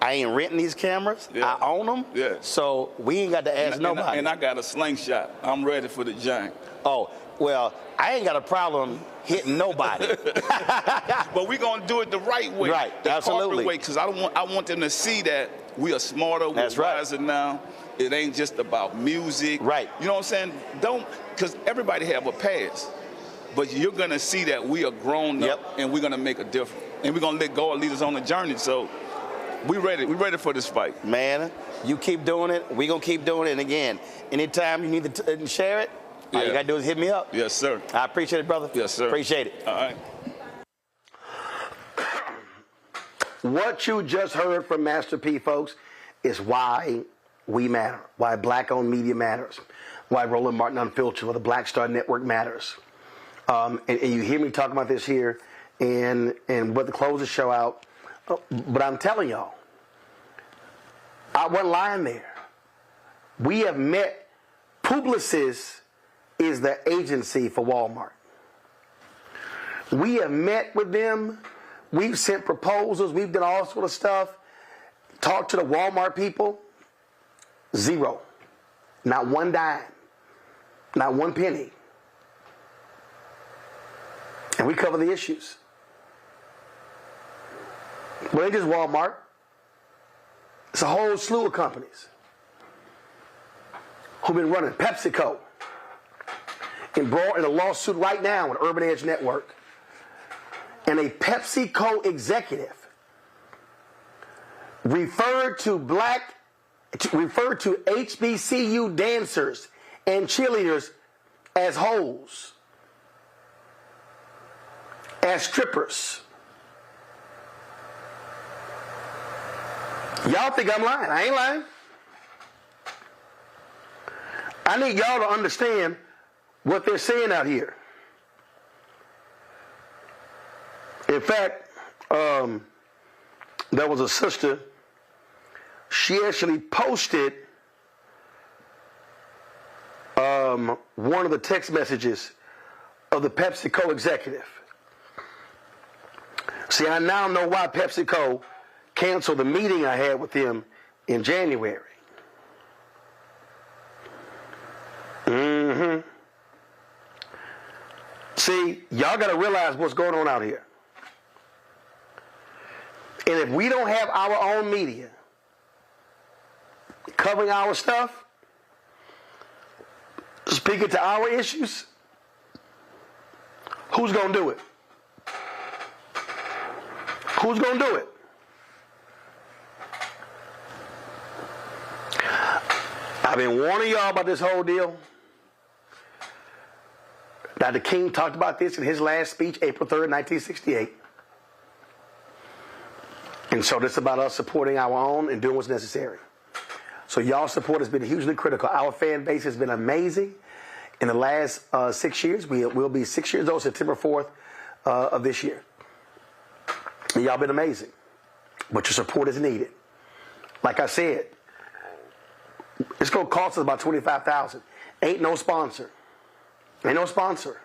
I ain't renting these cameras. I own them. So we ain't got to ask nobody. And I got a slingshot. I'm ready for the giant. Oh, well, I ain't got a problem hitting nobody. But we're going to do it the right way. The corporate way, because I want them to see that we are smarter, we're wiser now. It ain't just about music. You know what I'm saying? Because everybody have a past. But you're going to see that we are grown up and we're going to make a difference. And we're going to let God lead us on the journey. So we ready. We're ready for this fight. Man, you keep doing it. We're going to keep doing it. And again, anytime you need to share it, all you got to do is hit me up. Yes, sir. I appreciate it, brother. Yes, sir. Appreciate it. All right. What you just heard from Master P, folks, is why we matter, why black-owned media matters, why Roland Martin Unfiltered or the Black Star Network matters. And you hear me talking about this here and what the close the show out. But I'm telling y'all, I wasn't lying there. We have met. Publicis is the agency for Walmart. We have met with them. We've sent proposals. We've done all sort of stuff. Talked to the Walmart people. Zero. Not one dime. Not one penny. And we cover the issues. Well, it ain't just Walmart. It's a whole slew of companies who've been running. PepsiCo embroiled in a lawsuit right now with Urban Edge Network. And a PepsiCo executive referred to HBCU dancers and cheerleaders as hoes, as strippers. Y'all think I'm lying. I ain't lying. I need y'all to understand what they're saying out here. In fact, there was a sister, she actually posted one of the text messages of the PepsiCo executive. See, I now know why PepsiCo canceled the meeting I had with them in January. See, y'all got to realize what's going on out here. And if we don't have our own media covering our stuff, speaking to our issues, who's going to do it? Who's going to do it? I've been warning y'all about this whole deal. Dr. King talked about this in his last speech, April 3rd, 1968. And so this is about us supporting our own and doing what's necessary. So y'all's support has been hugely critical. Our fan base has been amazing. In the last 6 years, we'll be 6 years old September 4th of this year. And y'all been amazing. But your support is needed. Like I said, it's going to cost us about $25,000. Ain't no sponsor. Ain't no sponsor.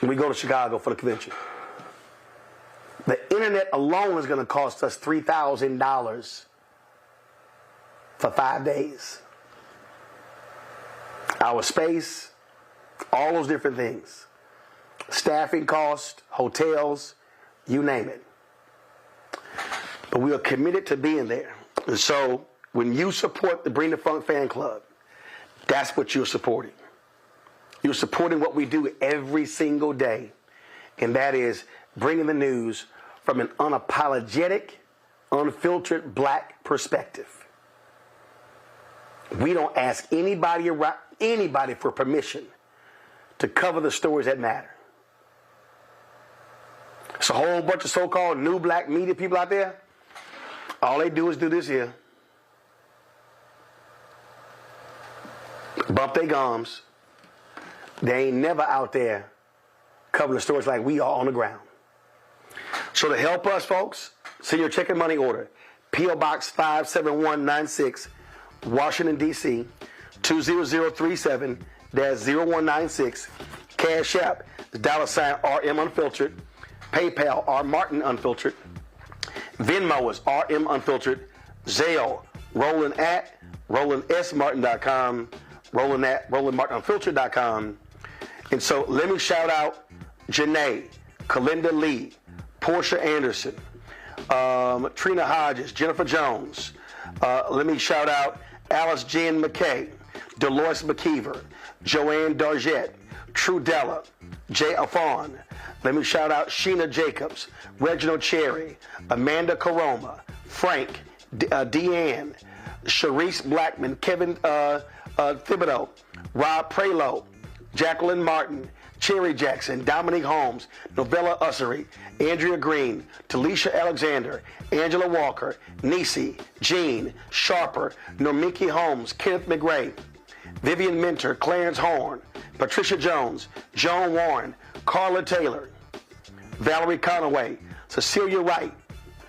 We go to Chicago for the convention. The internet alone is going to cost us $3,000 for 5 days. Our space, all those different things. Staffing costs, hotels, you name it. But we are committed to being there. And so when you support the Bring the Funk fan club, that's what you're supporting. You're supporting what we do every single day. And that is bringing the news from an unapologetic, unfiltered black perspective. We don't ask anybody for permission to cover the stories that matter. It's a whole bunch of so-called new black media people out there. All they do is do this here. Bump their gums. They ain't never out there covering the stories like we are on the ground. So to help us, folks, send your check and money order. P.O. Box 57196, Washington, D.C., 20037-0196. Cash App, $RM Unfiltered. PayPal, R Martin Unfiltered. Venmo is RM Unfiltered. Zelle, Roland at RolandSMartin.com. Roland at RolandMartinUnfiltered.com. And so let me shout out Janae, Kalinda Lee, Portia Anderson, Trina Hodges, Jennifer Jones. Let me shout out Alice Jen McKay, Dolores McKeever, Joanne Dargette, Trudella, Jay Afon. Let me shout out Sheena Jacobs, Reginald Cherry, Amanda Caroma, Frank, Deanne, Sharice Blackman, Kevin Thibodeau, Rob Prelo, Jacqueline Martin, Cherry Jackson, Dominique Holmes, Novella Ussery, Andrea Green, Talisha Alexander, Angela Walker, Nisi, Jean, Sharper, Normiki Holmes, Kenneth McRae, Vivian Minter, Clarence Horn, Patricia Jones, Joan Warren, Carla Taylor, Valerie Conaway, Cecilia Wright,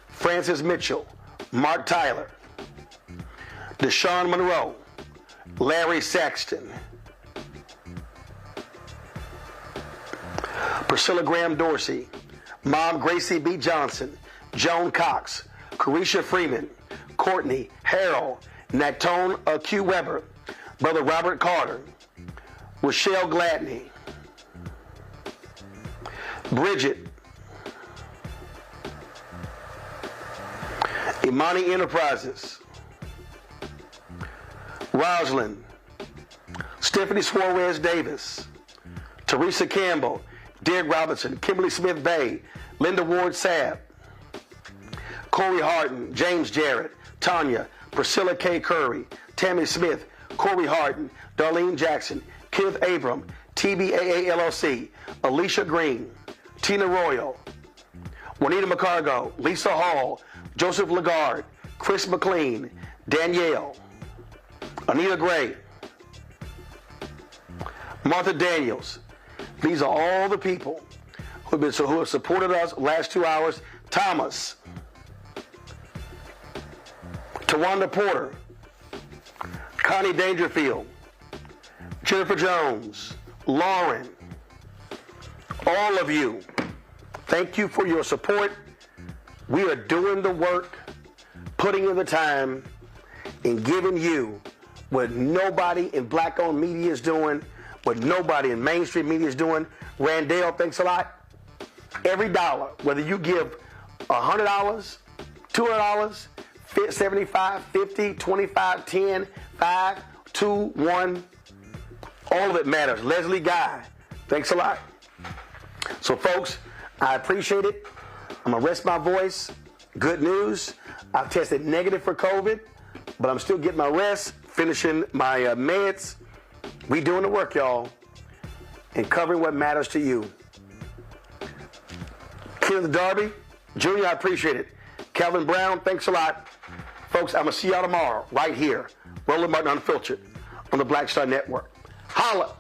Francis Mitchell, Mark Tyler, Deshaun Monroe, Larry Saxton, Priscilla Graham Dorsey, Mom Gracie B. Johnson, Joan Cox, Carisha Freeman, Courtney, Harold, Natone Q. Weber, Brother Robert Carter, Rochelle Gladney, Bridget, Imani Enterprises, Rosalind, Stephanie Suarez Davis, Teresa Campbell, Derek Robinson, Kimberly Smith Bay, Linda Ward Sapp, Corey Harden, James Jarrett, Tanya, Priscilla K. Curry, Tammy Smith, Corey Harden, Darlene Jackson, Kenneth Abram, TBAA LLC, Alicia Green, Tina Royal, Juanita McCargo, Lisa Hall, Joseph Lagarde, Chris McLean, Danielle, Anita Gray, Martha Daniels. These are all the people who have supported us last 2 hours. Thomas, Tawanda Porter, Connie Dangerfield, Jennifer Jones, Lauren, all of you, thank you for your support. We are doing the work, putting in the time, and giving you what nobody in black-owned media is doing, what nobody in mainstream media is doing. Randall, thanks a lot. Every dollar, whether you give $100, $200, $75, $50, $25, $10, $5, $2, $1, all of it matters. Leslie Guy, thanks a lot. So, folks, I appreciate it. I'm going to rest my voice. Good news, I've tested negative for COVID, but I'm still getting my rest, finishing my meds. We doing the work, y'all, and covering what matters to you. Kenneth Darby, Jr., I appreciate it. Calvin Brown, thanks a lot. Folks, I'm going to see y'all tomorrow right here, Roland Martin Unfiltered, on the Black Star Network. Holla!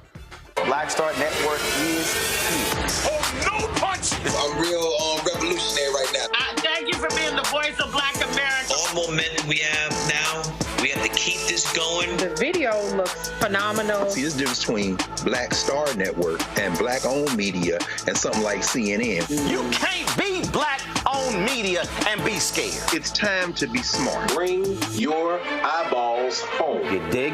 Black Star Network is here. Oh, no punch! A real revolutionary right now. Thank you for being the voice of Black America. All momentum we have now, we have to keep this going. The video looks phenomenal. See, there's a difference between Black Star Network and black-owned media and something like CNN. You can't be black-owned media and be scared. It's time to be smart. Bring your eyeballs home. You dig?